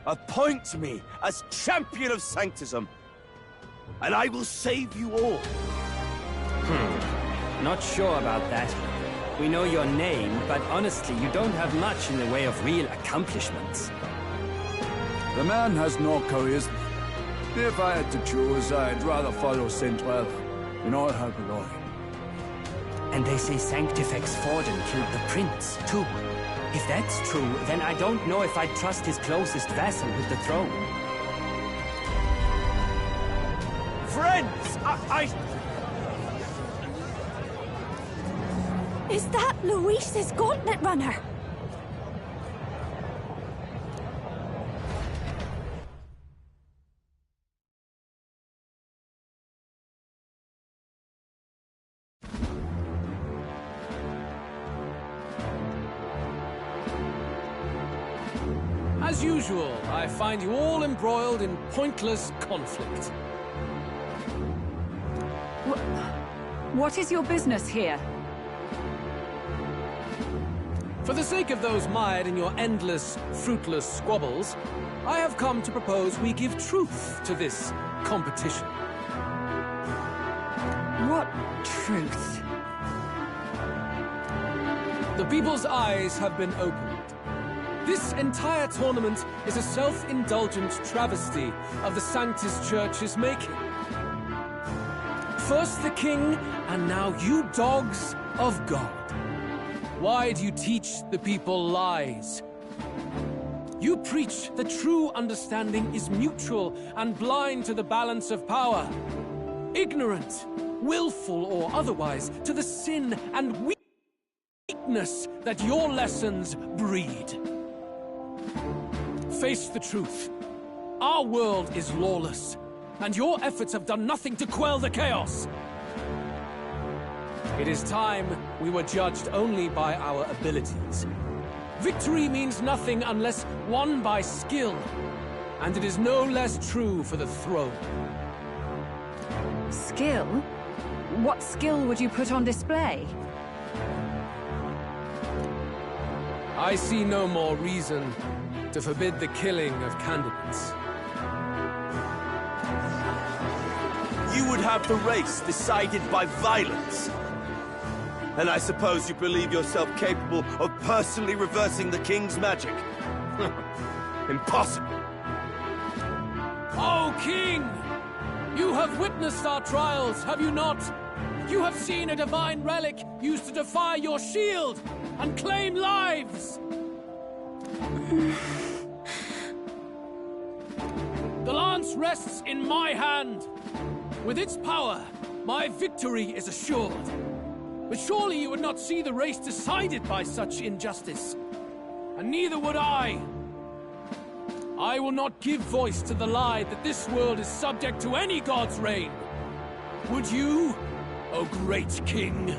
Appoint me as champion of Sanctism, and I will save you all. Not sure about that. We know your name, but honestly, you don't have much in the way of real accomplishments. The man has no charisma. If I had to choose, I'd rather follow Saint Rella in all her glory. And they say Sanctifex Forden killed the prince, too. If that's true, then I don't know if I'd trust his closest vassal with the throne. Friends, Is that Luis's Gauntlet Runner? As usual, I find you all embroiled in pointless conflict. What is your business here? For the sake of those mired in your endless, fruitless squabbles, I have come to propose we give truth to this competition. What truth? The people's eyes have been opened. This entire tournament is a self-indulgent travesty of the Sanctus Church's making. First the king, and now you dogs of God. Why do you teach the people lies? You preach that true understanding is mutual and blind to the balance of power. Ignorant, willful or otherwise, to the sin and weakness that your lessons breed. Face the truth. Our world is lawless, and your efforts have done nothing to quell the chaos. It is time we were judged only by our abilities. Victory means nothing unless won by skill, and it is no less true for the throne. Skill? What skill would you put on display? I see no more reason to forbid the killing of candidates. You would have the race decided by violence. And I suppose you believe yourself capable of personally reversing the king's magic? Impossible. Oh, King! You have witnessed our trials, have you not? You have seen a divine relic used to defy your shield and claim lives! The lance rests in my hand. With its power, my victory is assured. But surely you would not see the race decided by such injustice. And neither would I. I will not give voice to the lie that this world is subject to any god's reign. Would you, O great king?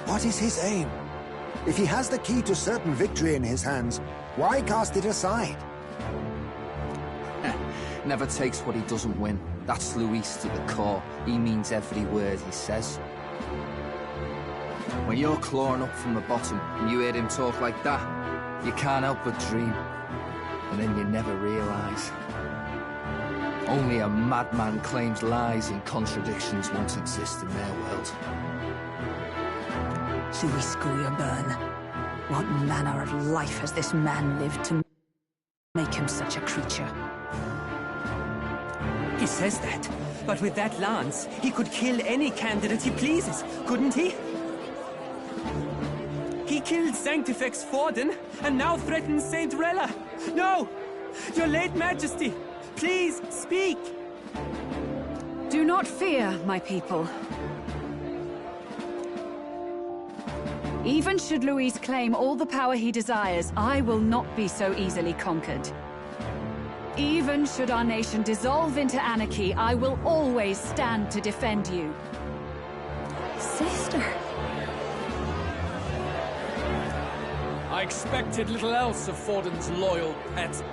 What is his aim? If he has the key to certain victory in his hands, why cast it aside? Never takes what he doesn't win. That's Luis to the core. He means every word he says. When you're clawing up from the bottom and you hear him talk like that, you can't help but dream. And then you never realise. Only a madman claims lies and contradictions won't exist in their world. Luis Guyurburn, what manner of life has this man lived to make him such a creature? He says that, but with that lance, he could kill any candidate he pleases, couldn't he? He killed Sanctifex Forden, and now threatens Saint Rella. No! Your late Majesty, please, speak! Do not fear, my people. Even should Luis claim all the power he desires, I will not be so easily conquered. Even should our nation dissolve into anarchy, I will always stand to defend you. Sister. I expected little else of Forden's loyal pet.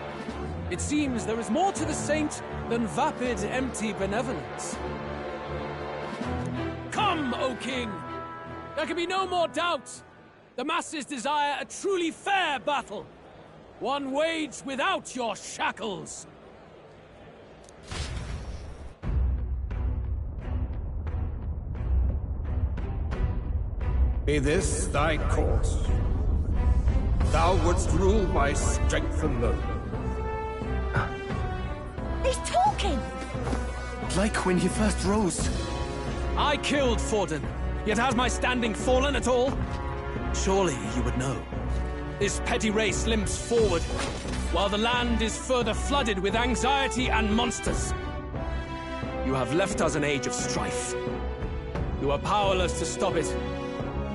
It seems there is more to the saint than vapid, empty benevolence. Come, O King! There can be no more doubt. The masses desire a truly fair battle. One waged without your shackles. Be this thy course. Thou wouldst rule by strength alone. He's talking! Like when he first rose. I killed Forden, yet has my standing fallen at all? Surely you would know. This petty race limps forward, while the land is further flooded with anxiety and monsters. You have left us an age of strife. You are powerless to stop it.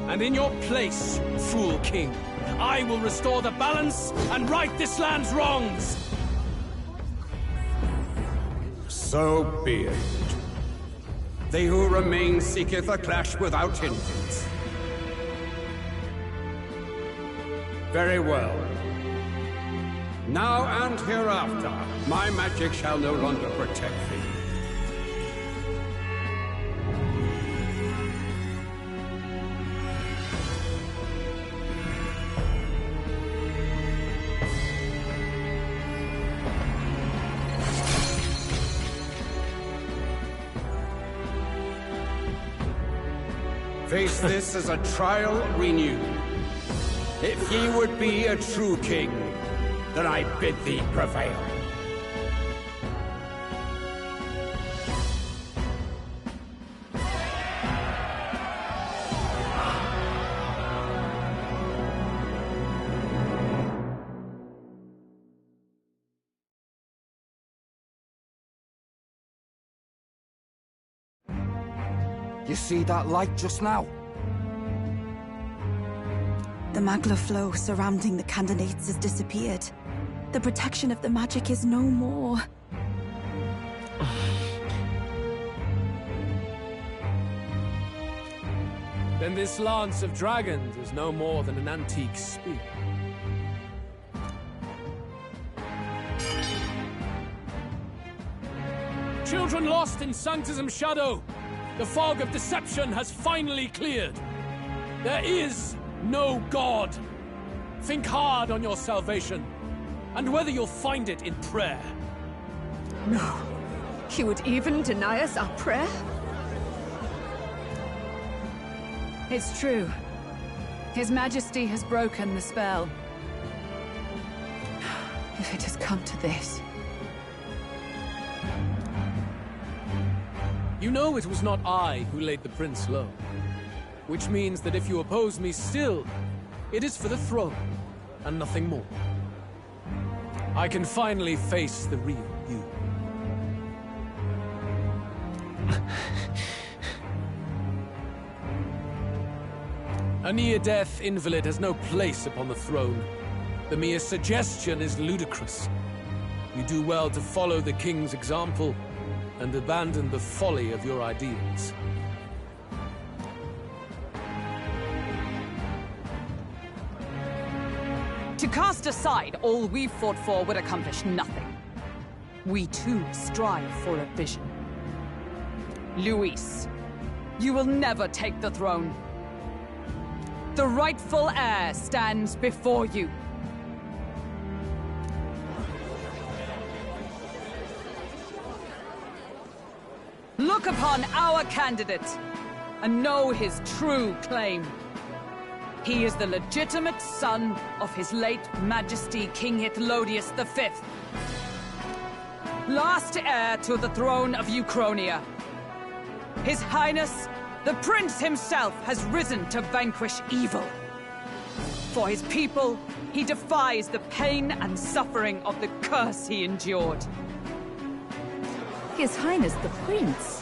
And in your place, fool king, I will restore the balance and right this land's wrongs! So be it. They who remain seeketh a clash without hindrance. Very well. Now and hereafter, my magic shall no longer protect thee. Face this as a trial renewed. If ye would be a true king, then I bid thee prevail. You see that light just now? The magla flow surrounding the candidates has disappeared. The protection of the magic is no more. Then this lance of dragons is no more than an antique spear. Children lost in Sanctism's shadow! The fog of deception has finally cleared! There is no God! Think hard on your salvation, and whether you'll find it in prayer. No. He would even deny us our prayer? It's true. His Majesty has broken the spell. If it has come to this... You know it was not I who laid the prince low. Which means that if you oppose me still, it is for the throne, and nothing more. I can finally face the real you. A near-death invalid has no place upon the throne. The mere suggestion is ludicrous. You do well to follow the king's example, and abandon the folly of your ideals. To cast aside all we've fought for would accomplish nothing. We too strive for a vision. Luis, you will never take the throne. The rightful heir stands before you. Look upon our candidate and know his true claim. He is the legitimate son of his late Majesty King Hythlodius V. last heir to the throne of Uchronia. His Highness, the Prince himself, has risen to vanquish evil. For his people, he defies the pain and suffering of the curse he endured. His Highness the Prince?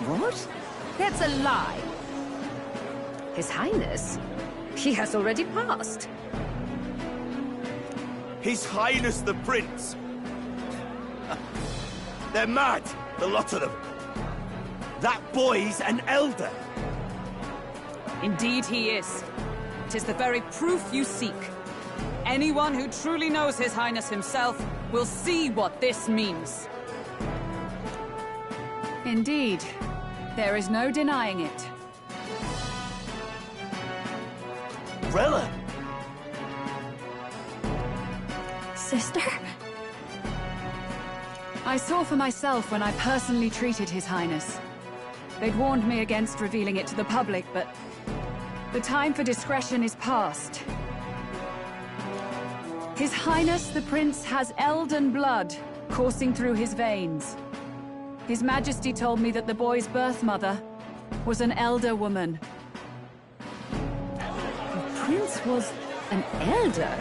What? That's a lie. His Highness? He has already passed. His Highness the Prince! They're mad, the lot of them. That boy's an elder. Indeed he is. 'Tis the very proof you seek. Anyone who truly knows His Highness himself will see what this means. Indeed, there is no denying it. Rella! Sister? I saw for myself when I personally treated His Highness. They'd warned me against revealing it to the public, but the time for discretion is past. His Highness the Prince has Elden blood coursing through his veins. His Majesty told me that the boy's birth mother was an elder woman. The Prince was an elder?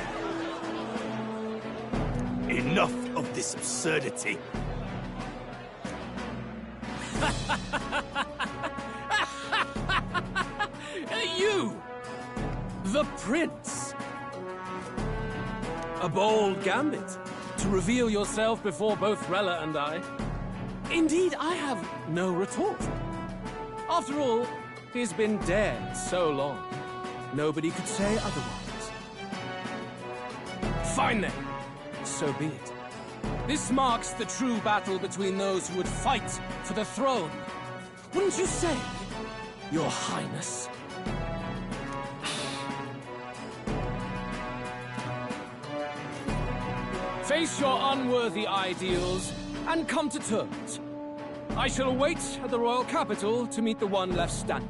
Enough of this absurdity. You! The Prince! A bold gambit, to reveal yourself before both Rella and I. Indeed, I have no retort. After all, he's been dead so long. Nobody could say otherwise. Fine then. So be it. This marks the true battle between those who would fight for the throne. Wouldn't you say, Your Highness? Face your unworthy ideals and come to terms. I shall await at the royal capital to meet the one left standing.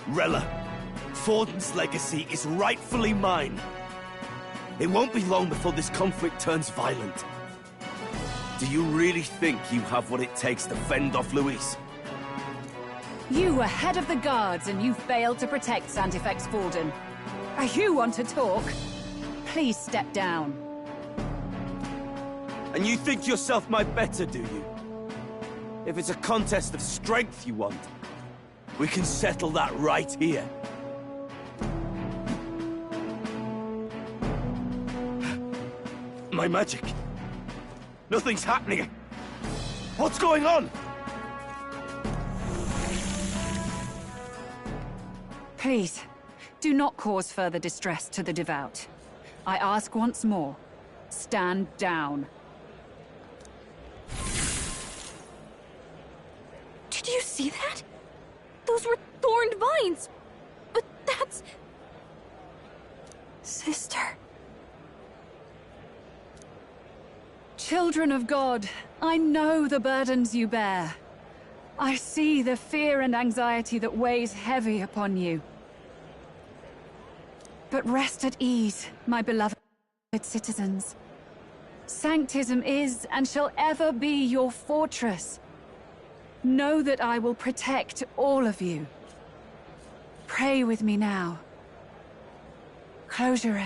Rella, Forden's legacy is rightfully mine. It won't be long before this conflict turns violent. Do you really think you have what it takes to fend off Luis? You were head of the guards and you failed to protect Santifex Forden. You want to talk? Please step down. And you think yourself my better, do you? If it's a contest of strength you want, we can settle that right here. My magic. Nothing's happening. What's going on? Please, do not cause further distress to the devout. I ask once more, stand down. Did you see that? Those were thorned vines! But that's... Sister... Children of God, I know the burdens you bear. I see the fear and anxiety that weighs heavy upon you. But rest at ease, my beloved citizens. Sanctism is and shall ever be your fortress. Know that I will protect all of you. Pray with me now. Closure.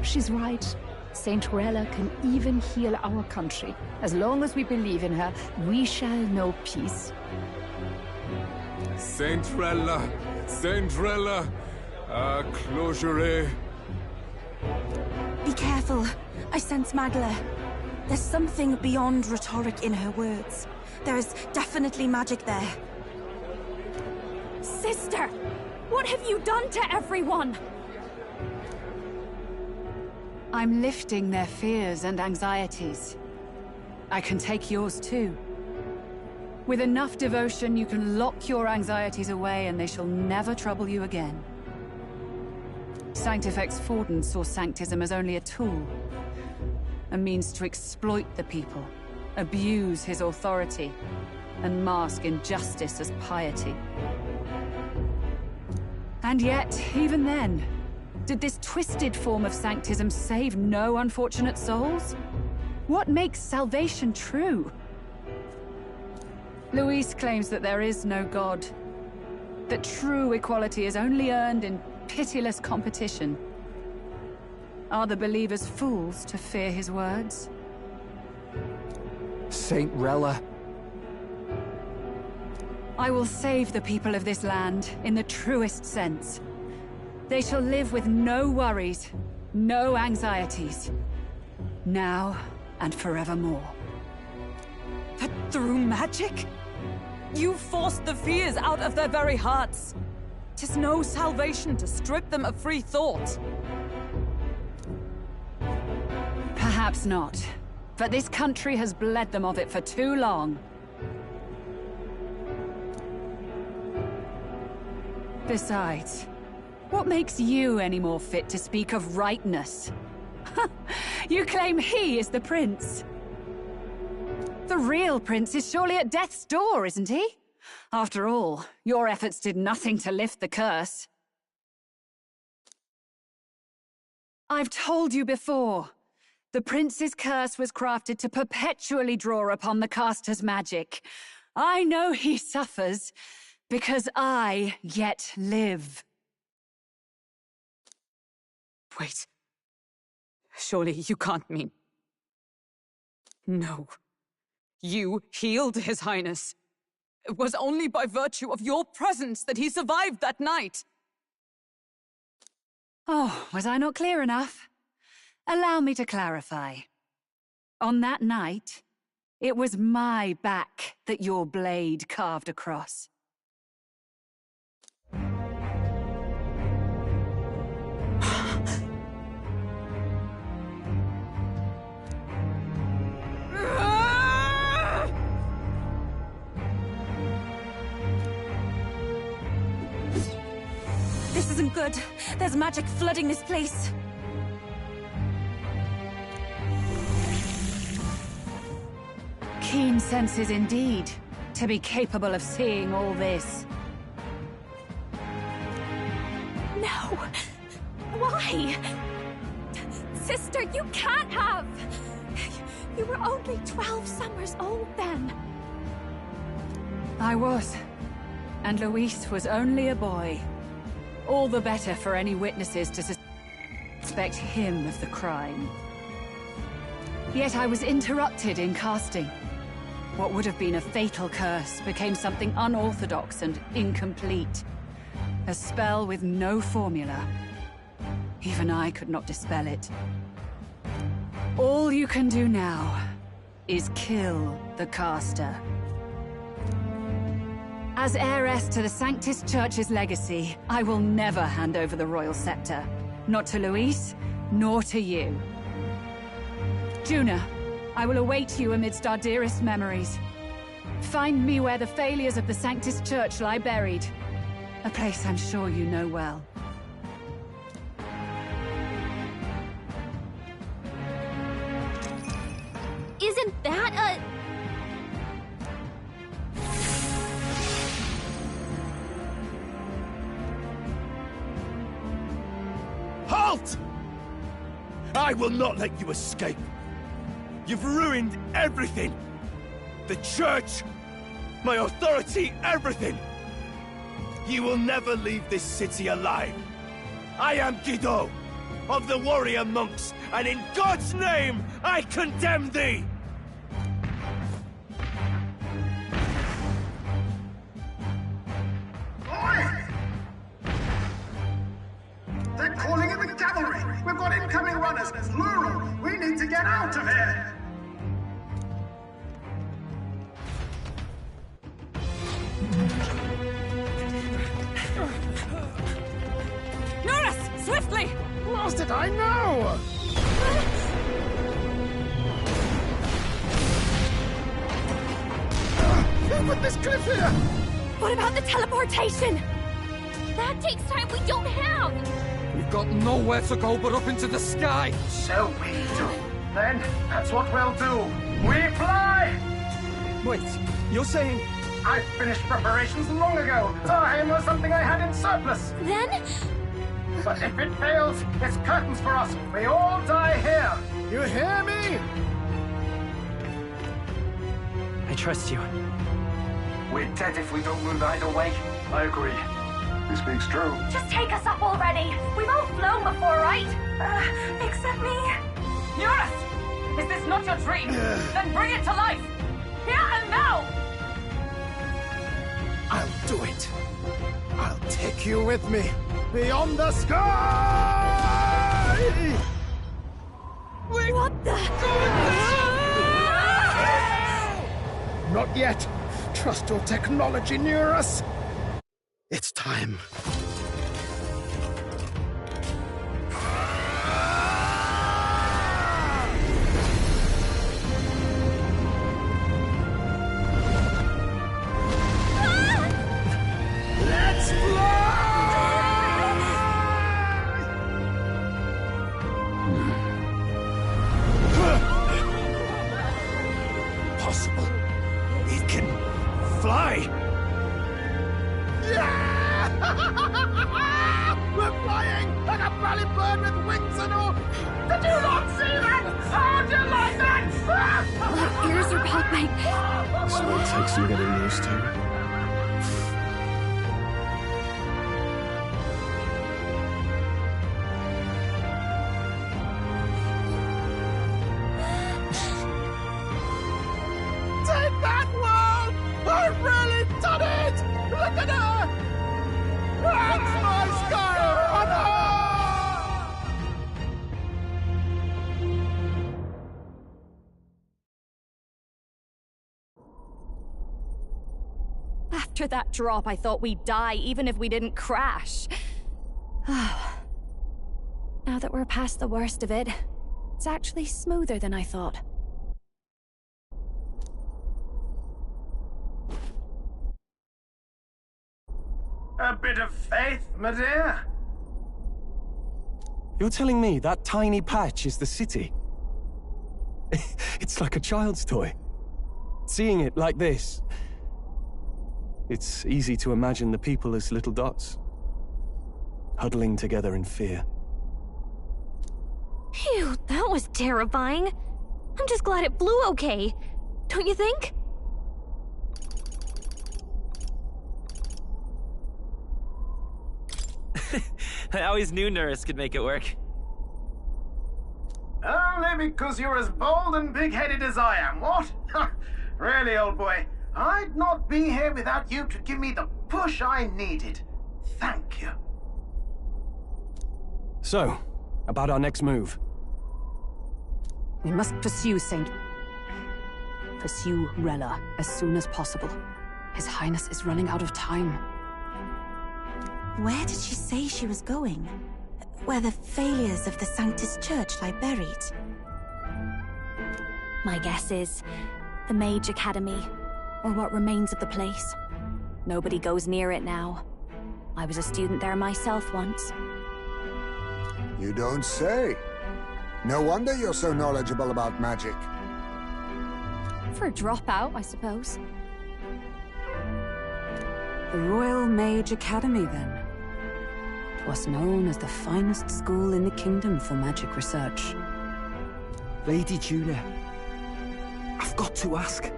She's right. Saint Rella can even heal our country. As long as we believe in her, we shall know peace. Saint Rella! Saint Rella! Closure. Be careful. I sense Magla. There's something beyond rhetoric in her words. There is definitely magic there. Sister! What have you done to everyone? I'm lifting their fears and anxieties. I can take yours too. With enough devotion, you can lock your anxieties away and they shall never trouble you again. Sanctifex Forden saw Sanctism as only a tool. A means to exploit the people, abuse his authority, and mask injustice as piety. And yet, even then, did this twisted form of Sanctism save no unfortunate souls? What makes salvation true? Luis claims that there is no God, that true equality is only earned in pitiless competition. Are the believers fools to fear his words? Saint Rella. I will save the people of this land in the truest sense. They shall live with no worries, no anxieties. Now and forevermore. But through magic? You forced the fears out of their very hearts. 'Tis no salvation to strip them of free thought. Perhaps not. But this country has bled them of it for too long. Besides, what makes you any more fit to speak of rightness? You claim he is the prince. The real prince is surely at death's door, isn't he? After all, your efforts did nothing to lift the curse. I've told you before. The prince's curse was crafted to perpetually draw upon the caster's magic. I know he suffers, because I yet live. Wait. Surely you can't mean... No. You healed His Highness. It was only by virtue of your presence that he survived that night. Oh, was I not clear enough? Allow me to clarify. On that night, it was my back that your blade carved across. This isn't good. There's magic flooding this place. Keen senses indeed, to be capable of seeing all this. No! Why? Sister, you can't have! You were only 12 summers old then. I was. And Luis was only a boy. All the better for any witnesses to suspect him of the crime. Yet I was interrupted in casting. What would have been a fatal curse became something unorthodox and incomplete. A spell with no formula. Even I could not dispel it. All you can do now is kill the caster. As heiress to the Sanctis Church's legacy, I will never hand over the royal scepter. Not to Luis, nor to you. Juna, I will await you amidst our dearest memories. Find me where the failures of the Sanctis Church lie buried. A place I'm sure you know well. Isn't that a... Halt! I will not let you escape. You've ruined everything. The church, my authority, everything. You will never leave this city alive. I am Guido, of the warrior monks, and in God's name, I condemn thee! They're calling in the cavalry! We've got incoming runners! Plural! We need to get out of here! Norris! Swiftly! Lost it, I know! Who put this cliff here? What about the teleportation? That takes time we don't have! We've got nowhere to go but up into the sky! So we do. Then, that's what we'll do. We fly! Wait, you're saying... I finished preparations long ago. Time was something I had in surplus. Then? But if it fails, it's curtains for us. We all die here. You hear me? I trust you. We're dead if we don't move either way. I agree. He speaks true. Just take us up already. We've all flown before, right? Except me. Eurus! Is this not your dream? Then bring it to life! Here and now! I'll do it. I'll take you with me. Beyond the sky! What the? Not yet. Trust your technology, Neurus. It's time. Let's fly! Possible. It can fly! Yeah! We're flying like a bally bird with wings and all! Did you not see that? How do you like that? My ears are popping. This will take some getting used to. Take that, world! I've really done it! Look at her! That's my Skyrunner! After that drop, I thought we'd die, even if we didn't crash. Now that we're past the worst of it, it's actually smoother than I thought. A bit of faith, my dear. You're telling me that tiny patch is the city? It's like a child's toy. Seeing it like this, it's easy to imagine the people as little dots, huddling together in fear. Phew, that was terrifying. I'm just glad it flew okay. Don't you think? I always knew Nurse could make it work. Only because you're as bold and big-headed as I am, what? Really, old boy, I'd not be here without you to give me the push I needed. Thank you. So, about our next move. We must pursue Rella as soon as possible. His Highness is running out of time. Where did she say she was going? Where the failures of the Sanctus Church lie buried? My guess is the Mage Academy, or what remains of the place. Nobody goes near it now. I was a student there myself once. You don't say. No wonder you're so knowledgeable about magic. For a dropout, I suppose. The Royal Mage Academy, then. 'Twas known as the finest school in the kingdom for magic research. Lady Juna, I've got to ask.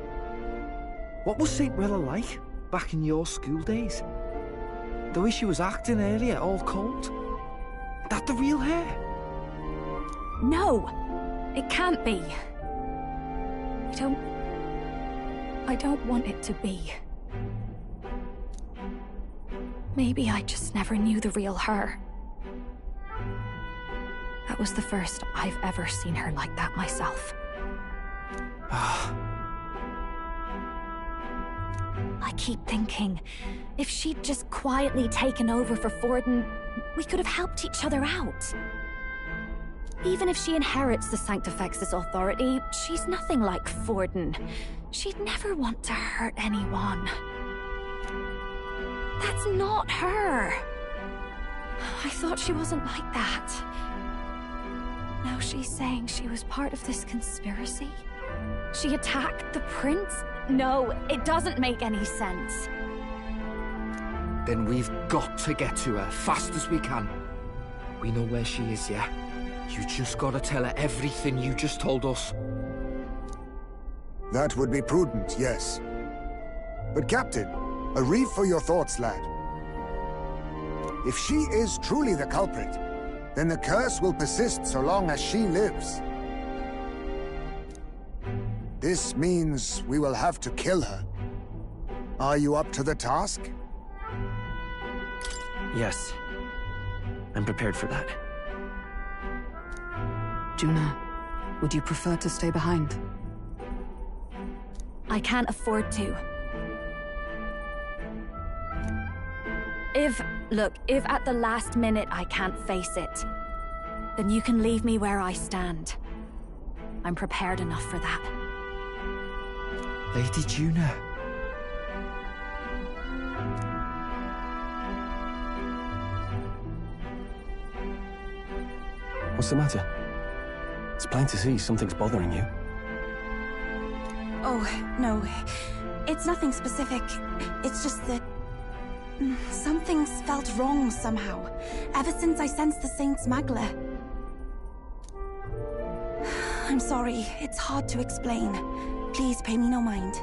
What was St. Rella like back in your school days? The way she was acting earlier, all cold? That the real her? No! It can't be. I don't want it to be. Maybe I just never knew the real her. That was the first I've ever seen her like that myself. I keep thinking, if she'd just quietly taken over for Forden, we could have helped each other out. Even if she inherits the Sanctifex's authority, she's nothing like Forden. She'd never want to hurt anyone. That's not her. I thought she wasn't like that. Now she's saying she was part of this conspiracy? She attacked the prince? No, it doesn't make any sense. Then we've got to get to her, fast as we can. We know where she is, yeah? You just gotta tell her everything you just told us. That would be prudent, yes. But Captain, a reef for your thoughts, lad. If she is truly the culprit, then the curse will persist so long as she lives. This means we will have to kill her. Are you up to the task? Yes. I'm prepared for that. Juna, would you prefer to stay behind? I can't afford to. If at the last minute I can't face it, then you can leave me where I stand. I'm prepared enough for that. Lady Juna. What's the matter? It's plain to see something's bothering you. Oh, no. It's nothing specific. It's just that... something's felt wrong somehow, ever since I sensed the Saint's Magla. I'm sorry, it's hard to explain. Please pay me no mind.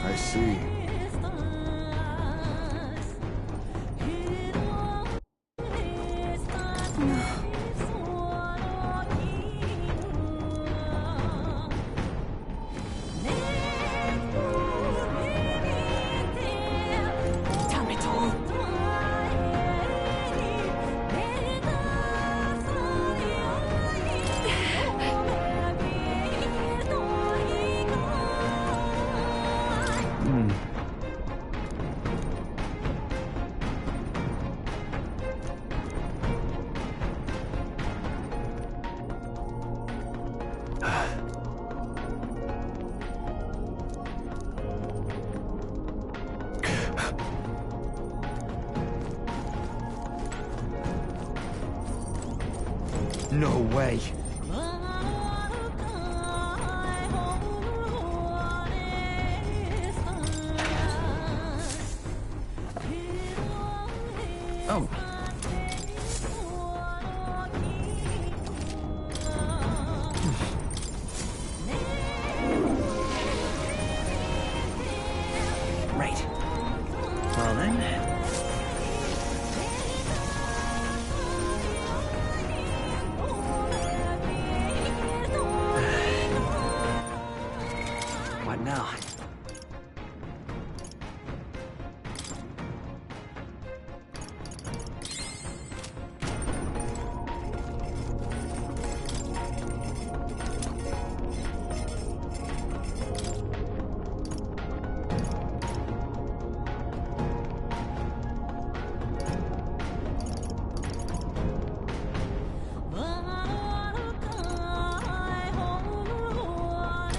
I see. Damn it all. No way. Oh. Right. Well then. What now?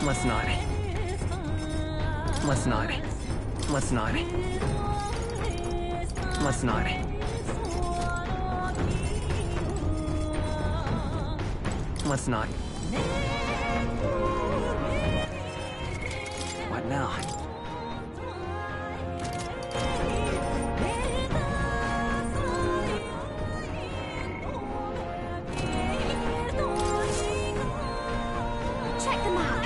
Let's not. Let's not. Let's not. Let's not. Let's not. What now? Check them out.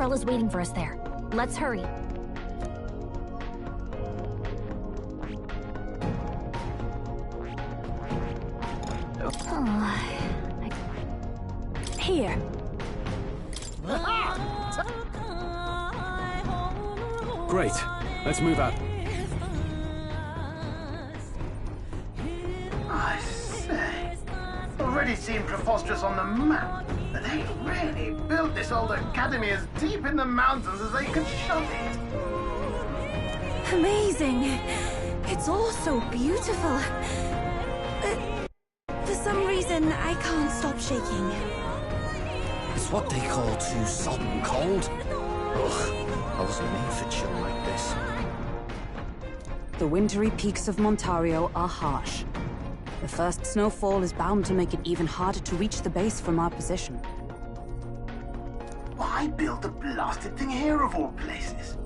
Rella's waiting for us there. Let's hurry. Here. Great. Let's move out. I say, already seen Preposterous on the map, but they really built this old academy as deep in the mountains as they could shove it. Amazing. It's all so beautiful. For some reason, I can't stop shaking. It's what they call too sodden cold. Ugh, I wasn't made for chill like this. The wintry peaks of Montario are harsh. The first snowfall is bound to make it even harder to reach the base from our position. Why build the blasted thing here of all places?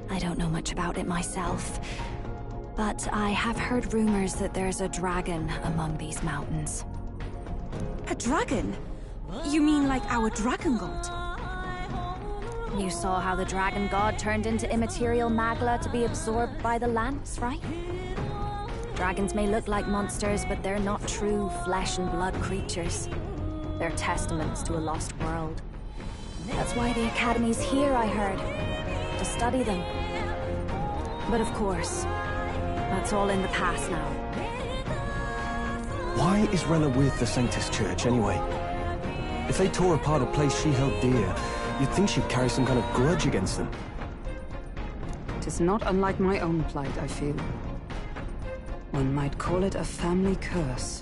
I don't know much about it myself, but I have heard rumors that there's a dragon among these mountains. A dragon? You mean like our dragon god? You saw how the dragon god turned into immaterial Magla to be absorbed by the lance, right? Dragons may look like monsters, but they're not true flesh and blood creatures. They're testaments to a lost world. That's why the Academy's here, I heard. To study them. But of course, that's all in the past now. Why is Rella with the Sanctus Church, anyway? If they tore apart a place she held dear, you'd think she'd carry some kind of grudge against them. It is not unlike my own plight, I feel. One might call it a family curse.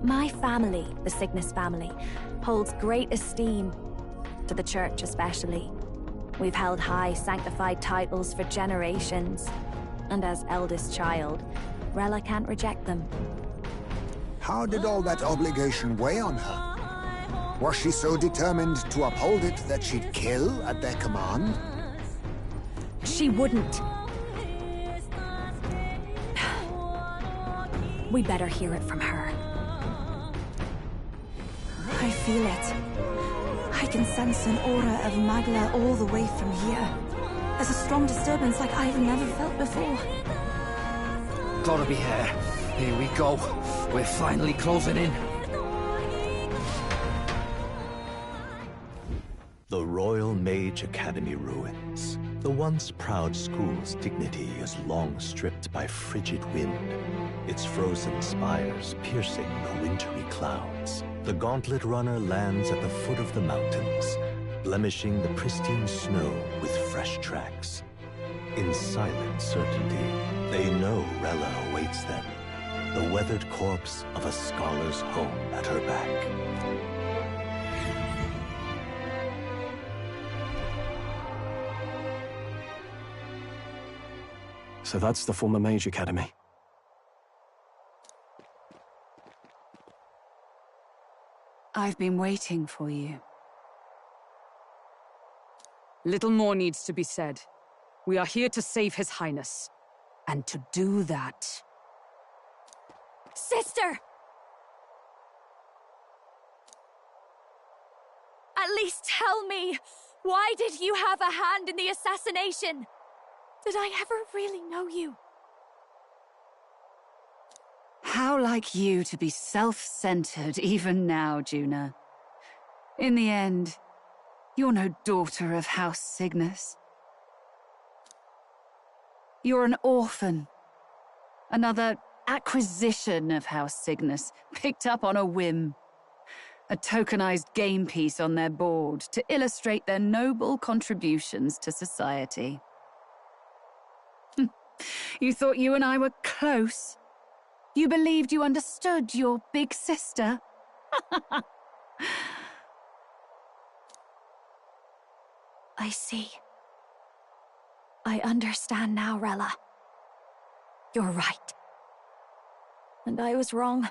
My family, the Cygnus family, holds great esteem, to the Church especially. We've held high sanctified titles for generations, and as eldest child, Rella can't reject them. How did all that obligation weigh on her? Was she so determined to uphold it that she'd kill at their command? She wouldn't. We'd better hear it from her. I feel it. I can sense an aura of Magla all the way from here. There's a strong disturbance like I've never felt before. Gotta be here. Here we go. We're finally closing in. The Royal Mage Academy ruins. The once proud school's dignity is long stripped by frigid wind, its frozen spires piercing the wintry clouds. The Gauntlet Runner lands at the foot of the mountains, blemishing the pristine snow with fresh tracks. In silent certainty, they know Rella awaits them, the weathered corpse of a scholar's home at her back. So that's the former Mage Academy. I've been waiting for you. Little more needs to be said. We are here to save His Highness. And to do that... Sister! At least tell me, why did you have a hand in the assassination? Did I ever really know you? How like you to be self-centered even now, Juna. In the end, you're no daughter of House Cygnus. You're an orphan. Another acquisition of House Cygnus, picked up on a whim. A tokenized game piece on their board to illustrate their noble contributions to society. You thought you and I were close? You believed you understood your big sister? I see. I understand now, Rella. You're right. And I was wrong.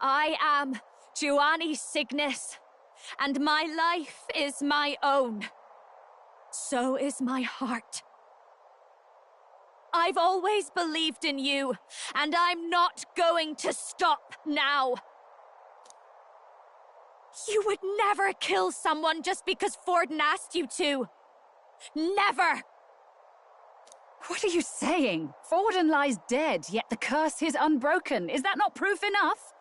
I am Juani Cygnus, and my life is my own. So is my heart. I've always believed in you, and I'm not going to stop now. You would never kill someone just because Forden asked you to. Never! What are you saying? Forden lies dead, yet the curse is unbroken. Is that not proof enough?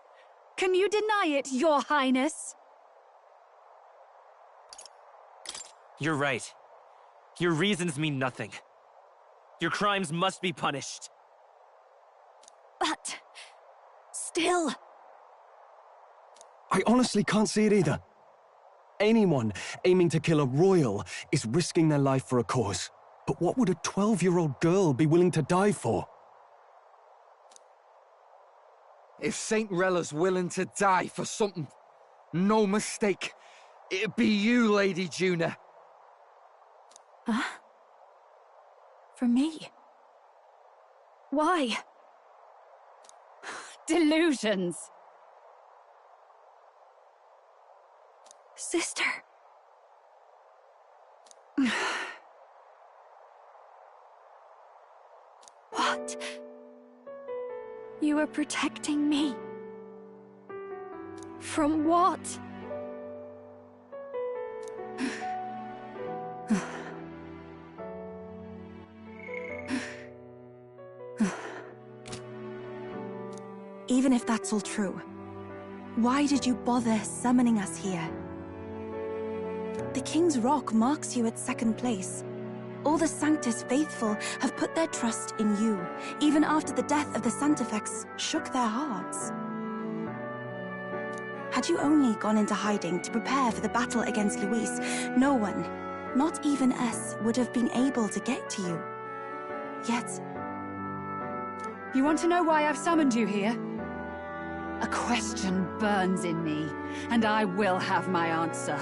Can you deny it, Your Highness? You're right. Your reasons mean nothing. Your crimes must be punished. But... still... I honestly can't see it either. Anyone aiming to kill a royal is risking their life for a cause. But what would a 12-year-old girl be willing to die for? If Saint Rella's willing to die for something, no mistake, it'd be you, Lady Juna. Huh? For me? Why? Delusions. Sister. What? You were protecting me? From what? Even if that's all true, why did you bother summoning us here? The King's Rock marks you at second place. All the Sanctus faithful have put their trust in you, even after the death of the Santefex shook their hearts. Had you only gone into hiding to prepare for the battle against Luis, no one, not even us, would have been able to get to you. Yet... You want to know why I've summoned you here? A question burns in me, and I will have my answer.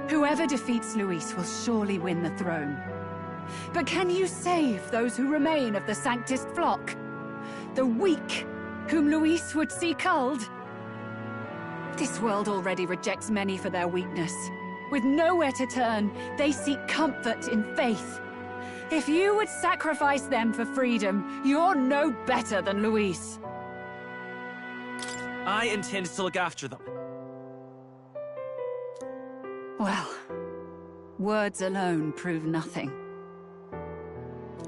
Whoever defeats Luis will surely win the throne. But can you save those who remain of the Sanctist flock? The weak, whom Luis would see culled? This world already rejects many for their weakness. With nowhere to turn, they seek comfort in faith. If you would sacrifice them for freedom, you're no better than Luis. I intend to look after them. Well, words alone prove nothing.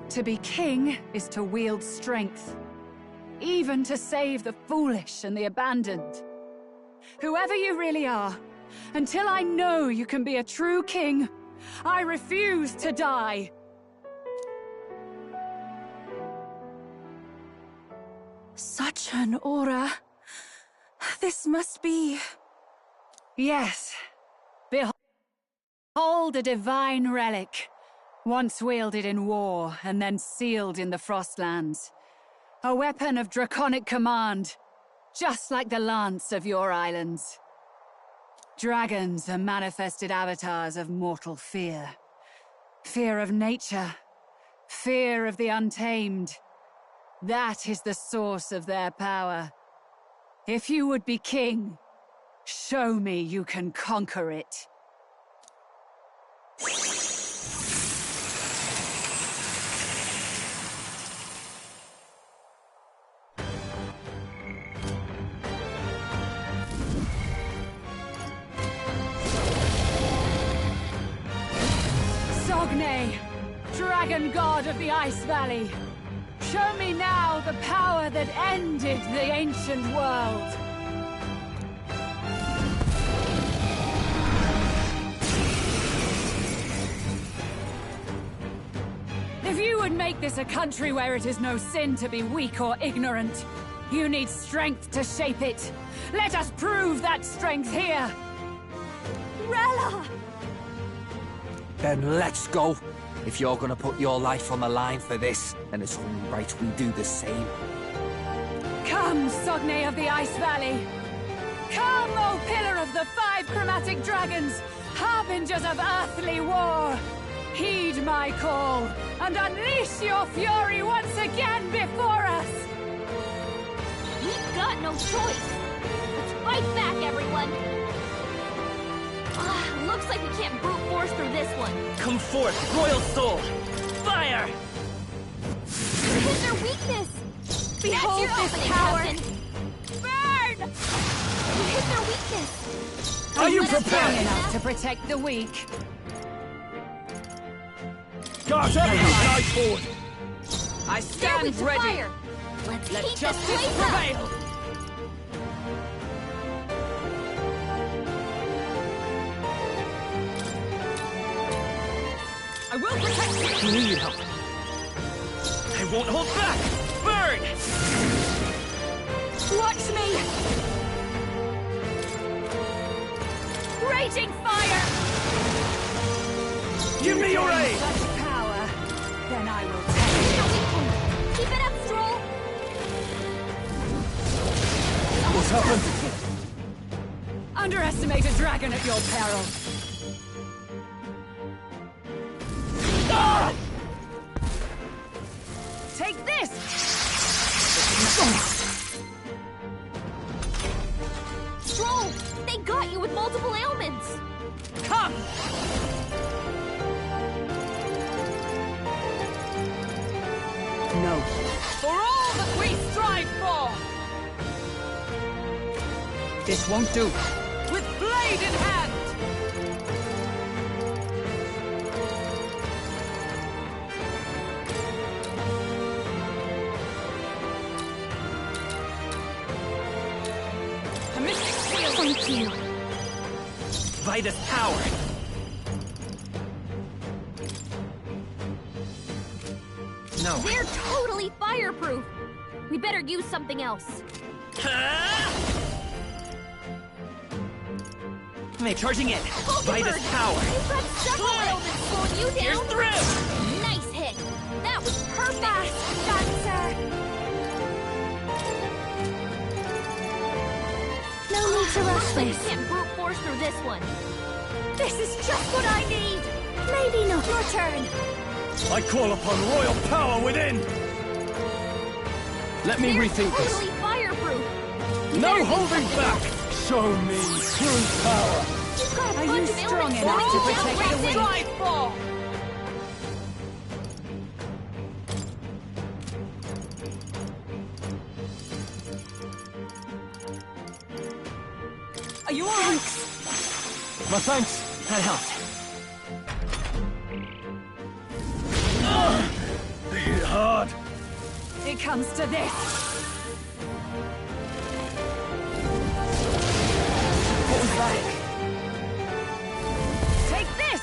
To be king is to wield strength, even to save the foolish and the abandoned. Whoever you really are, until I know you can be a true king, I refuse to die. Such an aura. This must be... Yes. Behold a divine relic, once wielded in war and then sealed in the Frostlands. A weapon of draconic command, just like the lance of your islands. Dragons are manifested avatars of mortal fear. Fear of nature, fear of the untamed. That is the source of their power. If you would be king, show me you can conquer it. Sogne, dragon god of the Ice Valley. Show me now the power that ended the ancient world. If you would make this a country where it is no sin to be weak or ignorant, you need strength to shape it. Let us prove that strength here. Rella! Then let's go. If you're gonna put your life on the line for this, then it's only right we do the same. Come, Sogne of the Ice Valley! Come, O Pillar of the 5 Chromatic Dragons, harbingers of earthly war! Heed my call, and unleash your fury once again before us! We've got no choice! Let's fight back, everyone! Looks like we can't brute force through this one. Come forth, Royal Soul! Fire! We hit their weakness! Behold this opening, power! Captain. Burn! We is their weakness? Are you Strong prepared? enough to protect the weak? Guards up and eye forward. I stand to ready. fire. Let's Let keep this justice place prevail. up. I will protect you. You need help. I won't hold back. Burn! Watch me! Raging fire! Give me your aid! Such power, then I will take it. Keep it up, Stroll! What's happened? Underestimate a dragon at your peril. Ah! Take this! Stroll! They got you with multiple ailments! Come! No. For all that we strive for! This won't do. With blade in hand! A mystic shield! Thank you. Vitus power. No. They're totally fireproof! We better use something else. Hey, charging in. Bulky Vitus Bird, power. You've got several ailments slowing you Here's down! through! Nice hit! That was perfect! No need to rush Looks like you this. can't brute force through this one. This is just what I need! Maybe not. Your turn. I call upon royal power within! Let me They're rethink this. totally fireproof! No holding back! Show me true power! You've got a Are bunch you of strong ailments enough slowing to you down, protect the Racing! weak? Strive for! Are you alright? My thanks. That helped. They hit hard. It comes to this. What was that? Take this!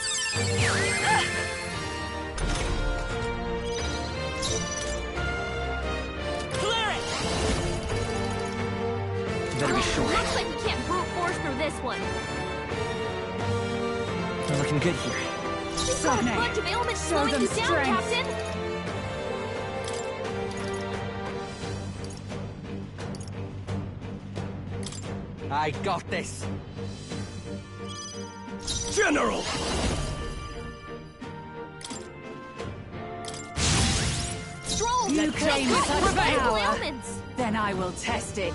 Clear it! Better be sure. Looks like we can't brute force through this one. We're looking good here. You've got a Sone, bunch of ailments show slowing them you down, strength. Captain! I got this. General! Stroll! You They claim got such multiple power. ailments! Then I will test it.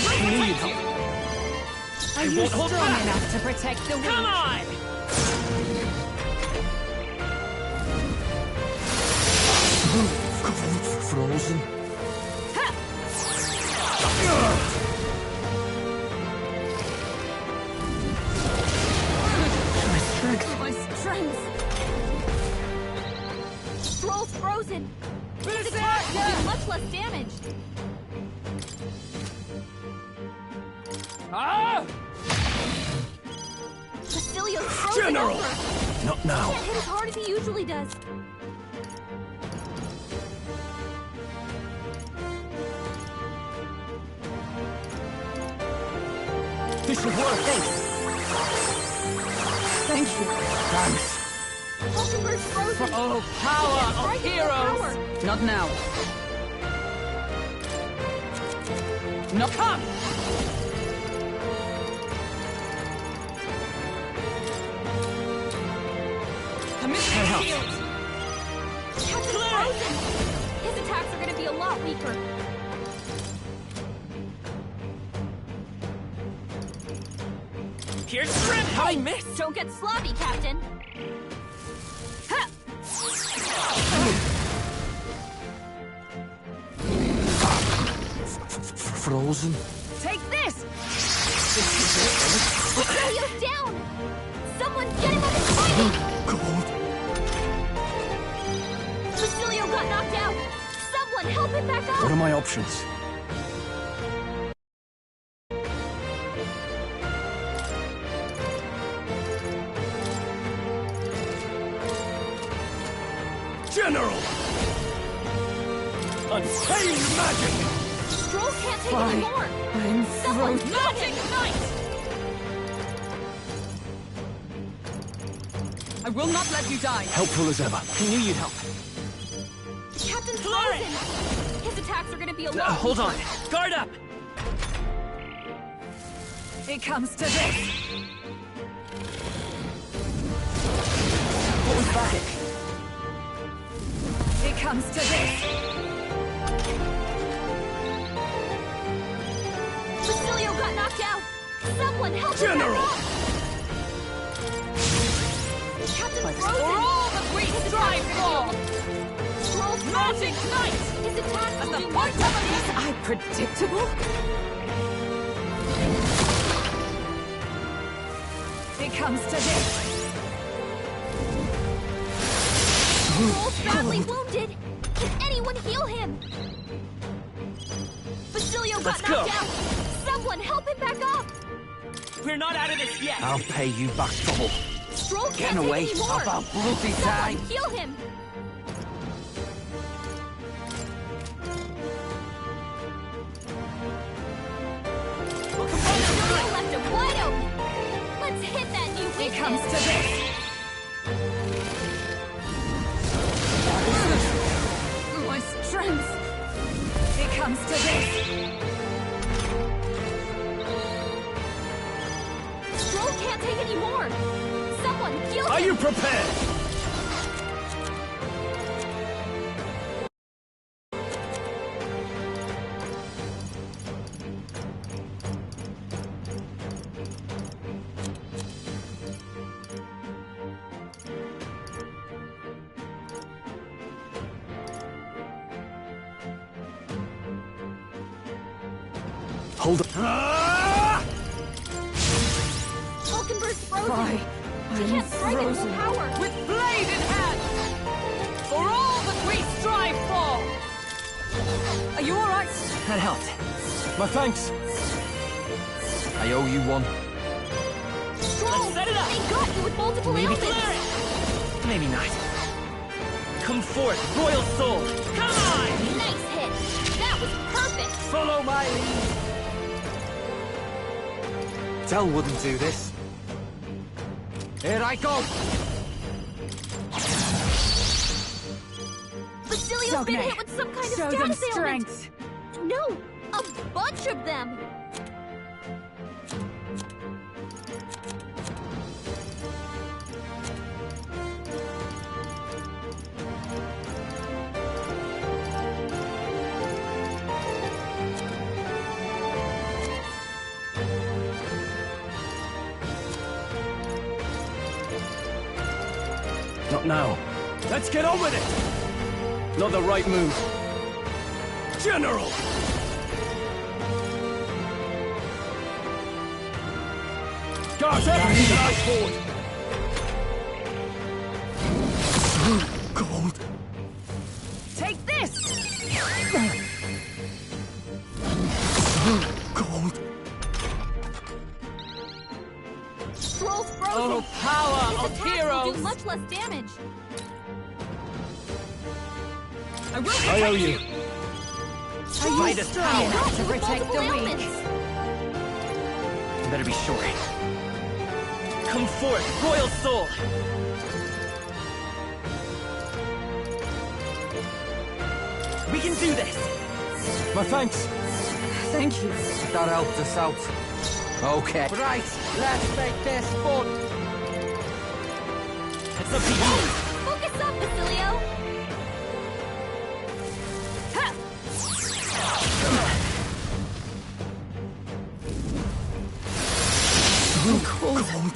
I need help. Are I you won't hold strong back. enough to protect the weak? Come on! Frozen. My strength! Stroll's frozen! His attack will do much less damage! Ah! Basilios frozen General! over! Not now. Can't hit as hard as he usually does. This should work. Thank you. Thanks. Hulkenberg's frozen! Oh, Can't power strike of it with power. heroes! Not now. No, come! A mystic shield! Captain's frozen! His attacks are gonna be a lot weaker. Here's strength. I missed. Don't get sloppy, Captain! Ha! frozen. Take this! Basilio's down! Someone get him up and fight him! Cold. Basilio got knocked out! Someone help him back up! What are my options? General! Untamed magic! Stroll can't take Fine. any more! I'm Someone frozen. magic knight! I will not let you die. Helpful as ever. I knew you'd help. Captain's frozen! His attacks are gonna be a lot. Hold on. Guard up! It comes to this. What was that? It comes to this. Basilio got knocked out! Someone help him General! back up! Captain's For frozen! all that we strive for! Stroll's Magic frozen! Knight! His attacks As will the do point more of these, I predictable? It comes to this. Stroll's badly wounded! Can anyone heal him? Basilio got Let's go. knocked out! Someone help him back up! We're not out of this yet! I'll pay you back double. Stroll Get can't away. take any more! About bloody time. Someone heal him! Basilio left him wide open! Let's hit that new It weakness! comes to this. My strength. It comes to this. Stroll can't take any more! Someone heal him! Are you prepared? Hold up. Vulcanburg's frozen! Why? He I'm can't strike at full frozen. power! With blade in hand! For all that we strive for! Are you alright? That helped. My thanks. I owe you one. Stroll! Set it up. They got you with multiple Maybe ailments! clear it! Maybe not. Come forth, Royal Soul! Come on! Nice hit! That was perfect! Follow my lead! Dell wouldn't do this. Here I go! Basilio's been Sogne, hit with some kind of show them status ailment! strength. No! A bunch of them! Not now. Let's get on with it! Not the right move. General! Guards up! Eyes forward! Cold. Take this! Cold. Stroll's frozen! Oh, power His of attacks will heroes! do much less damage! I will I protect owe you. Are you Might as strong power. enough to With protect multiple the weak? ailments! You better be sure. Come forth, Royal Soul! We can do this! My thanks. Thank you. That helped us out. Okay. Right, let's make this fun! It's up to you! Focus up, Basilio! Ha! Cold.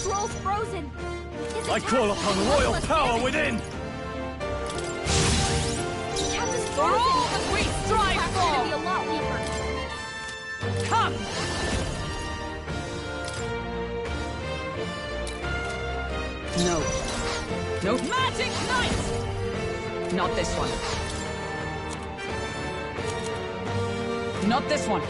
scroll's frozen. I call upon royal power within! Captain's For all that we strive for! Gonna be a lot weaker. Come! No. No magic knight! Not this one. Not this one.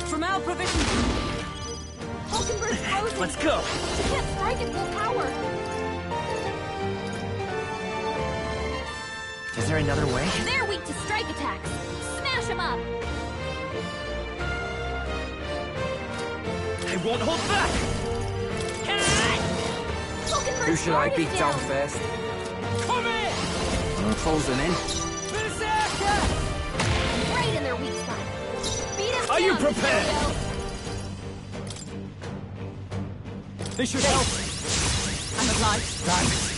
From our provisions. Hulkenberg's frozen. Let's go. She can't strike at full power. Is there another way? They're weak to strike attacks. Smash them up. I won't hold back! Hulkenberg's Who should I guard is beat down first? Come here! Closing in. Berserker! Right in their weak spot. Beat him Are down, you prepared? Cecilio. This should help. I'm obliged. Thanks.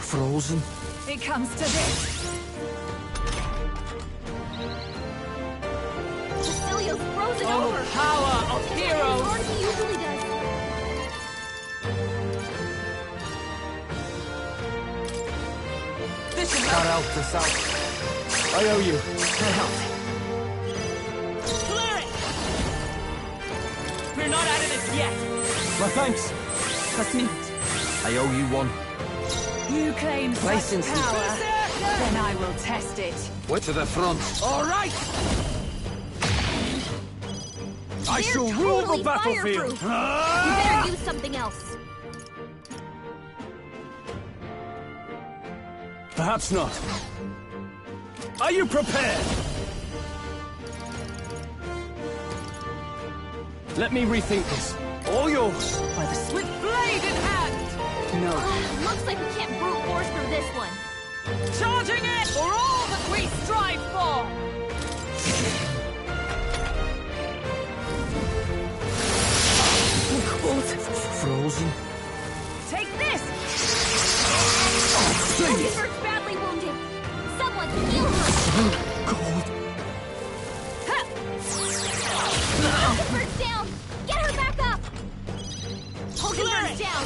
Frozen. It comes to this. Cecilio's frozen Oh, over. power of It's heroes. harder than he usually does. This should Can't help. help this out. I owe you. Clear it! We're not out of this yet. My thanks. Kasmit, I owe you one. you claim License such me. power. Then I will test it. Way to the front. All right! I They're shall rule totally the battlefield. fireproof. We better use something else. Perhaps not. Are you prepared? Let me rethink this. All yours. By the swift blade in hand. No. Looks like we can't brute force through this one. Charging it for all that we strive for. Frozen. Take this. Hulkenberg's badly wounded. Someone heal her. Cold. Hulkenberg's down. Get her back up. Hulkenberg's down.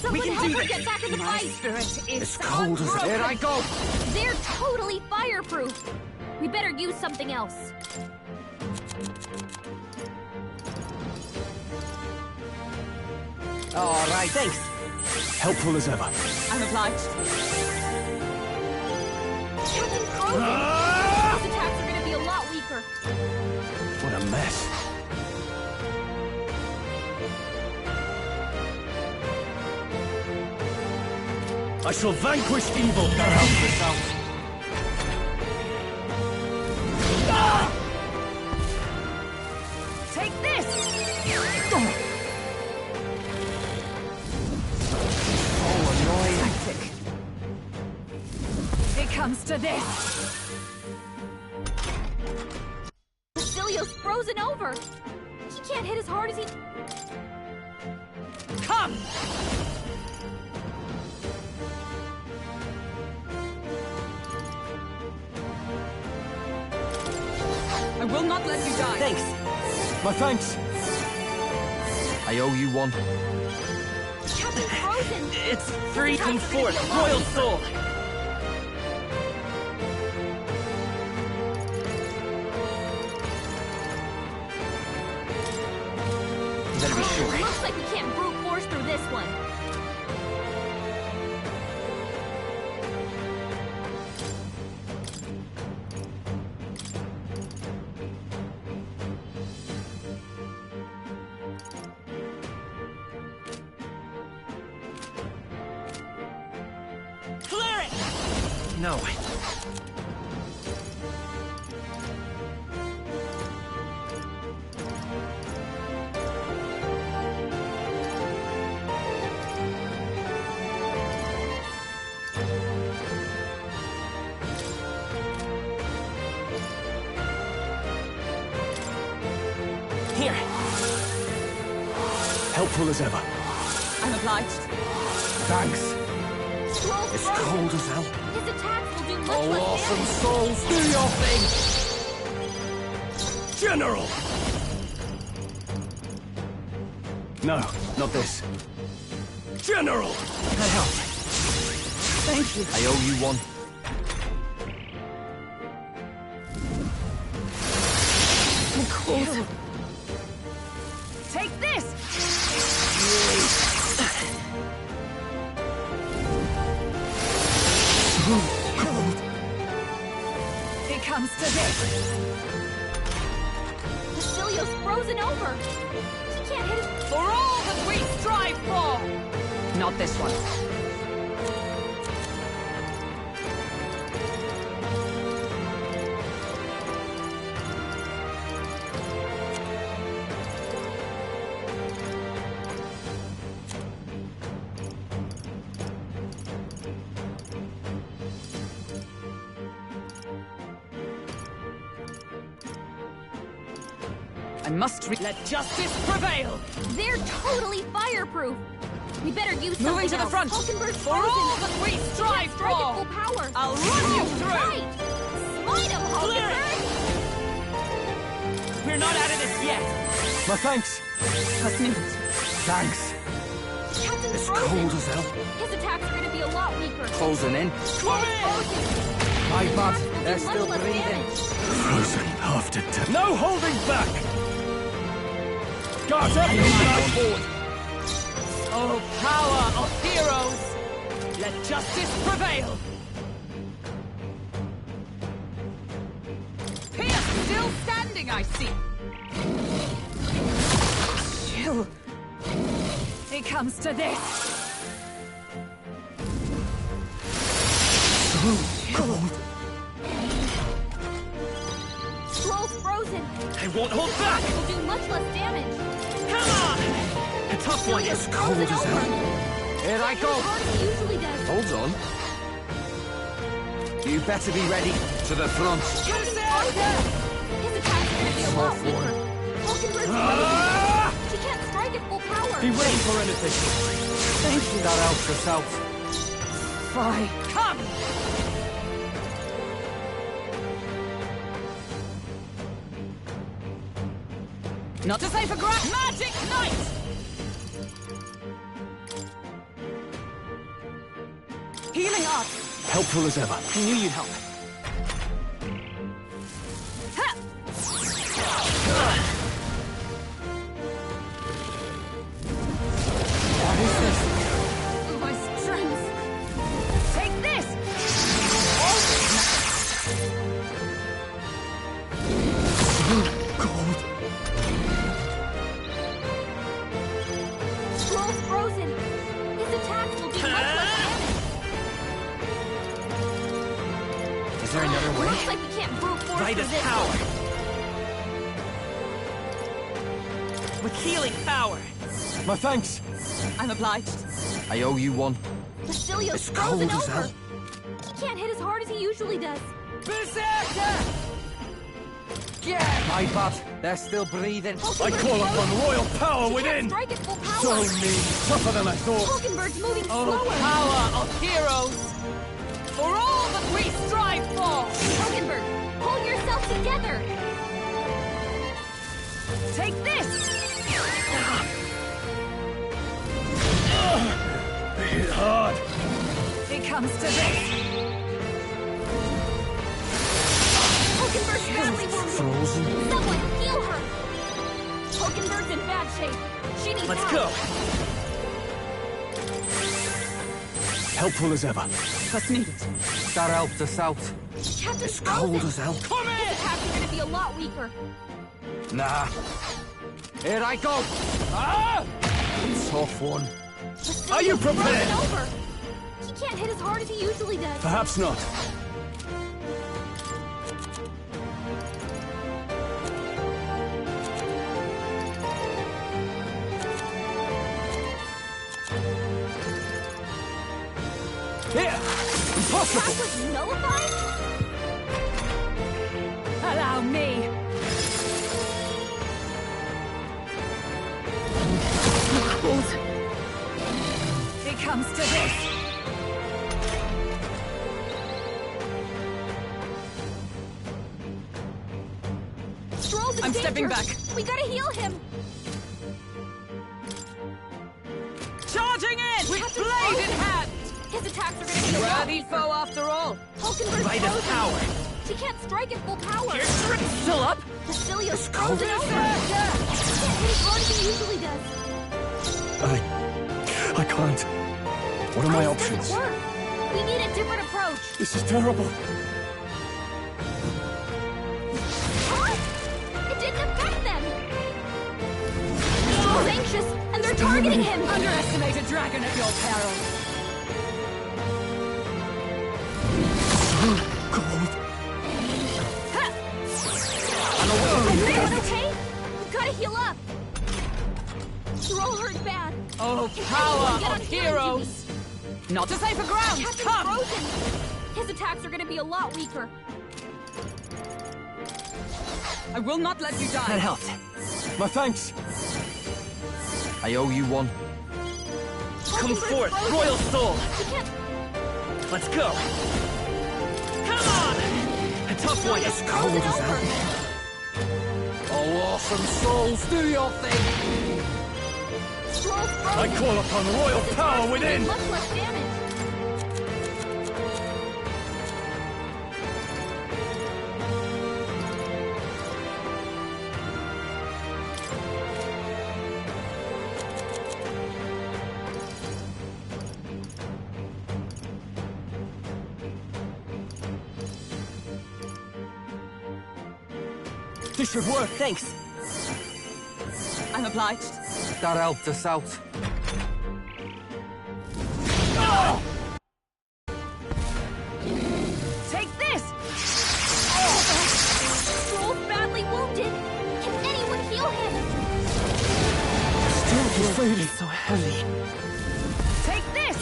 Someone help her get back in the My fight. spirit is As cold as unbroken. there I go. They're totally fireproof. We better use something else. All right. Thanks. Helpful as ever. I'm obliged. Captain Frozen. Those attacks are gonna be a lot weaker. What a mess. I shall vanquish evil. Gotta help this out. Take this. Oh, annoying. Tactic. It comes to this. Cecilio's frozen over. He can't hit as hard as he... Come. I will not let you die. Thanks. My thanks. I owe you one. Captain Frozen. It's freezing forth, royal soul. You better be sure. Looks like we can't brute force through this one. Clear it! No. Here. Helpful as ever. I'm obliged. Thanks. Scrolls It's frozen. cold as hell. His attacks will do much Oh, less awesome damage. souls, do your thing! General! No, not this. General! That helped. Thank you. I owe you one. I'm cold. Take this! It comes to this. Basilio's frozen over. He can't hit his... For all that we strive for! Not this one. I must let justice prevail! They're totally fireproof. We better use Moving to something the else. front. Hulkenberg's For frozen. all that we strive Can't strike for. at full power. I'll run you through. Right. Smite him, Clear it. Hulkenberg. We're not out of this yet. My thanks. Just a minute. Thanks. Captain's It's frozen. cold as hell. His attacks are going to be a lot weaker. Closing in. Come frozen. My bad. Attacks will They're do still much less breathing. damage. Frozen after death. No holding back! Guards up! March forward! Oh, power of heroes! Let justice prevail! Pierce still standing, I see. Chill. It comes to this. Cold. Scroll's frozen. I won't hold back! It will do much less damage. Come on! A tough one. It's cold as hell. Here I go. Harder than he usually does. Hold on. You better be ready. To the front. Captain's frozen. His attacks are going to be a lot Tough weaker. one. Hulkenberg's Ah! frozen. She can't strike at full power. Be ready for anything. Thank you. That helps us out. Fine. Come! Not to say for Magic Knight! Healing up! Helpful as ever. I knew you'd help. Ha! What is this? My strength! Take this! Cold. Scroll's frozen. His attacks will do much less damage. Is there another way? Looks like we can't brute force Right as resist. power. With healing power. My thanks. I'm obliged. I owe you one. Basilio's It's frozen cold as over. hell. He can't hit as hard as he usually does. Berserker! My bad. They're still breathing. I call upon royal power She within. can't strike at full power. So mean. Tougher than I thought. Hulkenberg's moving Oh, slower. power of heroes! For all that we strive for! Hulkenberg, pull yourself together. Take this! Hit hard. It comes to this. Hulkenberg's badly wounded. Frozen. Someone heal her. Hulkenberg's in bad shape. She needs Let's help. go. Helpful as ever. Just needed. That helped us out. Captain's It's cold frozen. as hell. His attacks are going to be a lot weaker. Nah. Here I go. Ah! Tough one. Are you Basilio's prepared? frozen over. He can't hit as hard as he usually does. Perhaps not. Here! Impossible! Attack was nullified? Allow me. I'm stepping back. We gotta heal him. Charging in with blade in hand. His attacks are gonna be a lot Worthy foe after all. Hulkenberg's By the frozen. power. She can't strike at full power. Still up? Basilio's cold. frozen over. He can't hit as hard as he usually does. I can't. What are my options? This doesn't work. We need a different approach. This is terrible. Huh? It didn't affect them. He's anxious, and they're targeting him. Underestimate a dragon at your peril. Everyone okay? We've gotta heal up. You're all hurt bad. Oh, Can power anyone get of on healing heroes! duty? Not a safer ground! Captain's Come! frozen. His attacks are gonna be a lot weaker. I will not let you die. That helped. My thanks. I owe you one. Come forth, frozen. Royal Soul! He can't... Let's go! Come on! A tough one. It's cold as over. Oh, awesome souls, do your thing! Stroll's I frozen. call upon royal His power attacks will do within. much less damage. This should work. Thanks. I'm obliged. That helped us out. Take this! Stroll's badly wounded. Can anyone heal him? So heavy. Take this!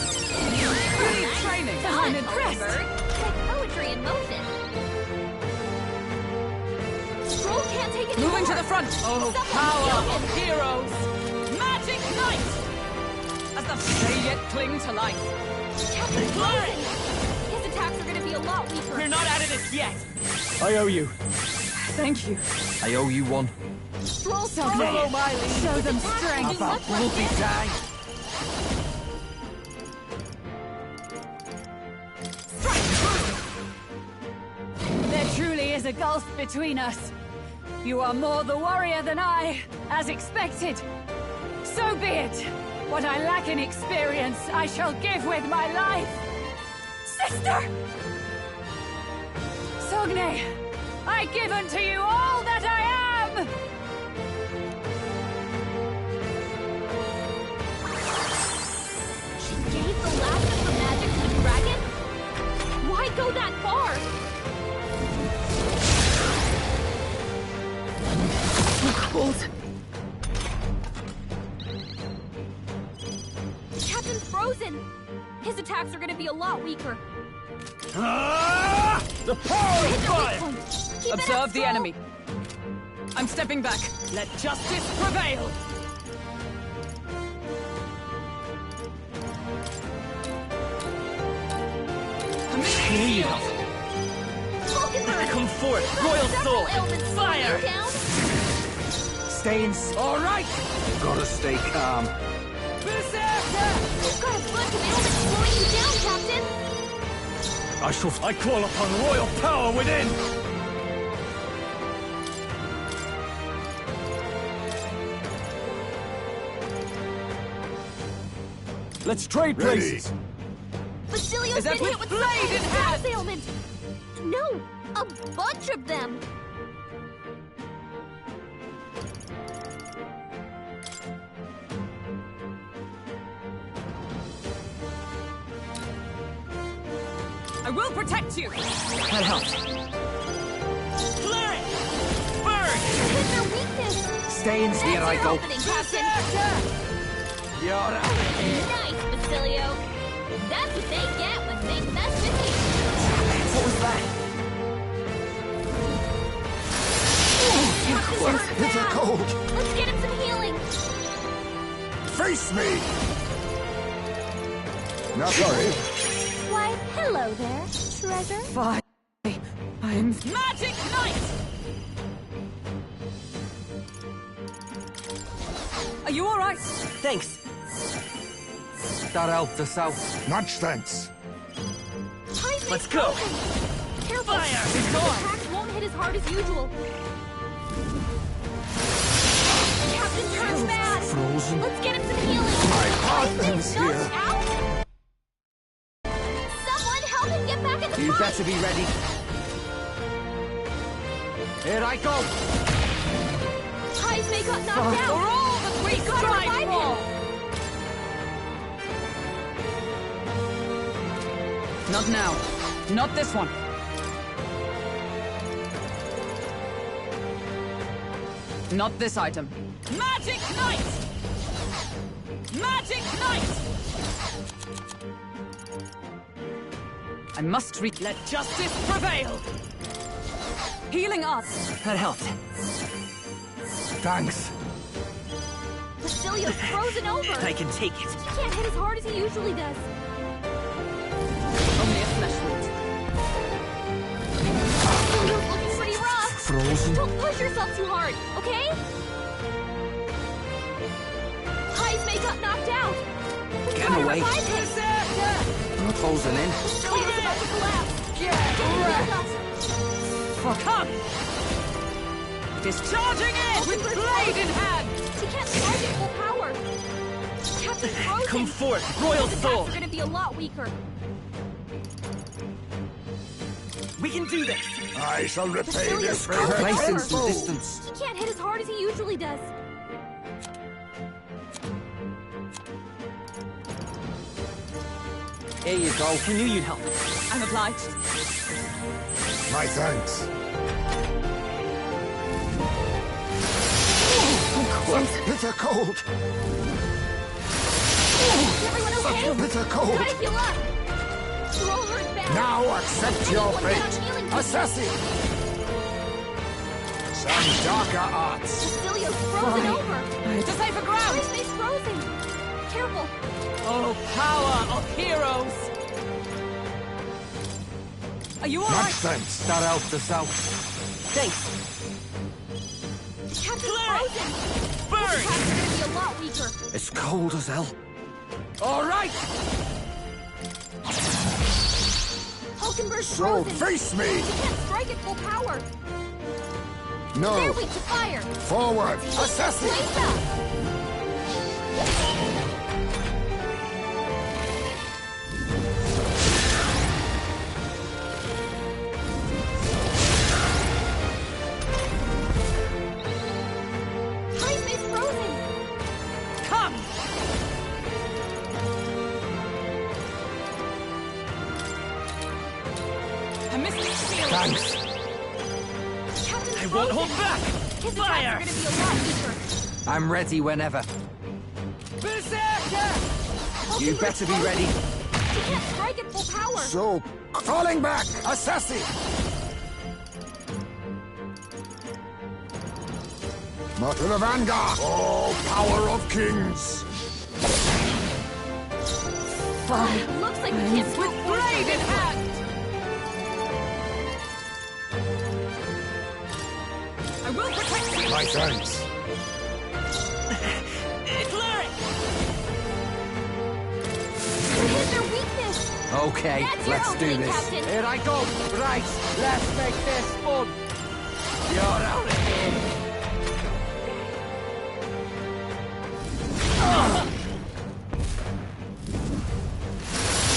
Really training. I'm impressed. Like poetry in motion. Stroll can't take it Moving to anymore. the front. Oh, Someone power heal him. of heroes! Magic Knight! As the they yet cling to life. Captain's frozen. His attacks are gonna be a lot weaker. We're not out of this yet! I owe you. Thank you. I owe you one. Stroll's So frozen. follow my lead. Show them His attacks strength. do much less damage. There truly is a gulf between us. You are more the warrior than I, as expected. So be it. What I lack in experience, I shall give with my life. Sister! Sogne, I give unto you all that I am! She gave the last of the magic to the dragon? Why go that far? Cold. Captain's frozen. His attacks are gonna be a lot weaker. The power of Hit the weak fire! point. Keep it Observe up, the Stroll. enemy. I'm stepping back. Let justice prevail! Need. Hulkenberg. Come forth, You've got Royal several Soul! ailments slowing Fire! you down. All right! Gotta stay calm. Berserker! You've got a bunch of ailments slowing you down, Captain. I call upon royal power within. Let's trade places. Basilio's Is that been with hit with blade some in kind hand? of ailment. No, a bunch of them. I will protect you. That helps. Flare it! Burn! Hit their weakness. Stay in That's here, I your go. opening, Captain. You're out. Nice, Basilio. That's what they get when they mess with you. What was that? Captain's hurt It's a bad. cold. Let's get him some healing. Face me! Now, sorry. Why, hello there, treasure. I'm Magic Knight! Are you all right? Thanks. That helped us out. Much thanks. Let's go. Careful! Fire! The attacks won't hit as hard as usual. Captain turns mad! Frozen. Let's get him some healing! My partner's Knocked here. out? Someone help him get back in the You fight! better be ready. Here I go! Heismay got knocked out! For all that we Gotta strive revive for! Not now. Not this one. Not this item. Magic Knight! Magic Knight! I must reach. Let justice prevail! Healing us. That helped. Thanks. Basilio's frozen over! I can take it. He can't hit as hard as he usually does. Only a flesh wound. Basilio's looking pretty rough! Frozen. Don't push yourself too hard, okay? Heismay got knocked out! We Get gotta away. revive him! Not closing in. Basilio's about to collapse! Get wrecked. Come! Discharging it with blade in hand! He can't charge at full power! Captain Frozen! Come forth, Royal His Soul! attacks are gonna be a lot weaker. We can do this! I shall repay Basilio's this frozen favor Placing over. some distance. He can't hit as hard as he usually does. Here you go. I knew you'd help. I'm obliged. My thanks. Bitter cold. Is everyone okay? Bitter cold. Try to heal up. Roller is bad. Now accept your Anyone get on fate. healing Assassin! Some darker arts. Basilio's frozen over. To safer ground! Heismay's frozen. Careful. Oh, power of heroes! Are you all Much right? thanks. That helped us out. Thanks. Captain Clear it. Frozen. Burn! His attacks are gonna be a lot weaker. It's cold as hell. All right. Hulkenberg's So frozen. face me! He can't strike at full power. They're No! weak to fire. Forward! Assassin! Blaze up. Heismay's frozen. Come! I missed the shield. Thanks. Captain I won't hold Frozen. back! His Fire! attacks are gonna be a lot weaker. I'm ready whenever. Berserker! You better be ready. He can't strike at full power. So, falling back! Assassin! Not to the vanguard! Oh, power of kings! It looks like we can't With blade in hand! I will protect you! My thanks. Cleric! hit their weakness. Okay, That's your let's do opening, this. Captain. Here I go. Right, let's make this fun. You're out of here.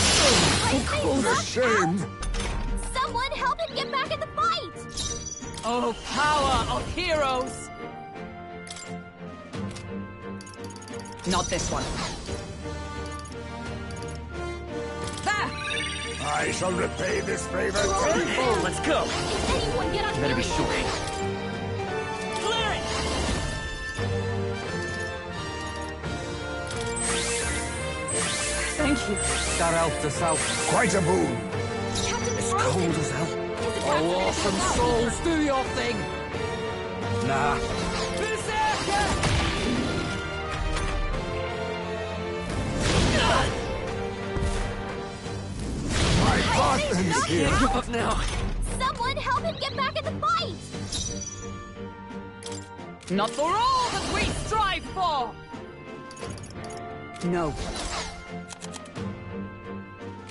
What a shame! Someone help him get back in the fight. Oh, power of heroes! Not this one. I shall repay this favor Roll tenfold. Let's go! Anyone get on Better be healing sure. potion. Clear it! Thank you. That helped us out. Quite a boon. Captain It's Frozen. cold as hell. His attacks Oh, are gonna be a awesome lot souls, weaker. do your thing. Nah. Berserker! My partner's here. Can't give up now. Someone help him get back in the fight. Not for all that we strive for! No.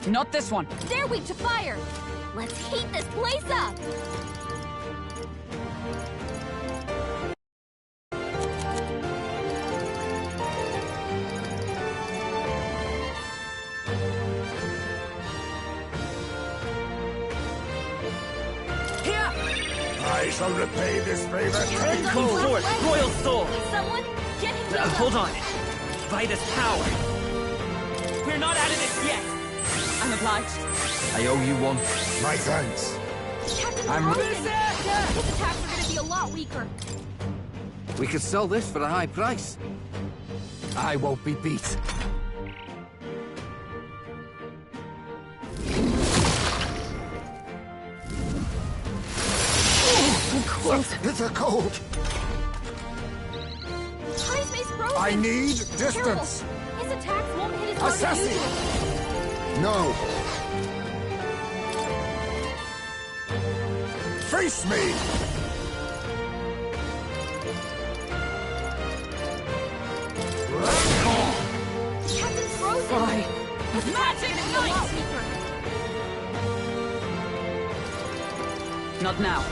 Not this one. They're weak to fire. Let's heat this place up. I shall repay this favor Come forth, Royal Soul! Someone, get him Hold on. By this power. We're not out of this yet. I'm obliged. I owe you one. My thanks. Captain I'm- Frozen! His attacks are gonna be a lot weaker. We could sell this for a high price. I won't be beat. It's a cold. High space frozen! I need distance. His attacks won't hit as hard as Assassin! usual. No. Face me! Captain Frozen! Why? His attacks are gonna be a lot weaker. Not now.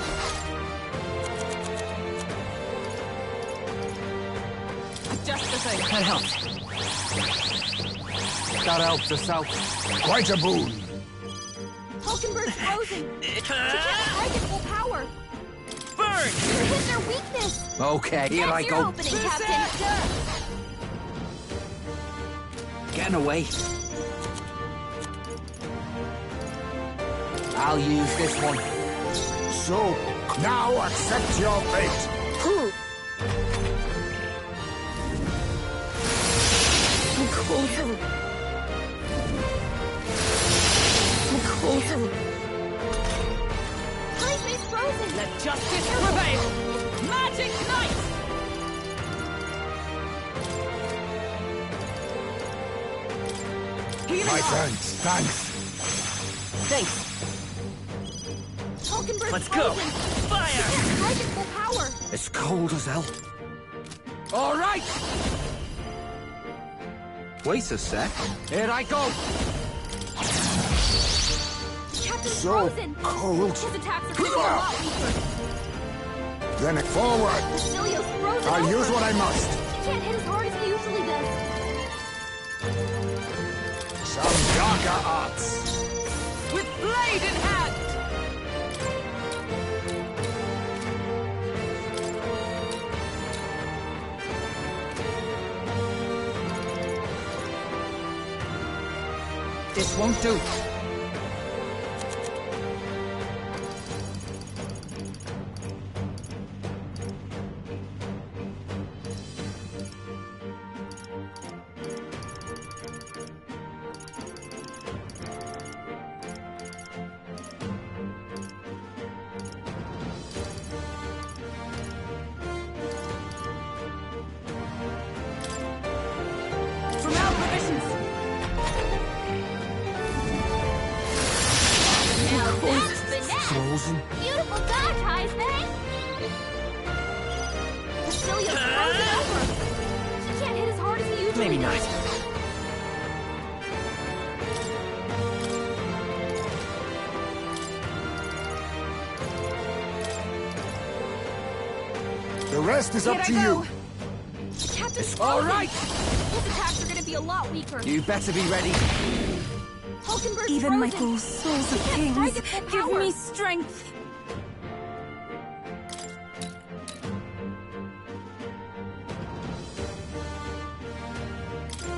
Just the same. That helps. That helps us out. Quite a boon. Hulkenberg's frozen. He can't strike at full power. Burn! You hit their weakness. Okay, here That's I your go. opening, Captain. Getting away. I'll use this one. So, now accept your fate. High space frozen. Let justice prevail! Magic Knight! My thanks. Thanks. Thanks. Hulkenberg's Let's go. frozen. Fire! He can't strike at full power. It's cold as hell. All right. Wait a sec. Here I go. Captain So Frozen. cold. His attacks are going to be a lot weaker. Then forward. Basilios frozen. I'll over. use what I must. He can't hit as hard as he usually does. Some darker arts. With blade in hand! This won't do. From our provisions! Now that's finesse. Frozen. Beautiful dodge, Heisman. Basilios frozen over. He can't hit as hard as he usually Maybe does. not. The rest is Here up I to go. you. Captain Frozen. All right. His attacks are going to be a lot weaker. You better be ready. Hulkenberg's Even my frozen. ghouls, souls He of can't strike kings, at full give power. me strength.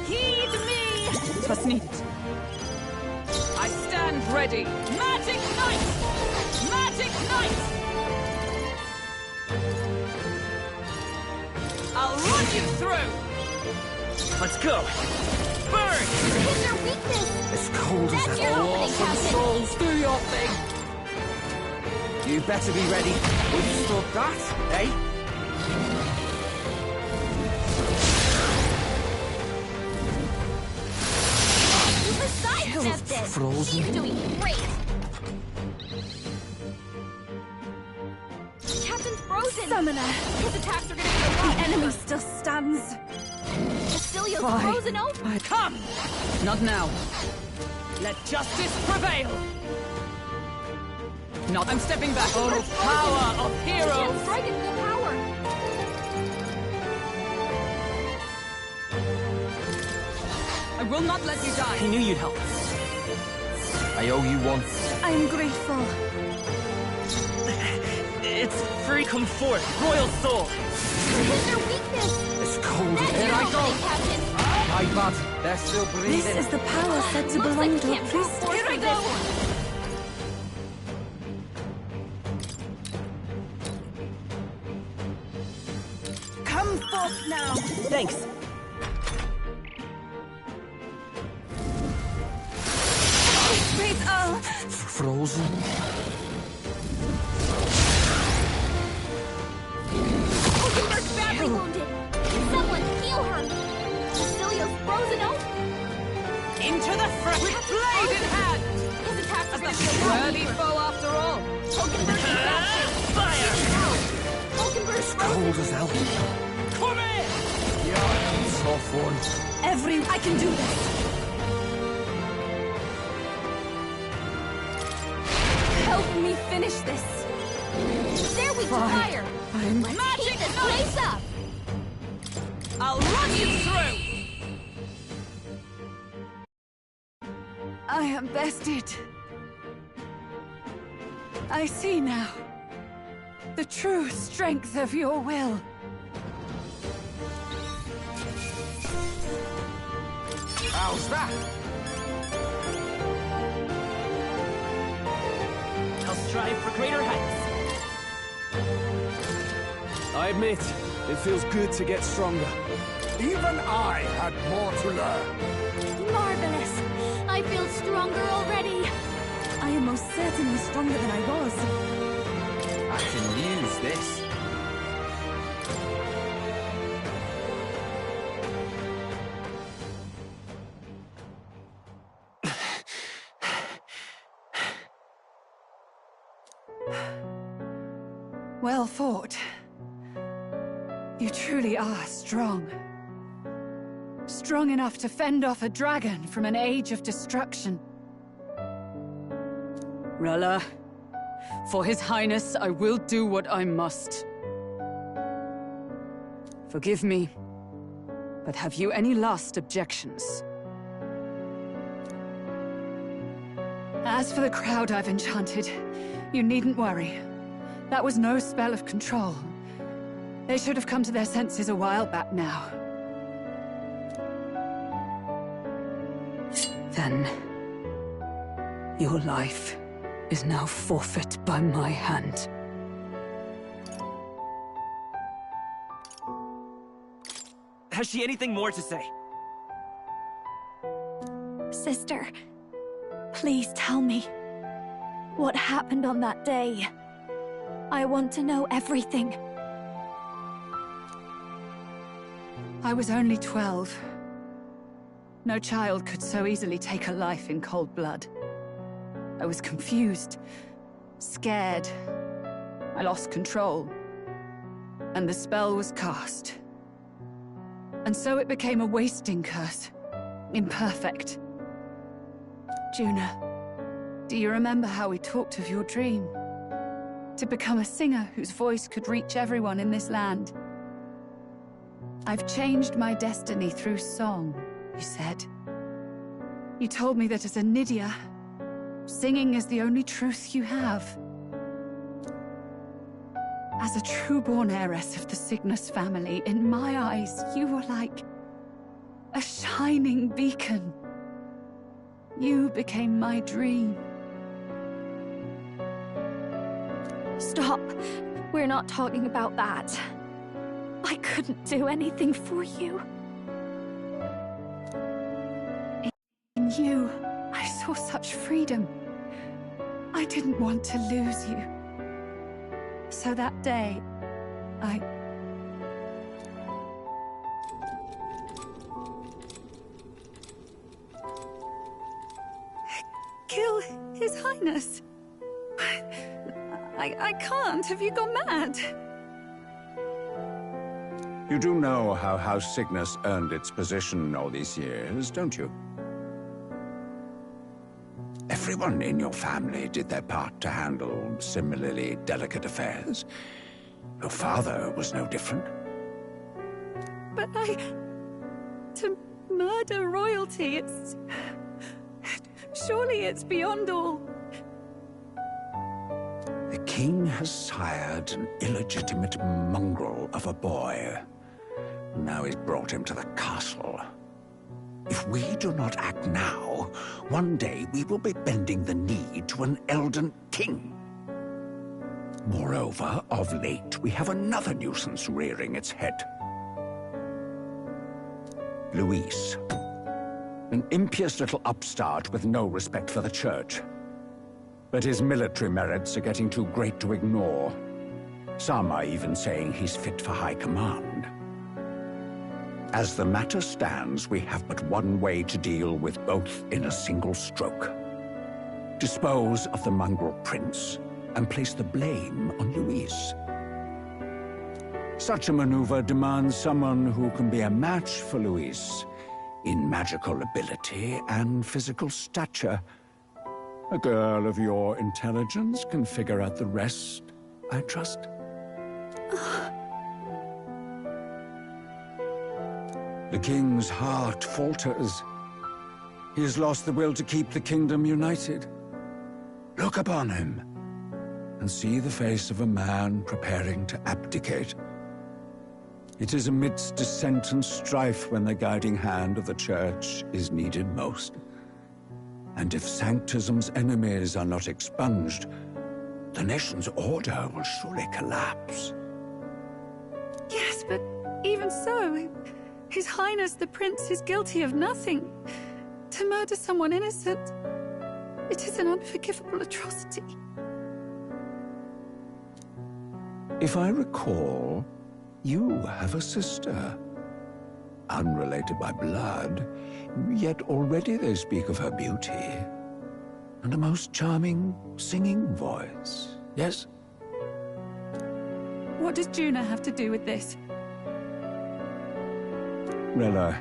Heed me! 'Twas needed. I stand ready. Magic Knight! Magic Knight! I'll run you through! Let's go! Burn! Hit their weakness. It's cold as That's your hell. opening, Captain. Souls, do your thing. You better be ready. Withstood that, eh? Super sidestepped it. Frozen. He's doing great. Captain Frozen. Summoner. His attacks are going to be a lot The enemy weaker. still stands. The Basilios Fine. frozen over? Come! Not now. Let justice prevail! Not. I'm stepping back. Oh, power of You can't heroes! strike at full power! I will not let you die. I knew you'd help. I owe you one. I'm grateful. It's free. Come forth, royal soul. Where's their weakness? It's cold. That's Here I your go. thing, Captain! My bad. They're still breathing. This is the power said to Looks belong like to you a can't priest. brute force Here I through go! this one. Come forth now! Thanks. Great Earl! Frozen. Oakenberg's badly wounded! Someone heal her! Basilios frozen over! Into the front with blade in hand! His attacks are going to be Worthy foe after all. Oakenberg's back! Fire! Oakenberg's Cold as hell. Come in! Tough one. I can do this! Help me finish this. They're weak to fire! I'm Let's heat this place up! I'll run you through! I am bested. I see now the true strength of your will. How's that? I'll strive for greater heights. I admit, it feels good to get stronger. Even I had more to learn. Marvelous! I feel stronger already! I am most certainly stronger than I was. I can use this. Well fought. You truly are strong. Strong enough to fend off a dragon from an age of destruction. Rella, for His Highness, I will do what I must. Forgive me, but have you any last objections? As for the crowd I've enchanted, you needn't worry. That was no spell of control. They should have come to their senses a while back now. Then, your life is now forfeit by my hand. Has she anything more to say? Sister, please tell me. What happened on that day? I want to know everything. I was only 12. No child could so easily take a life in cold blood. I was confused, scared. I lost control. And the spell was cast. And so it became a wasting curse. Imperfect. Juna, do you remember how we talked of your dream? To become a singer whose voice could reach everyone in this land. I've changed my destiny through song, you said. You told me that as a Nydia, singing is the only truth you have. As a true-born heiress of the Cygnus family, in my eyes, you were like a shining beacon. You became my dream. Stop. We're not talking about that. I couldn't do anything for you. In you, I saw such freedom. I didn't want to lose you. So that day, I... Kill His Highness. I can't. Have you gone mad? You do know how House Cygnus earned its position all these years, don't you? Everyone in your family did their part to handle similarly delicate affairs. Your father was no different. But to murder royalty, it's... Surely it's beyond all. The king has sired an illegitimate mongrel of a boy. Now he's brought him to the castle. If we do not act now, one day we will be bending the knee to an Elden king. Moreover, of late, we have another nuisance rearing its head. Luis. An impious little upstart with no respect for the church. But his military merits are getting too great to ignore. Some are even saying he's fit for high command. As the matter stands, we have but one way to deal with both in a single stroke. Dispose of the mongrel prince and place the blame on Luis. Such a maneuver demands someone who can be a match for Luis in magical ability and physical stature. A girl of your intelligence can figure out the rest, I trust. The king's heart falters. He has lost the will to keep the kingdom united. Look upon him and see the face of a man preparing to abdicate. It is amidst dissent and strife when the guiding hand of the church is needed most. And if Sanctism's enemies are not expunged, the nation's order will surely collapse. Yes, but even so, His Highness the Prince is guilty of nothing. To murder someone innocent, it is an unforgivable atrocity. If I recall, you have a sister. Unrelated by blood, yet already they speak of her beauty. And a most charming singing voice, yes? What does Juna have to do with this? Rella,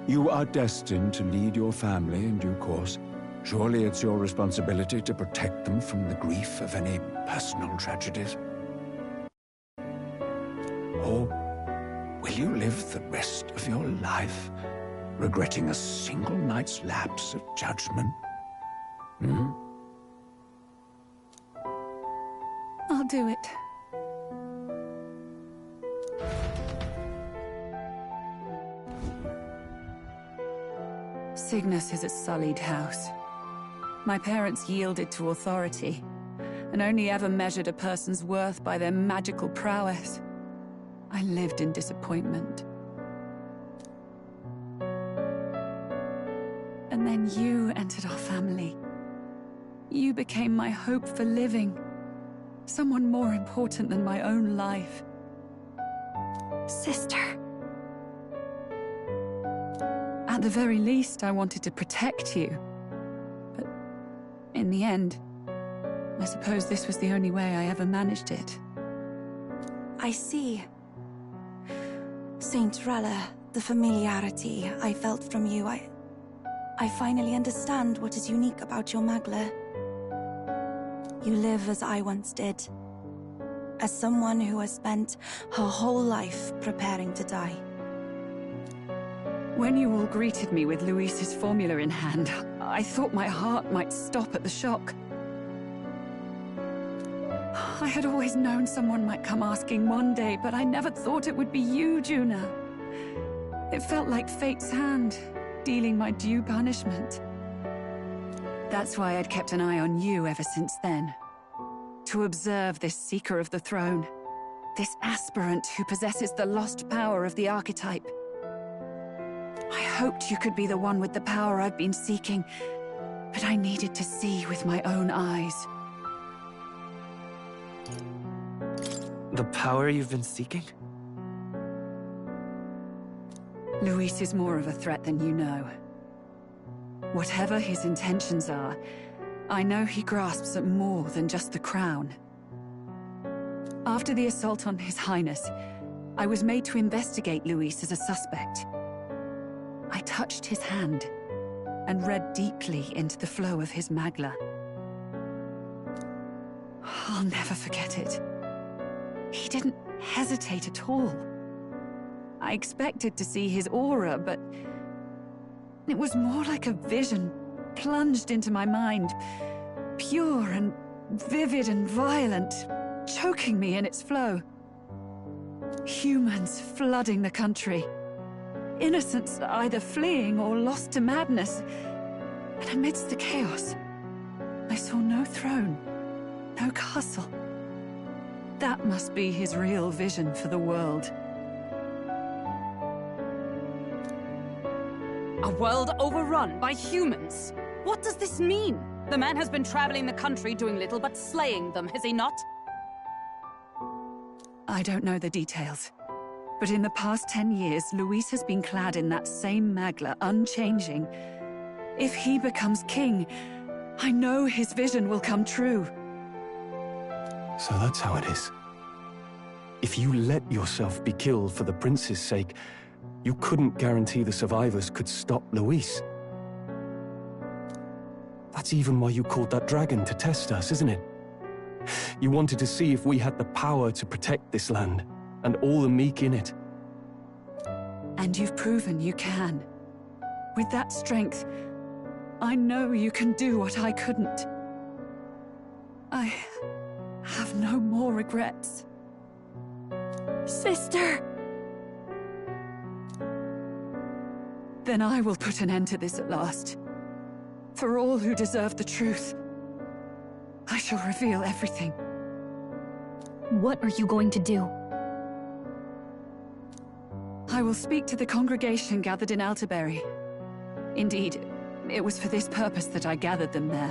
you are destined to lead your family in due course. Surely it's your responsibility to protect them from the grief of any personal tragedies. Or will you live the rest of your life regretting a single night's lapse of judgment? Hmm? I'll do it. Cygnus is a sullied house. My parents yielded to authority, and only ever measured a person's worth by their magical prowess. I lived in disappointment. And then you entered our family. You became my hope for living. Someone more important than my own life. Sister. At the very least, I wanted to protect you. But in the end, I suppose this was the only way I ever managed it. I see. Saint Rella, the familiarity I felt from you, I finally understand what is unique about your Magla. You live as I once did. As someone who has spent her whole life preparing to die. When you all greeted me with Luis's formula in hand, I thought my heart might stop at the shock. I had always known someone might come asking one day, but I never thought it would be you, Juna. It felt like fate's hand, dealing my due punishment. That's why I'd kept an eye on you ever since then. To observe this seeker of the throne, this aspirant who possesses the lost power of the archetype. I hoped you could be the one with the power I've been seeking, but I needed to see with my own eyes. The power you've been seeking? Luis is more of a threat than you know. Whatever his intentions are, I know he grasps at more than just the crown. After the assault on His Highness, I was made to investigate Luis as a suspect. I touched his hand and read deeply into the flow of his magla. I'll never forget it. He didn't hesitate at all. I expected to see his aura, but it was more like a vision plunged into my mind, pure and vivid and violent, choking me in its flow. Humans flooding the country. Innocents either fleeing or lost to madness. And amidst the chaos, I saw no throne, no castle. That must be his real vision for the world. A world overrun by humans? What does this mean? The man has been traveling the country doing little but slaying them, has he not? I don't know the details. But in the past 10 years, Luis has been clad in that same magla, unchanging. If he becomes king, I know his vision will come true. So that's how it is. If you let yourself be killed for the prince's sake, you couldn't guarantee the survivors could stop Luis. That's even why you called that dragon to test us, isn't it? You wanted to see if we had the power to protect this land, and all the meek in it. And you've proven you can. With that strength, I know you can do what I couldn't. I have no more regrets. Sister! Then I will put an end to this at last. For all who deserve the truth, I shall reveal everything. What are you going to do? I will speak to the congregation gathered in Altaberry. Indeed, it was for this purpose that I gathered them there.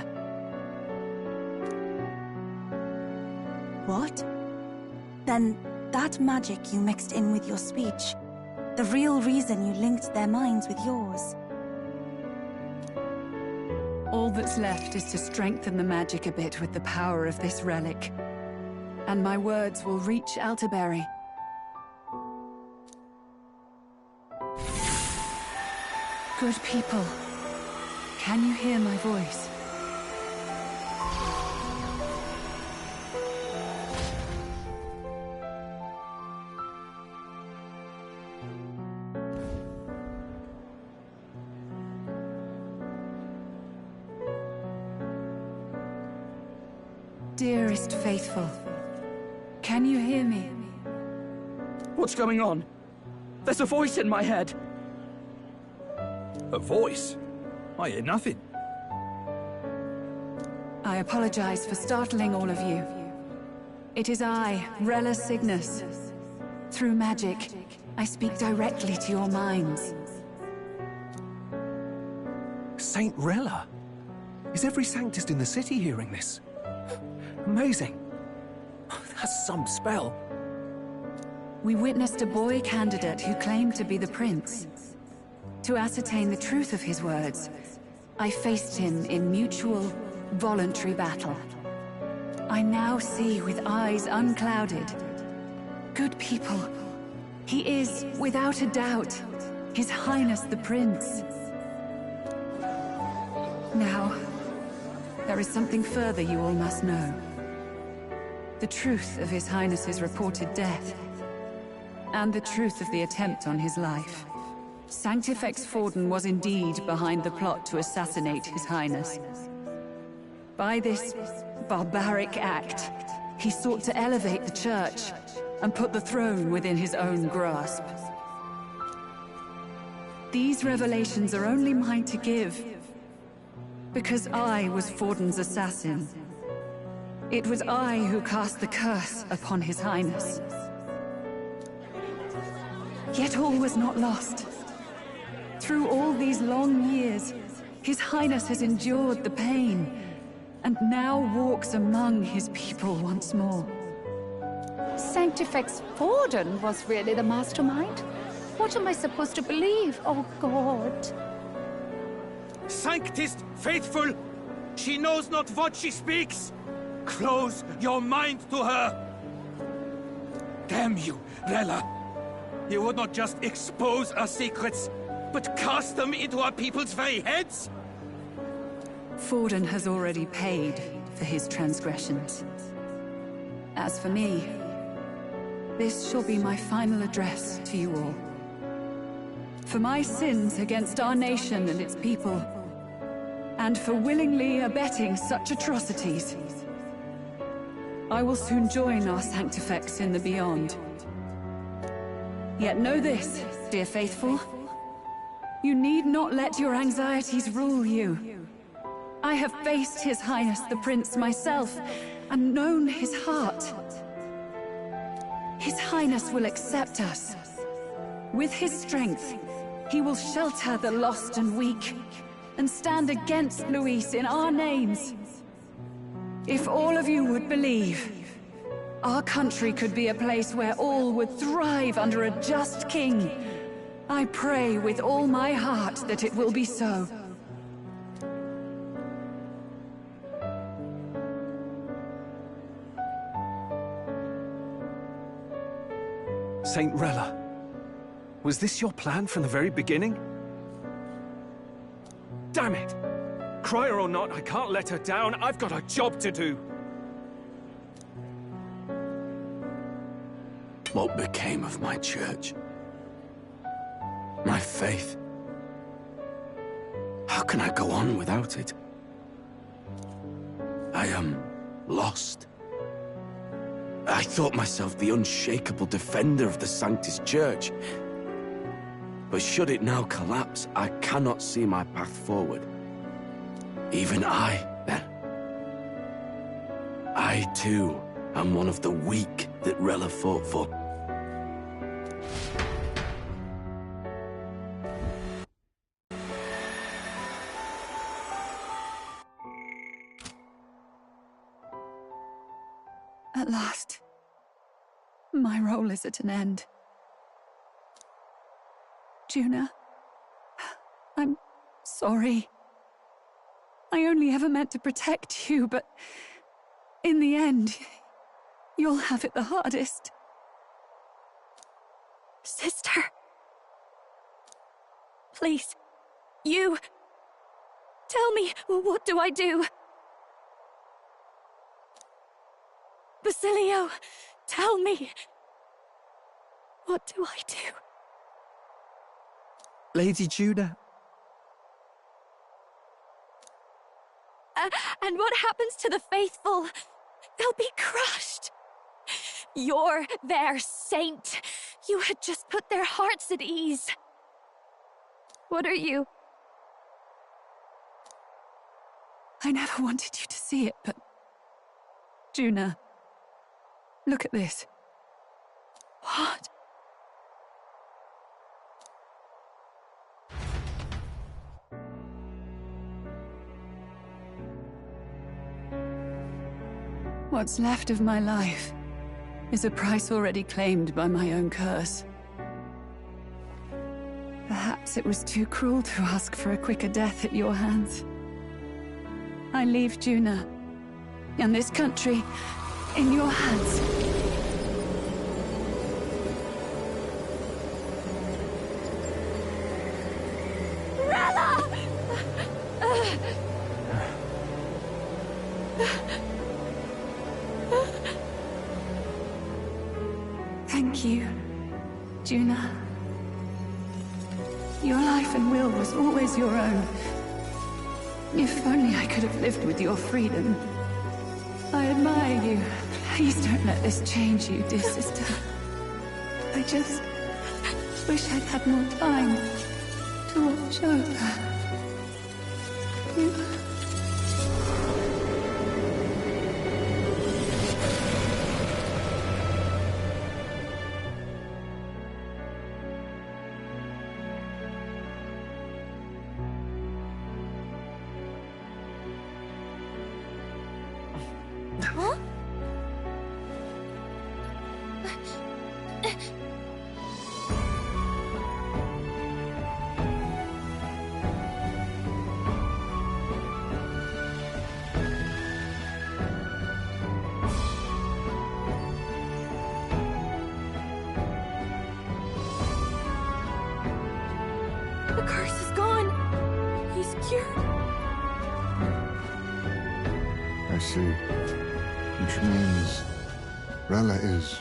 What? Then that magic you mixed in with your speech, the real reason you linked their minds with yours. All that's left is to strengthen the magic a bit with the power of this relic. And my words will reach Altaberry. Good people, can you hear my voice? Dearest faithful, can you hear me? What's going on? There's a voice in my head. A voice? I hear nothing. I apologize for startling all of you. It is I, Rella Cygnus. Through magic, I speak directly to your minds. Saint Rella? Is every Sanctist in the city hearing this? Amazing. That's some spell. We witnessed a boy candidate who claimed to be the prince. To ascertain the truth of his words, I faced him in mutual, voluntary battle. I now see with eyes unclouded. Good people, he is, without a doubt, His Highness the Prince. Now, there is something further you all must know. The truth of His Highness's reported death, and the truth of the attempt on his life. Sanctifex Forden was indeed behind the plot to assassinate His Highness. By this barbaric act, he sought to elevate the Church and put the throne within his own grasp. These revelations are only mine to give, because I was Forden's assassin. It was I who cast the curse upon His Highness. Yet all was not lost. Through all these long years, His Highness has endured the pain, and now walks among his people once more. Sanctifex Forden was really the mastermind? What am I supposed to believe? Oh, God. Sanctist faithful, she knows not what she speaks. Close your mind to her. Damn you, Rella. You would not just expose our secrets, but cast them into our people's very heads? Forden has already paid for his transgressions. As for me, this shall be my final address to you all. For my sins against our nation and its people, and for willingly abetting such atrocities, I will soon join our Sanctifex in the Beyond. Yet know this, dear faithful. You need not let your anxieties rule you. I have faced His Highness the Prince myself, and known his heart. His Highness will accept us. With his strength, he will shelter the lost and weak, and stand against Luis in our names. If all of you would believe, our country could be a place where all would thrive under a just king. I pray with all my heart that it will be so. Saint Rella, was this your plan from the very beginning? Damn it! Crier or not, I can't let her down. I've got a job to do. What became of my church? My faith? How can I go on without it? I am lost. I thought myself the unshakable defender of the Sanctus Church. But should it now collapse, I cannot see my path forward. Even I, then. I, too, am one of the weak that Rella fought for. At last, my role is at an end. Juna, I'm sorry. I only ever meant to protect you, but in the end, you'll have it the hardest. Sister. Please, you... Tell me, what do I do? Basilio, tell me. What do I do? Lady Juna. And what happens to the faithful? They'll be crushed. You're their saint. You had just put their hearts at ease. What are you? I never wanted you to see it, but... Juna, look at this. What? What's left of my life is a price already claimed by my own curse. Perhaps it was too cruel to ask for a quicker death at your hands. I leave Juna and this country in your hands. Rella! Thank you, Juna. Your life and will was always your own. If only I could have lived with your freedom. I admire you. Please don't let this change you, dear sister. I just wish I'd had more time to watch over you. Huh? see. Which means Rella is...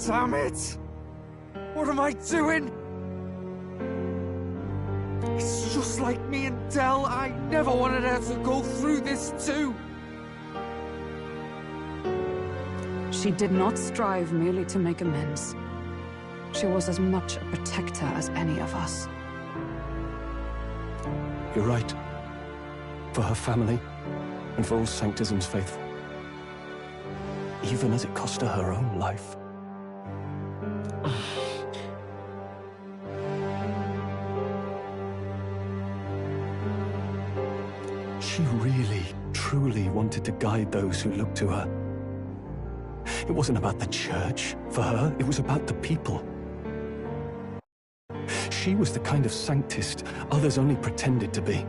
Damn it! What am I doing? It's just like me and Del. I never wanted her to go through this too. She did not strive merely to make amends. She was as much a protector as any of us. You're right. For her family, and for all Sanctism's faithful. Even as it cost her her own life. She really, truly wanted to guide those who looked to her. It wasn't about the church, for her, it was about the people. She was the kind of Sanctist others only pretended to be.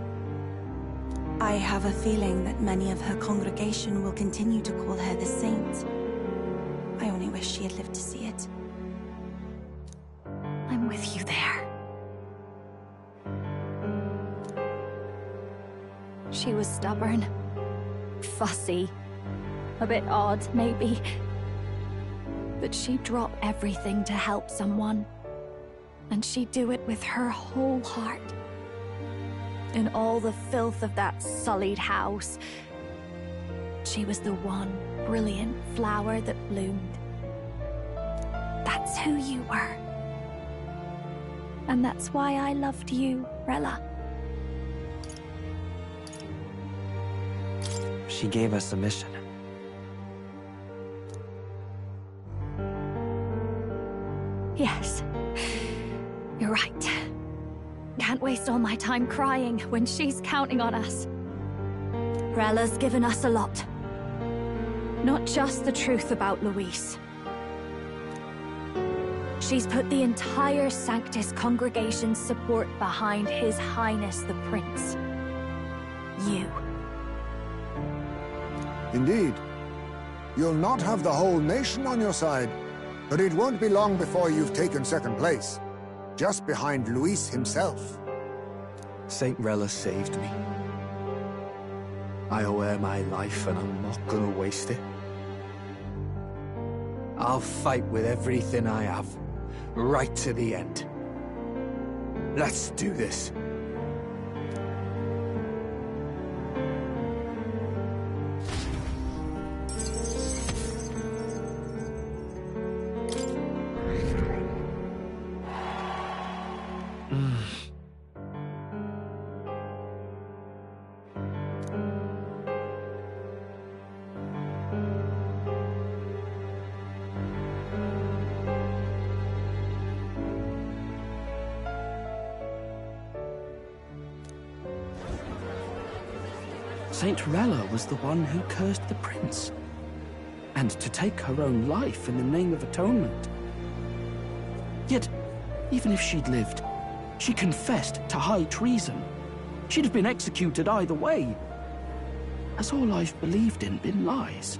I have a feeling that many of her congregation will continue to call her the Saint. I only wish she had lived to see it. I'm with you there. She was stubborn, fussy, a bit odd, maybe. But she'd drop everything to help someone. And she'd do it with her whole heart. In all the filth of that sullied house, she was the one brilliant flower that bloomed. That's who you were. And that's why I loved you, Rella. She gave us a mission. Yes. You're right. Can't waste all my time crying when she's counting on us. Rella's given us a lot. Not just the truth about Luis. She's put the entire Sanctus congregation's support behind His Highness the Prince. You. Indeed. You'll not have the whole nation on your side, but it won't be long before you've taken second place. Just behind Luis himself. Saint Rella saved me. I owe her my life and I'm not gonna waste it. I'll fight with everything I have, right to the end. Let's do this. Saint Rella was the one who cursed the prince. And to take her own life in the name of atonement. Yet, even if she'd lived, she confessed to high treason. She'd have been executed either way. Has all I've believed in been lies?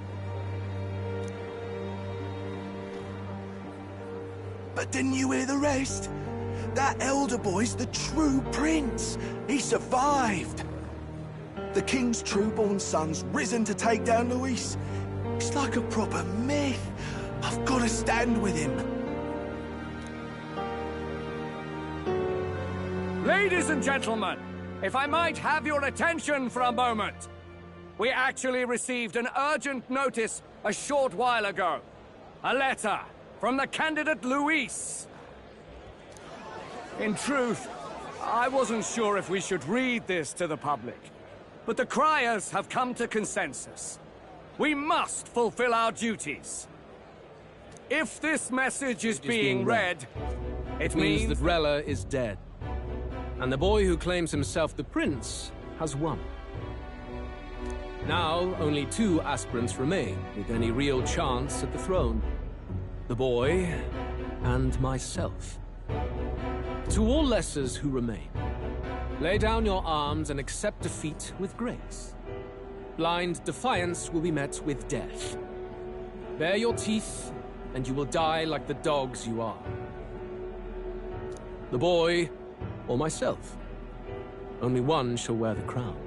But didn't you hear the rest? That elder boy's the true prince. He survived. The king's true-born son's risen to take down Luis. It's like a proper myth. I've got to stand with him. Ladies and gentlemen, if I might have your attention for a moment. We actually received an urgent notice a short while ago. A letter from the candidate Luis. In truth, I wasn't sure if we should read this to the public. But the criers have come to consensus. We must fulfill our duties. If this message is being read, it means that Rella is dead. And the boy who claims himself the prince has won. Now, only 2 aspirants remain with any real chance at the throne. The boy and myself. To all lessers who remain, lay down your arms and accept defeat with grace. Blind defiance will be met with death. Bare your teeth, and you will die like the dogs you are. The boy, or myself. Only one shall wear the crown.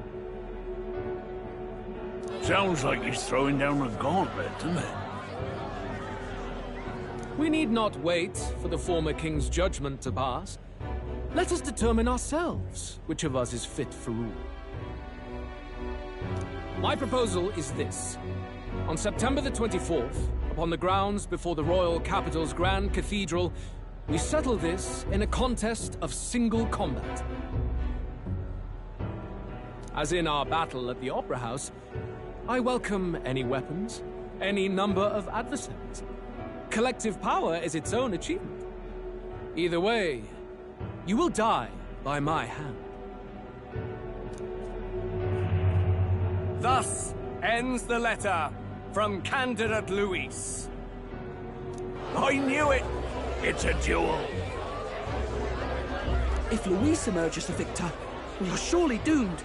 Sounds like he's throwing down a gauntlet, doesn't it? We need not wait for the former king's judgment to pass. Let us determine ourselves which of us is fit for rule. My proposal is this. On September the 24th, upon the grounds before the royal capital's Grand Cathedral, we settle this in a contest of single combat. As in our battle at the Opera House, I welcome any weapons, any number of adversaries. Collective power is its own achievement. Either way, you will die by my hand. Thus ends the letter from candidate Luis. I knew it! It's a duel! If Luis emerges the victor, we are surely doomed.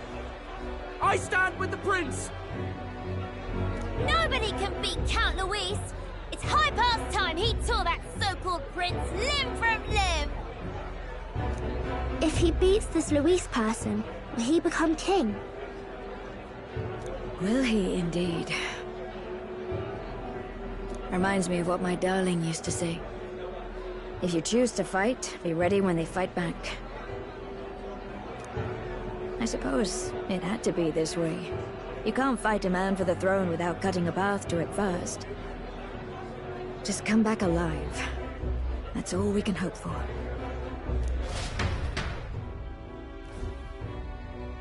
I stand with the prince! Nobody can beat Count Luis! It's high past time he tore that so-called prince limb from limb! If he beats this Luis person, will he become king? Will he indeed? Reminds me of what my darling used to say. If you choose to fight, be ready when they fight back. I suppose it had to be this way. You can't fight a man for the throne without cutting a path to it first. Just come back alive. That's all we can hope for.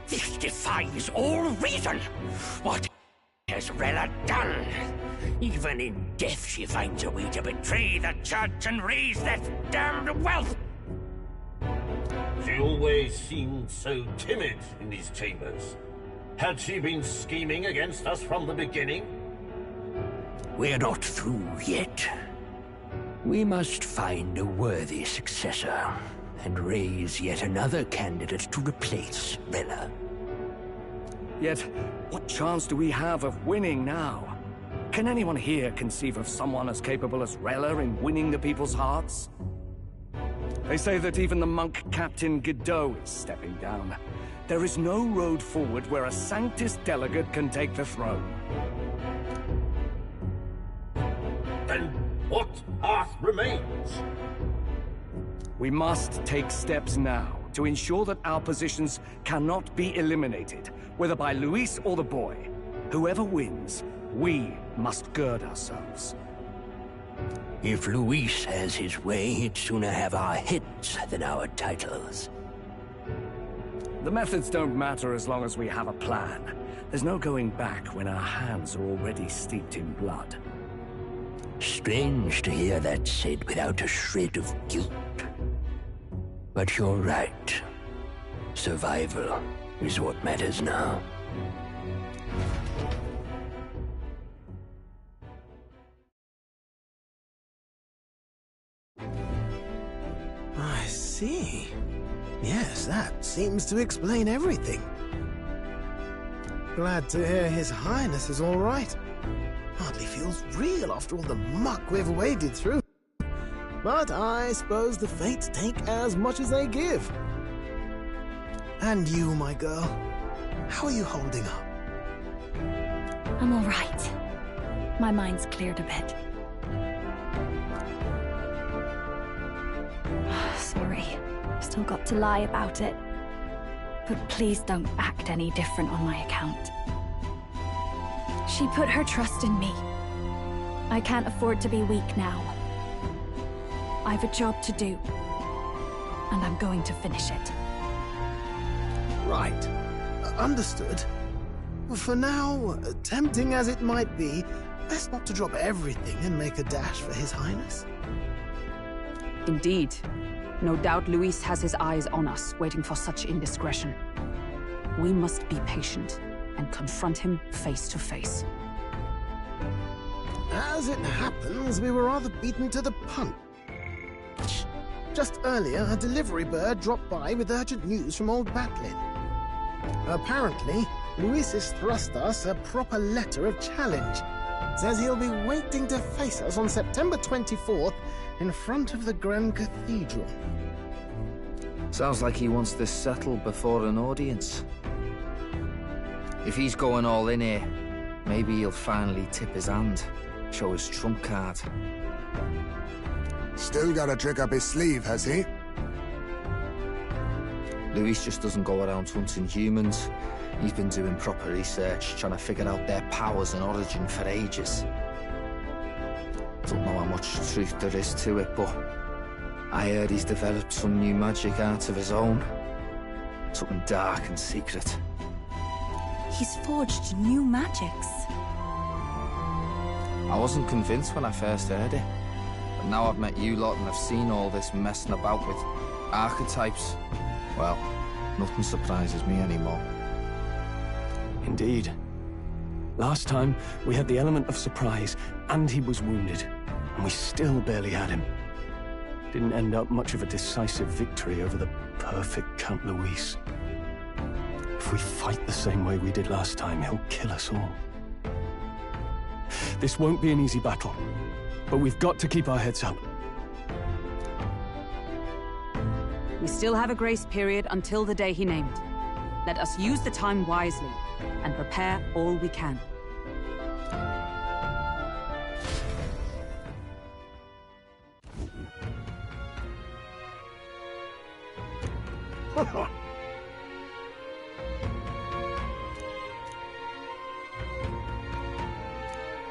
This defies all reason! What has Rella done? Even in death she finds a way to betray the church and raise that damned wealth! She always seemed so timid in these chambers. Had she been scheming against us from the beginning? We're not through yet. We must find a worthy successor, and raise yet another candidate to replace Rella. Yet, what chance do we have of winning now? Can anyone here conceive of someone as capable as Rella in winning the people's hearts? They say that even the monk Captain Godot is stepping down. There is no road forward where a Sanctus delegate can take the throne. Then what path remains? We must take steps now to ensure that our positions cannot be eliminated, whether by Luis or the boy. Whoever wins, we must gird ourselves. If Luis has his way, he'd sooner have our heads than our titles. The methods don't matter as long as we have a plan. There's no going back when our hands are already steeped in blood. Strange to hear that said without a shred of guilt. But you're right. Survival is what matters now. I see. Yes, that seems to explain everything. Glad to hear His Highness is all right. Hardly feels real after all the muck we've waded through. But I suppose the fates take as much as they give. And you, my girl, how are you holding up? I'm all right. My mind's cleared a bit. Sorry. Still got to lie about it. But please don't act any different on my account. She put her trust in me. I can't afford to be weak now. I've a job to do. And I'm going to finish it. Right. Understood. For now, tempting as it might be, best not to drop everything and make a dash for His Highness. Indeed. No doubt Luis has his eyes on us, waiting for such indiscretion. We must be patient. and confront him face to face. As it happens, we were rather beaten to the punch. Just earlier, a delivery bird dropped by with urgent news from Old Batlin. Apparently, Luis has thrust us a proper letter of challenge. Says he'll be waiting to face us on September 24th in front of the Grand Cathedral. Sounds like he wants this settled before an audience. If he's going all in here, maybe he'll finally tip his hand, show his trump card. Still got a trick up his sleeve, has he? Luis just doesn't go around hunting humans. He's been doing proper research, trying to figure out their powers and origin for ages. Don't know how much truth there is to it, but I heard he's developed some new magic art of his own. Something dark and secret. He's forged new magics. I wasn't convinced when I first heard it. But now I've met you lot and I've seen all this messing about with archetypes. Well, nothing surprises me anymore. Indeed. Last time, we had the element of surprise, and he was wounded, and we still barely had him. Didn't end up much of a decisive victory over the perfect Count Luis. If we fight the same way we did last time, he'll kill us all. This won't be an easy battle, but we've got to keep our heads up. We still have a grace period until the day he named. Let us use the time wisely and prepare all we can.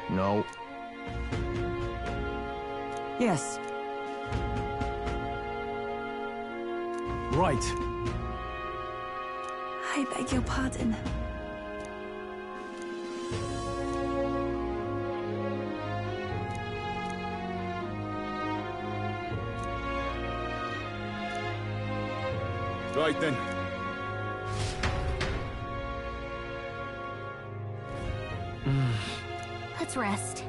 No. Yes. Right. I beg your pardon. Right then. Let's rest.